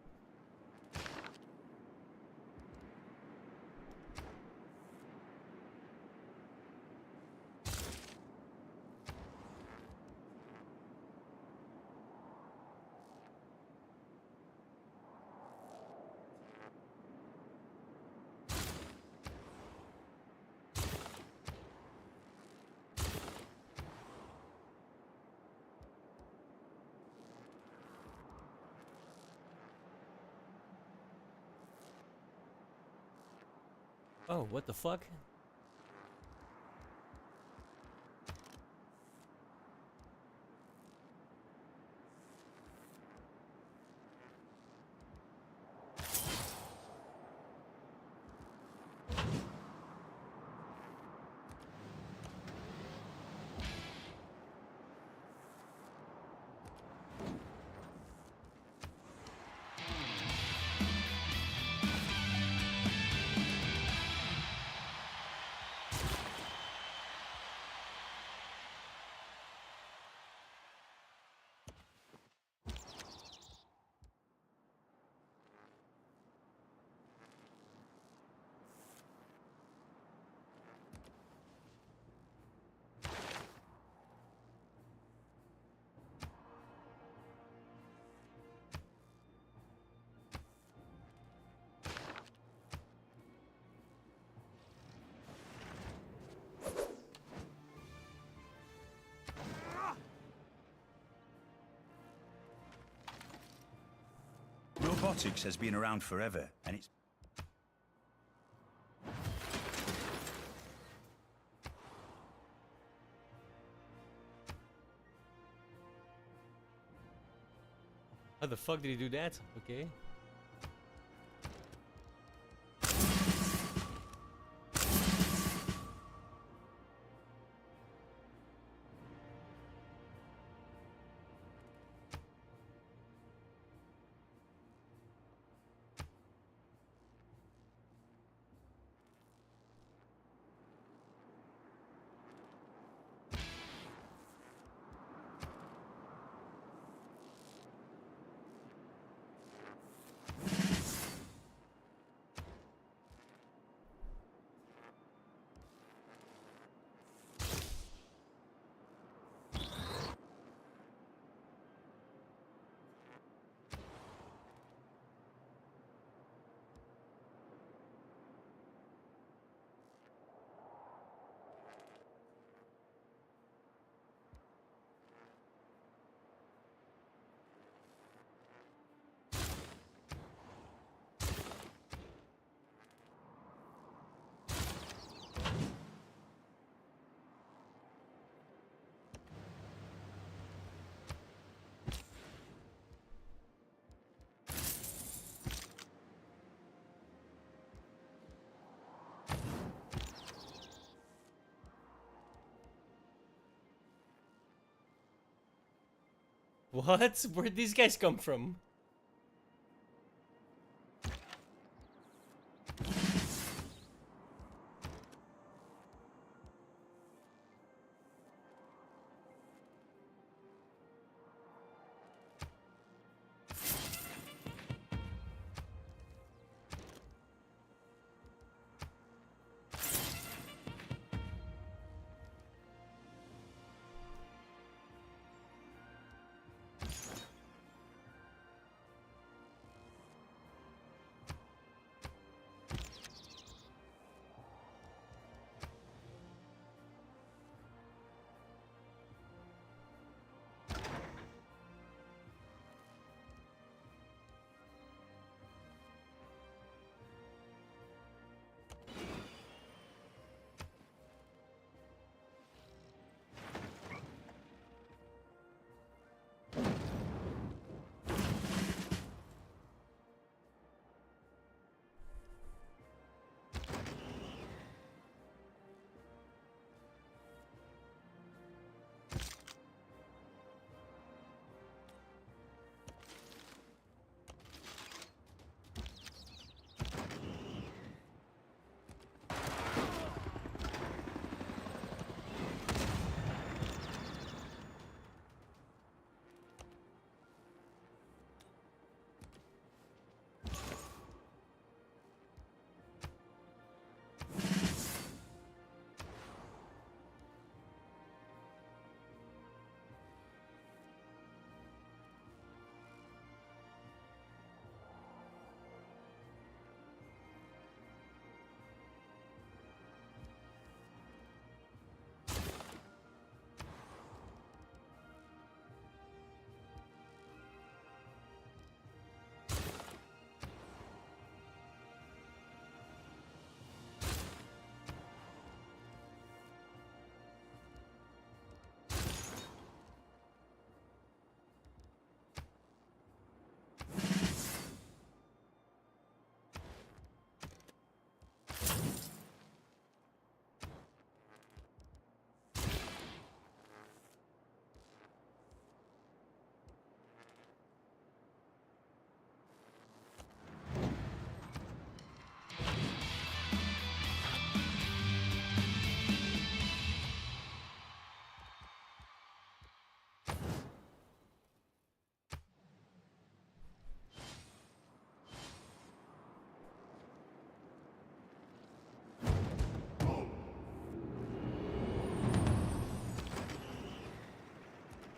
Oh, what the fuck? Robotics has been around forever, and it's... How the fuck did he do that? Okay. What? Where'd these guys come from?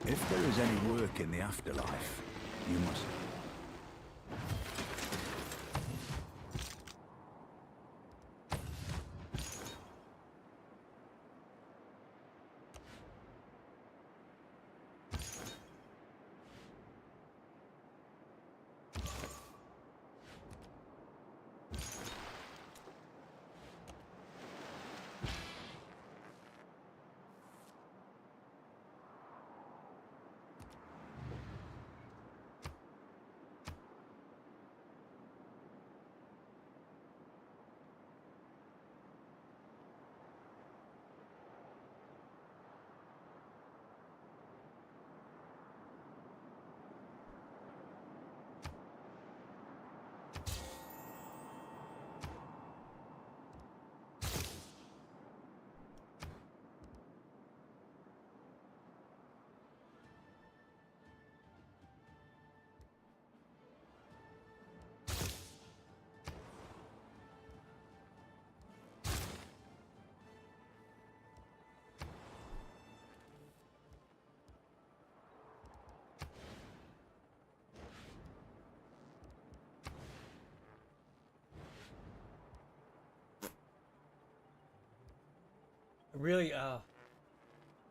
If there is any work in the afterlife, you must...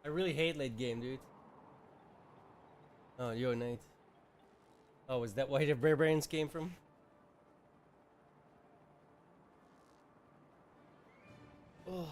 I really hate late game, dude. Oh, yo, Knight. Oh, is that where the barbarians came from? Oh.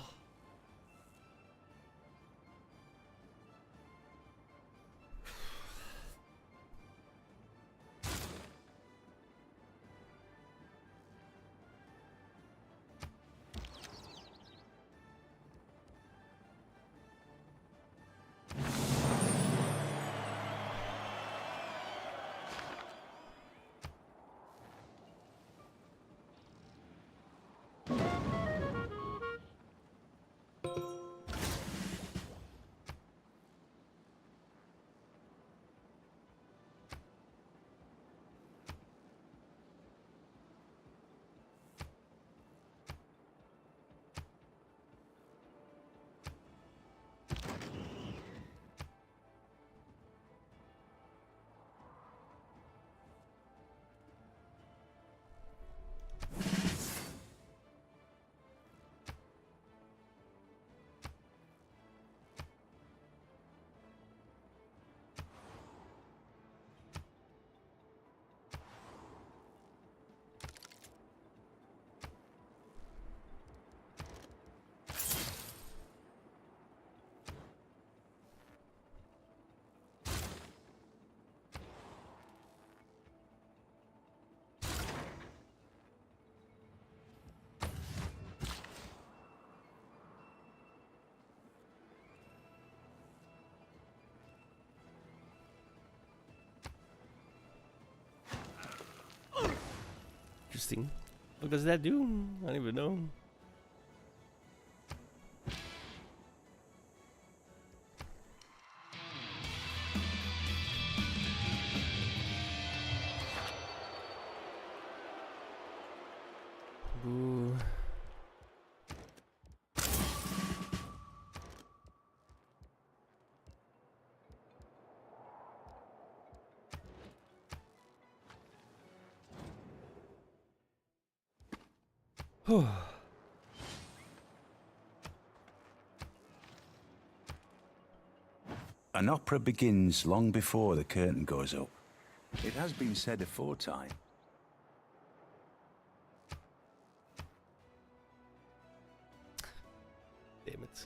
interesting. What does that do? I don't even know. Ooh. An opera begins long before the curtain goes up. It has been said aforetime. Damn it.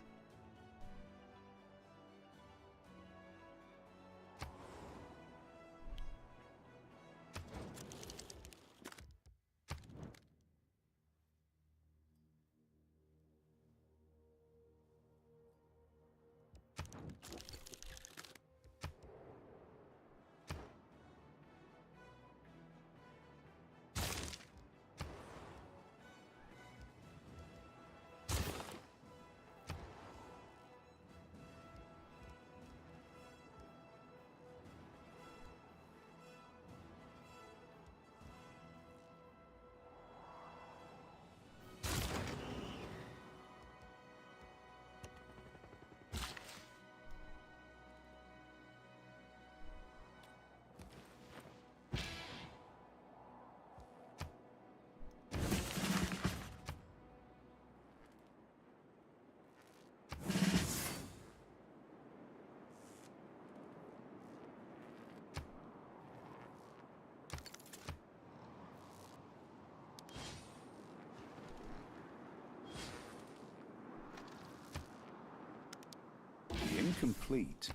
Incomplete.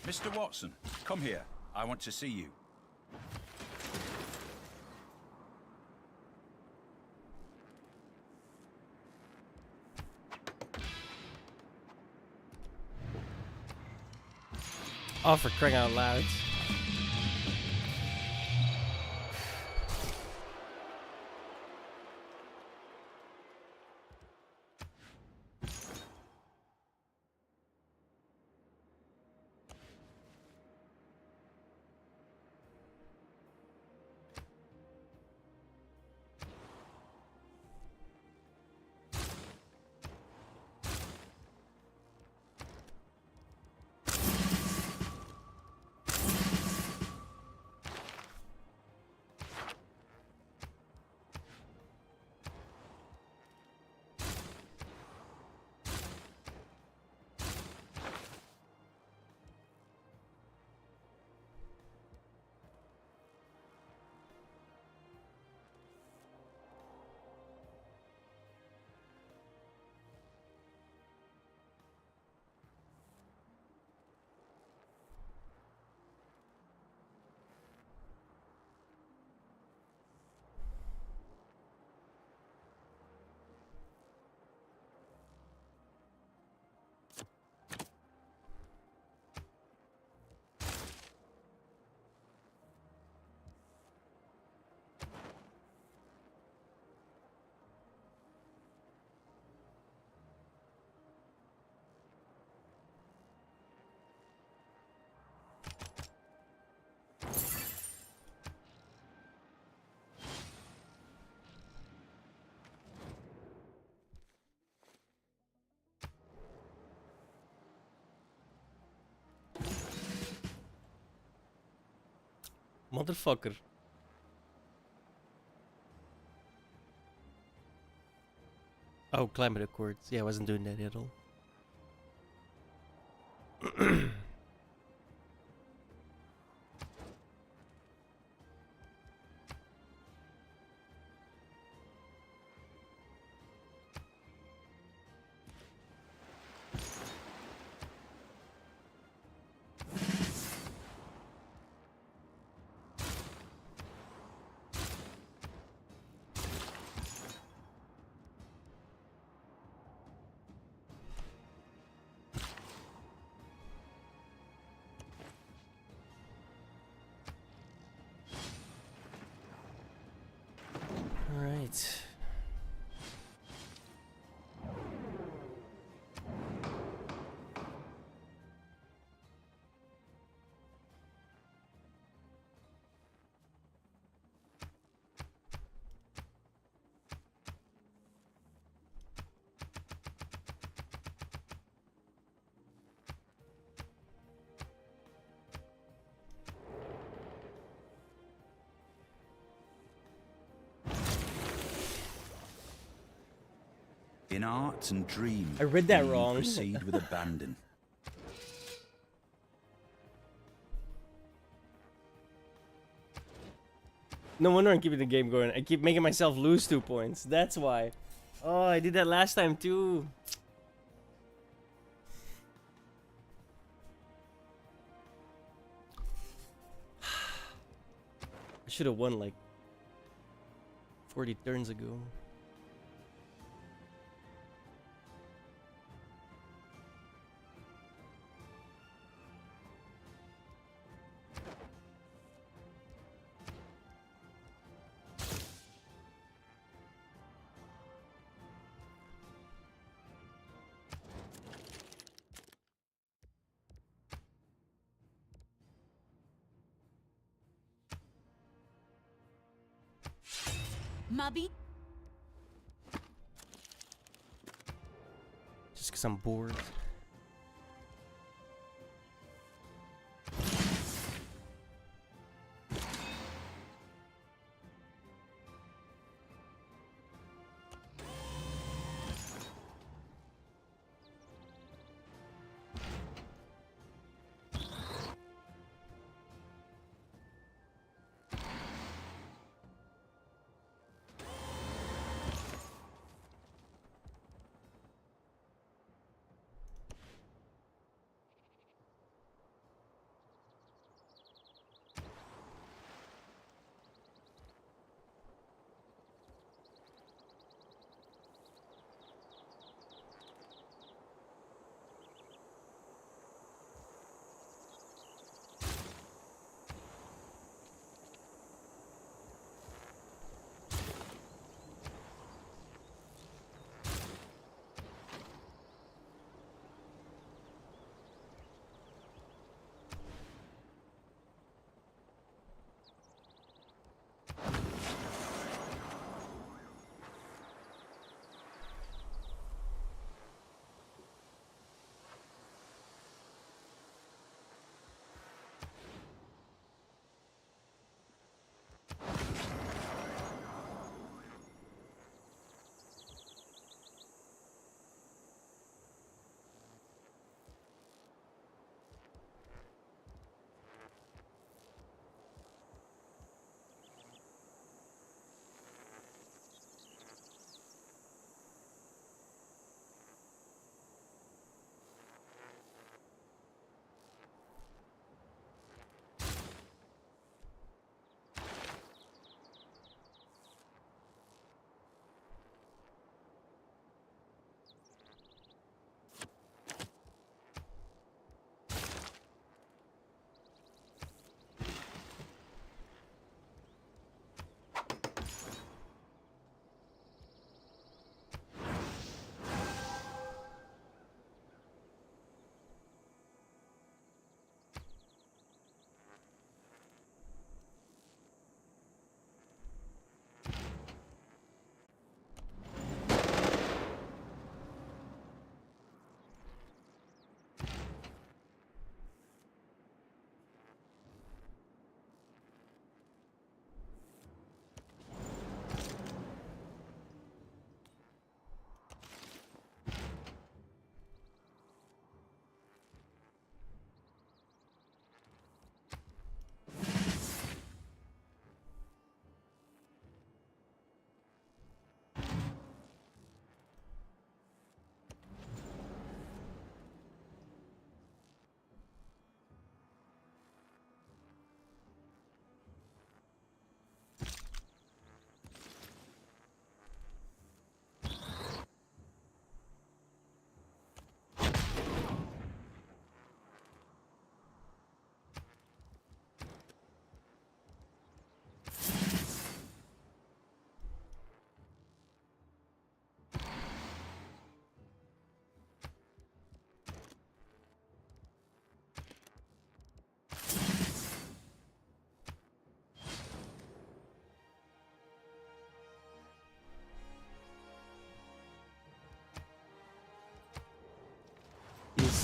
Mr. Watson, come here. I want to see you. Oh, for crying out loud. Motherfucker. Oh, climate accords. Yeah, I wasn't doing that at all. All right. In art and dream, I read that we wrong. proceed with abandon. No wonder I'm keeping the game going. I keep making myself lose 2 points. That's why. Oh, I did that last time too. I should have won like 40 turns ago. Mubby. Just because I'm bored.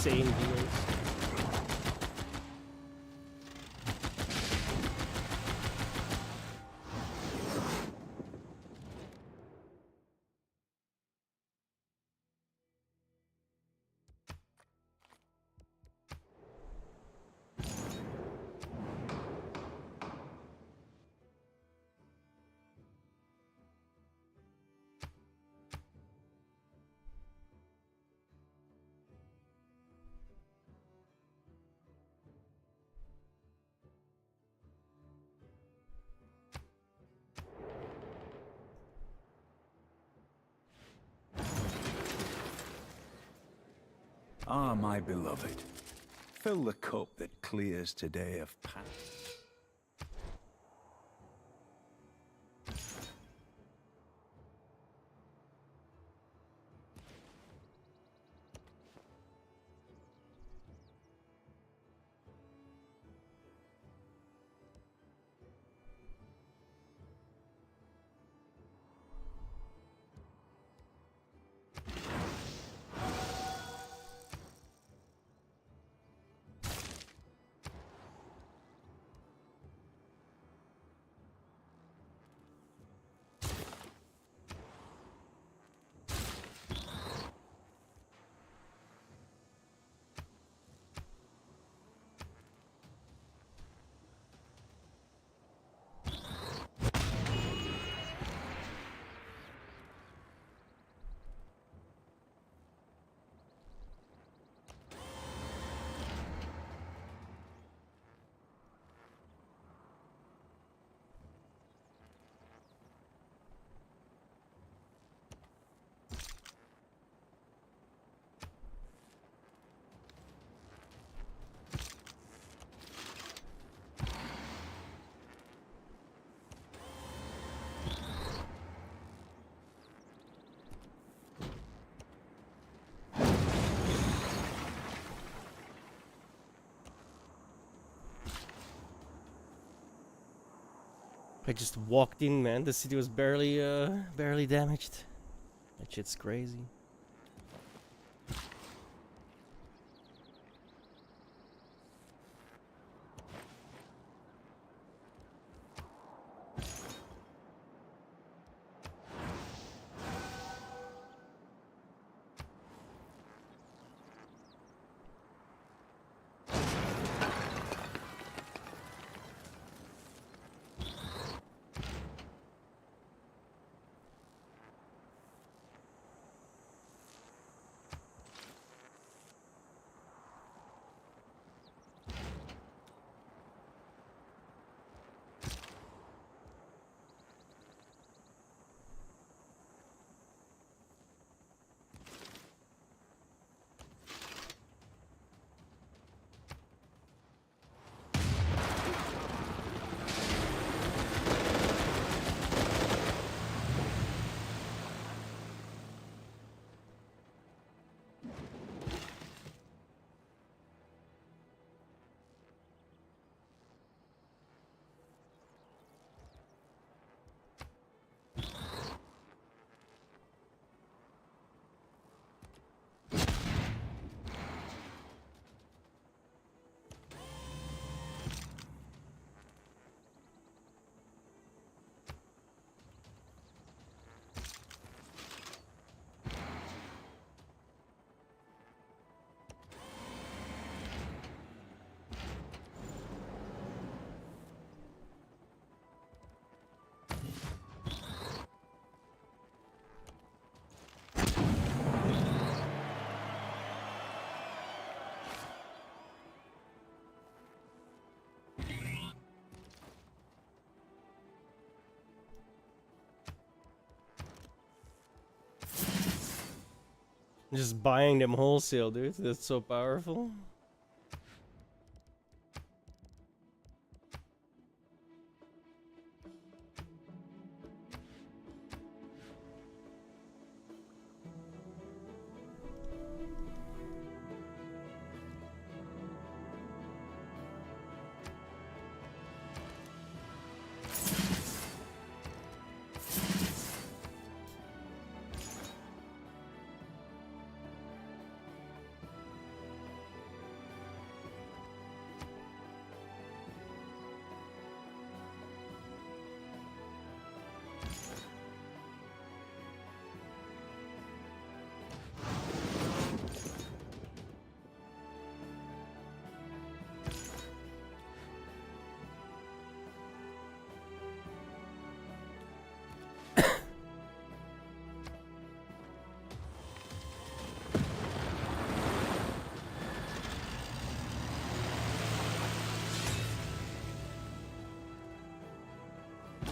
insane viewers. Ah, my beloved, fill the cup that clears today of past. I just walked in, man. The city was barely damaged. That shit's crazy. Just buying them wholesale, dude. That's so powerful.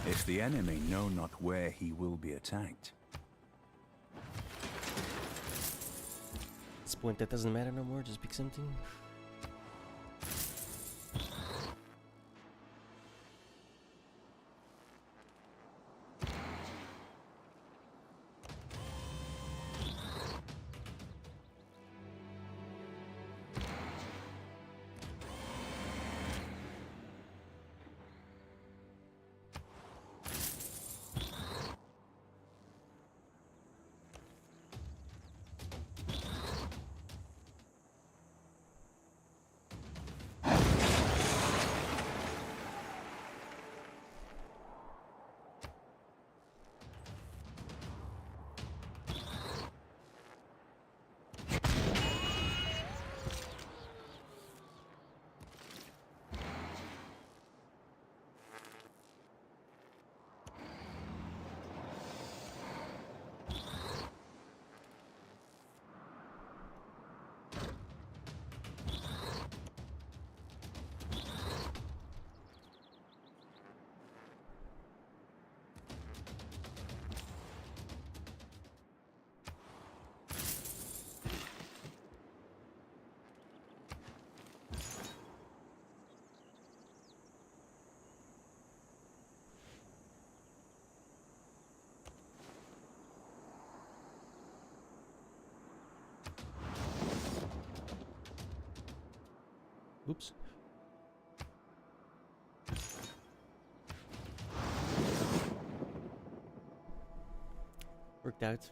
If the enemy know not where he will be attacked. At this point, that doesn't matter no more. Just pick something. Oops. Worked out.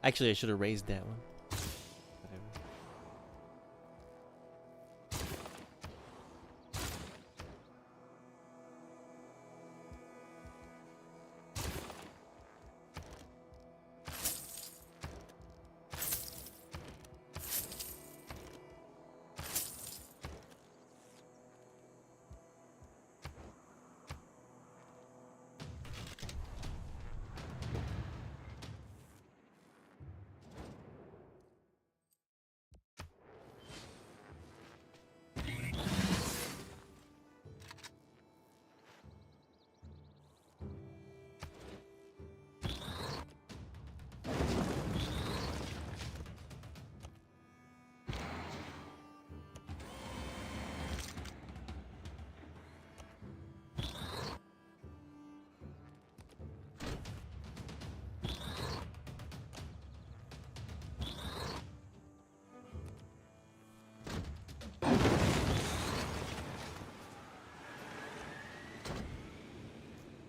Actually, I should have raised that one. Whatever.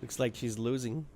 Looks like she's losing.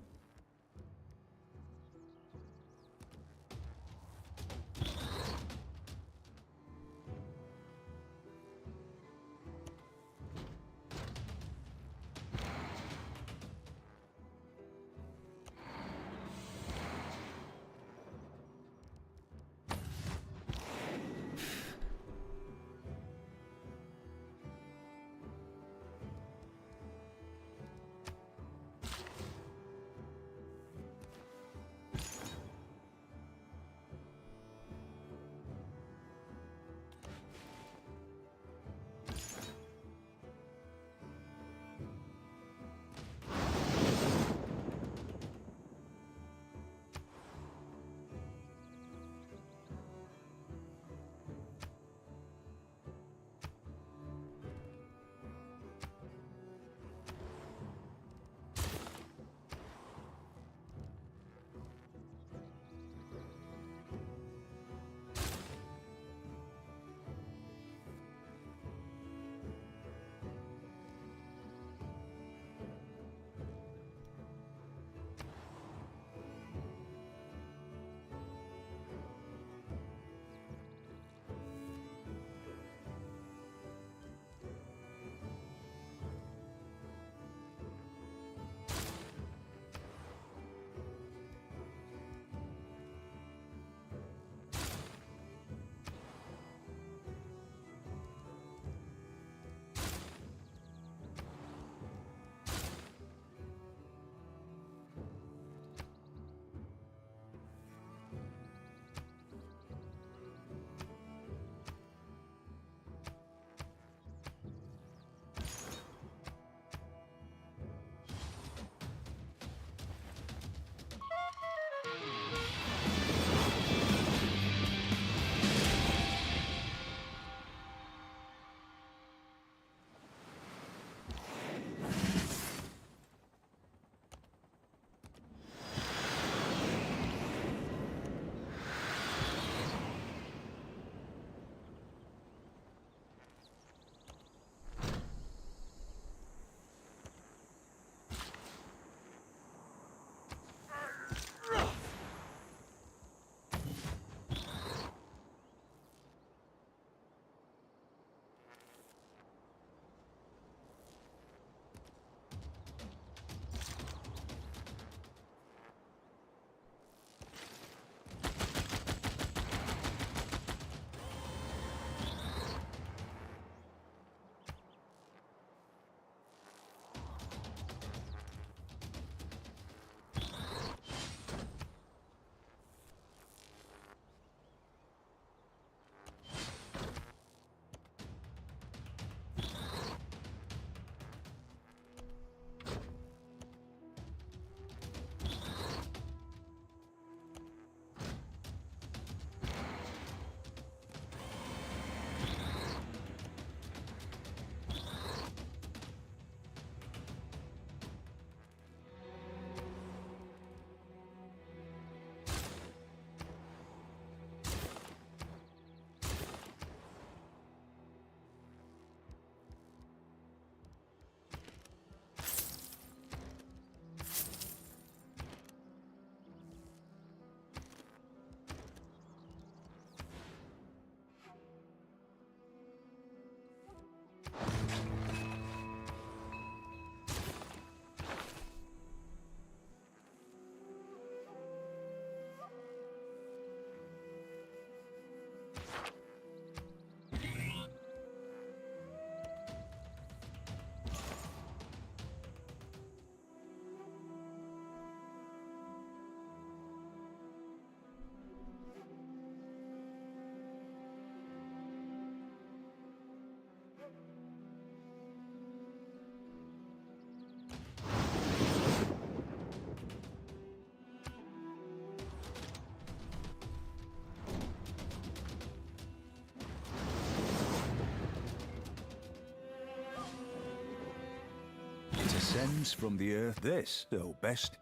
descends from the earth. This, though best.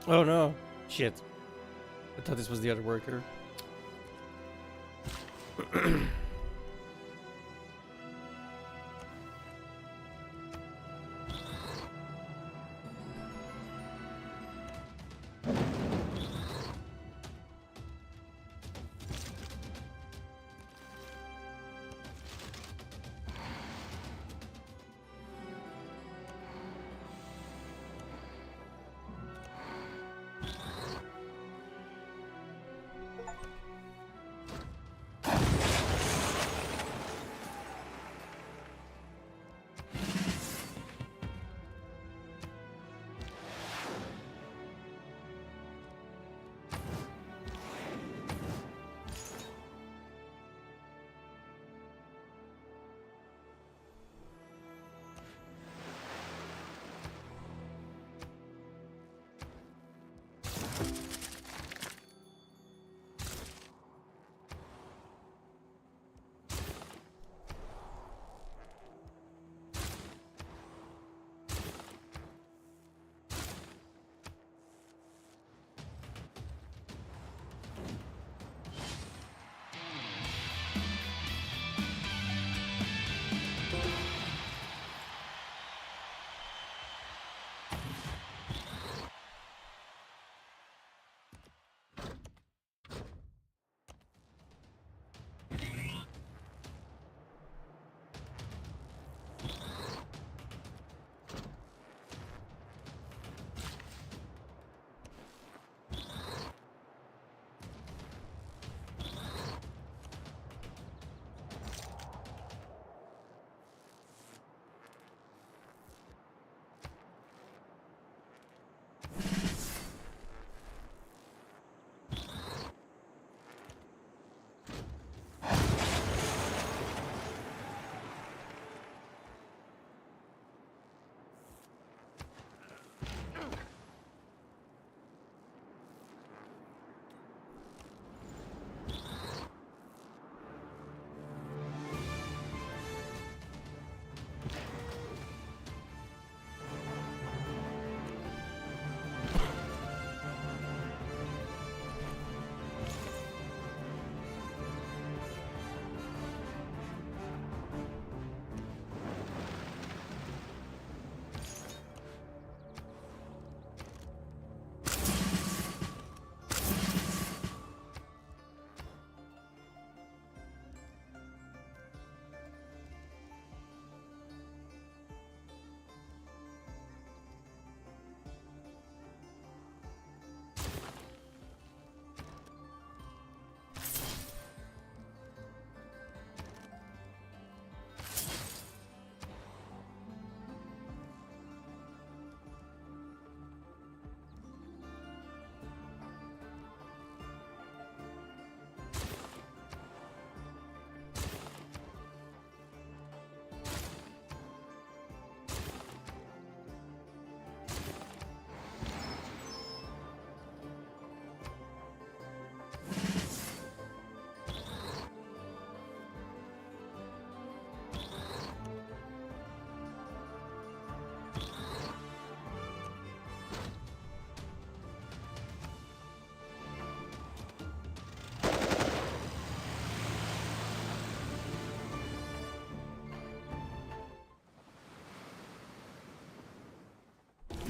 Oh no. Shit. I thought this was the other worker.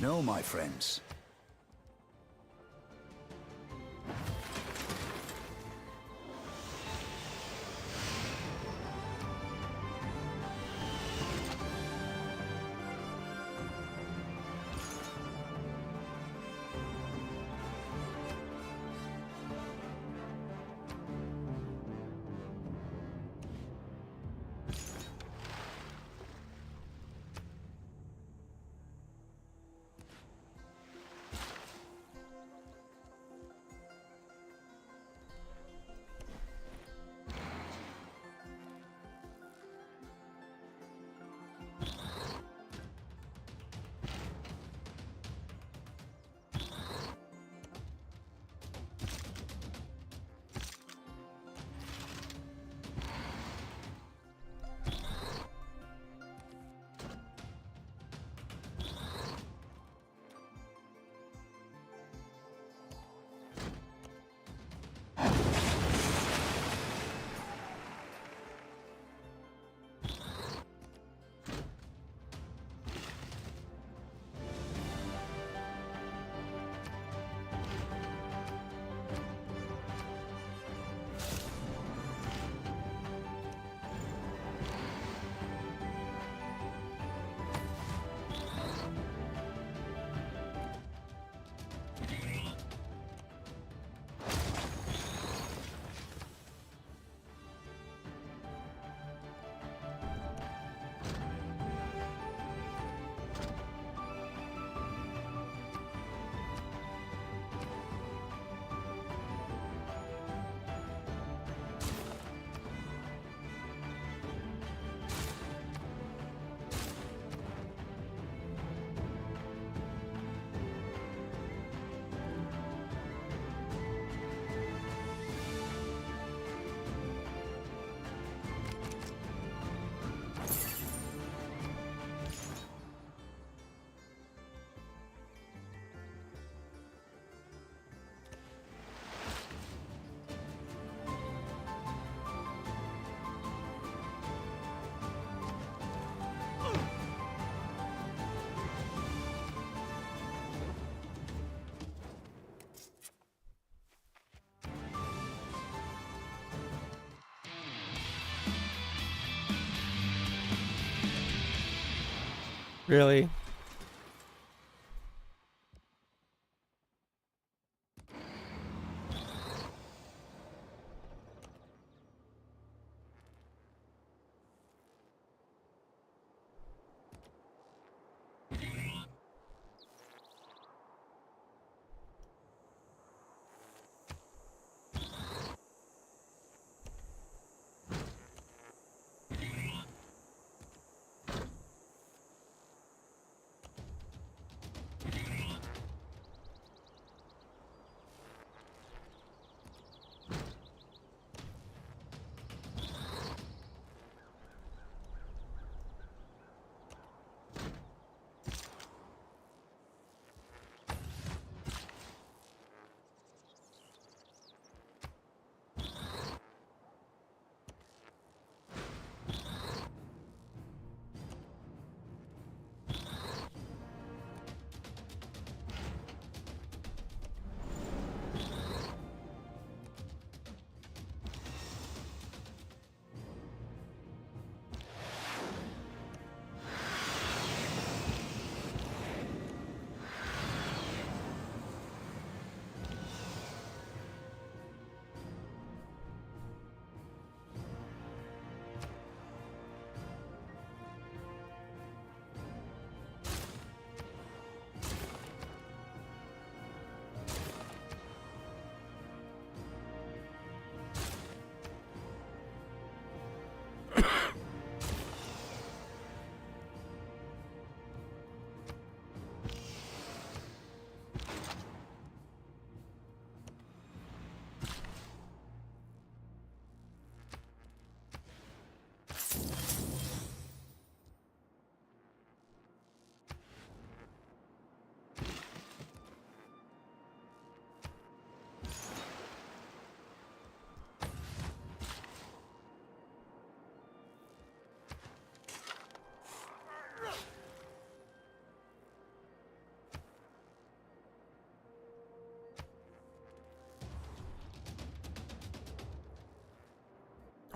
No, my friends. Really?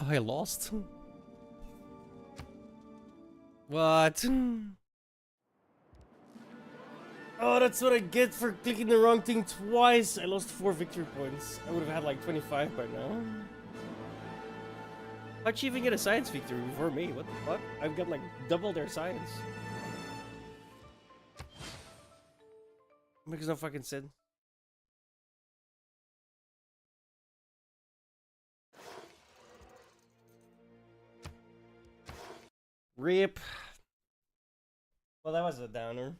Oh, I lost? What? Oh, that's what I get for clicking the wrong thing twice. I lost 4 victory points. I would have had like 25 by now. How'd you even get a science victory before me? What the fuck? I've got like double their science. Makes no fucking sense. Rip. Well, that was a downer.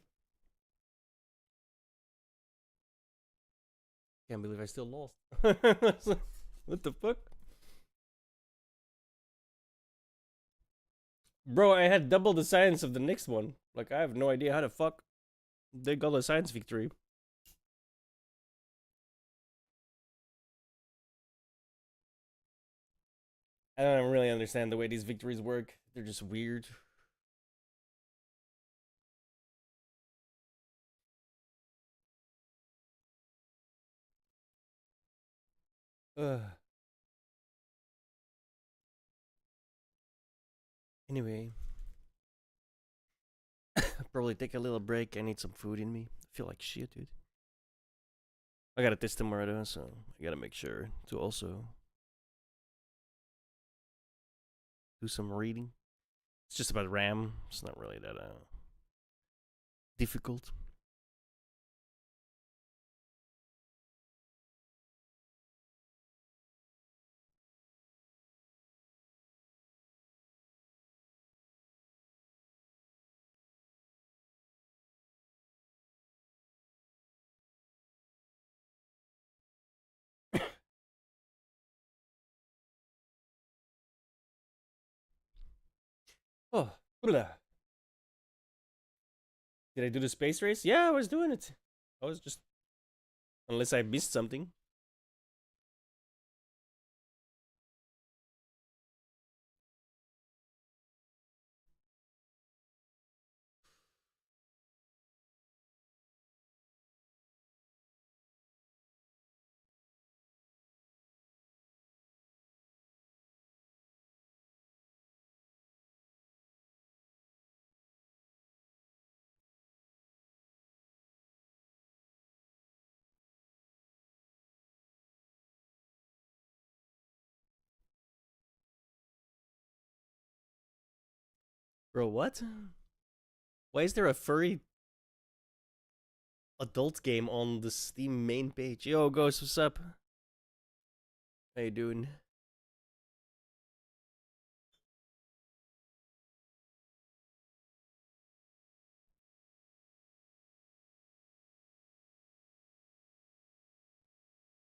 Can't believe I still lost. What the fuck? Bro, I had double the science of the next one. Like, I have no idea how the fuck they got a science victory. I don't really understand the way these victories work. They're just weird. Ugh. Anyway. Probably take a little break. I need some food in me. I feel like shit, dude. I gotta test tomorrow though, so I gotta make sure to also do some reading. It's just about RAM. It's not really that difficult. Oh, blah. Did I do the space race? Yeah, I was doing it. I was just... Unless I missed something. Bro, what? Why is there a furry adult game on the Steam main page? Yo, Ghost, what's up? How you doing?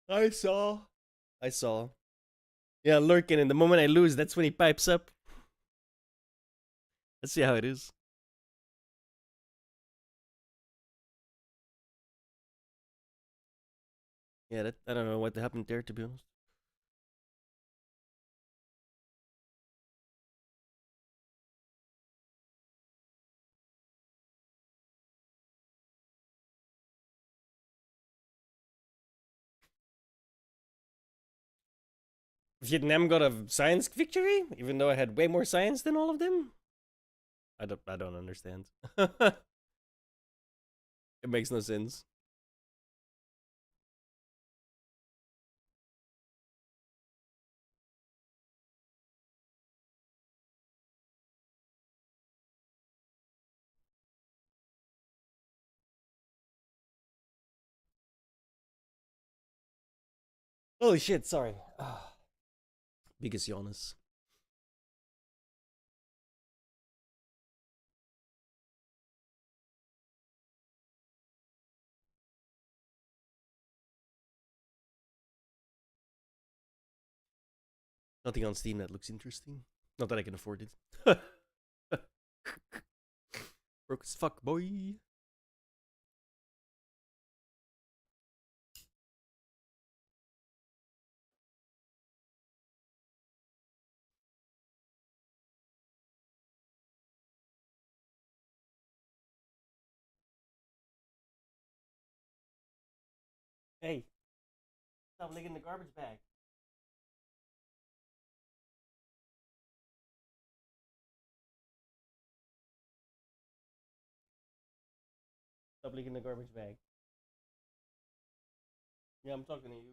I saw. Yeah, lurking, and the moment I lose, that's when he pipes up. Let's see how it is. Yeah, I don't know what happened there, to be honest. Vietnam got a science victory, even though I had way more science than all of them. I don't understand. It makes no sense. Holy shit! Sorry. Biggest yawners. Nothing on Steam that looks interesting. Not that I can afford it. Broke as fuck, boy. Hey, stop licking the garbage bag. Stop licking the garbage bag. Yeah, I'm talking to you.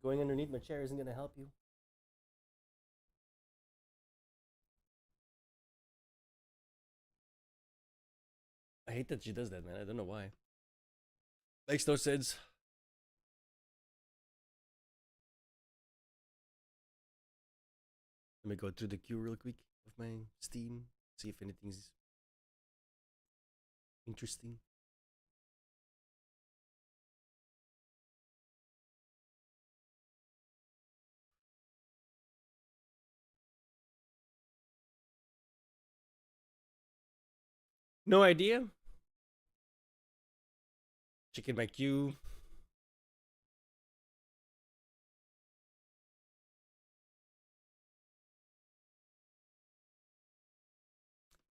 Going underneath my chair isn't gonna help you. I hate that she does that, man. I don't know why. Makes no sense. Let me go through the queue real quick of my Steam. See if anything's interesting. No idea. Checking my queue.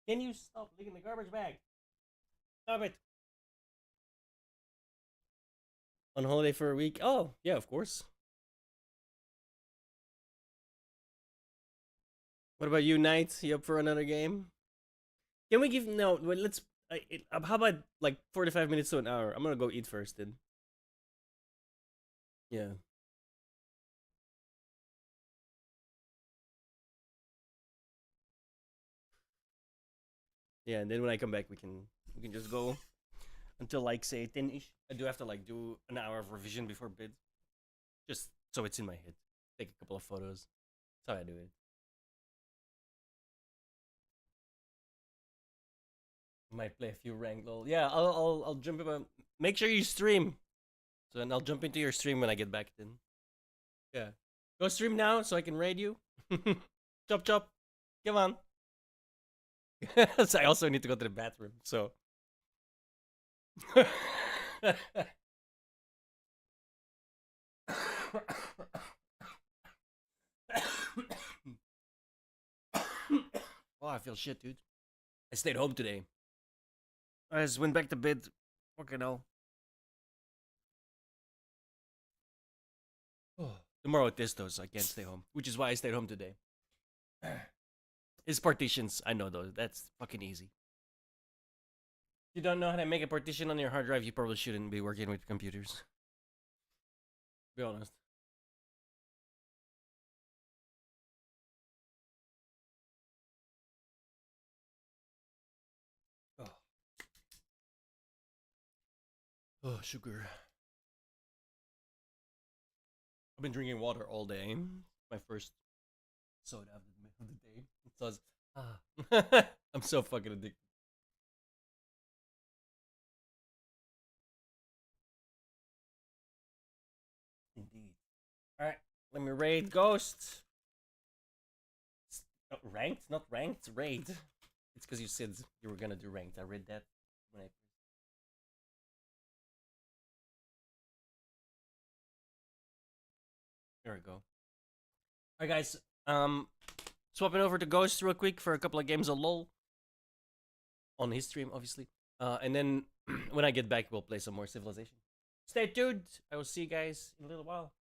Can you stop licking the garbage bag? Stop it. On holiday for a week? Oh, yeah, of course. What about you, Knight? You up for another game? Can we give no? Wait, let's. How about like 45 minutes to an hour? I'm gonna go eat first then. Yeah. Yeah, and then when I come back, we can just go until like say 10ish. I do have to like do an hour of revision before bed, just so it's in my head. Take a couple of photos. That's how I do it. Might play a few rank lol. Yeah, I'll jump in. Make sure you stream. So then I'll jump into your stream when I get back then. Yeah. Go stream now so I can raid you. Chop chop. Come on. So I also need to go to the bathroom, so oh, I feel shit, dude. I stayed home today. I just went back to bed. Fucking hell. Tomorrow it is though, so I can't stay home. Which is why I stayed home today. It's partitions. I know though. That's fucking easy. If you don't know how to make a partition on your hard drive, you probably shouldn't be working with computers. Be honest. Oh, sugar. I've been drinking water all day. My first soda of the day. So I'm so fucking addicted. Indeed. Alright, let me raid Ghost. Ranked? Not ranked, raid. It's because you said you were gonna do ranked. I read that when I... There we go. Alright guys, swapping over to Ghost real quick for a couple of games of LoL. On his stream, obviously. And then when I get back, we'll play some more Civilization. Stay tuned. I will see you guys in a little while.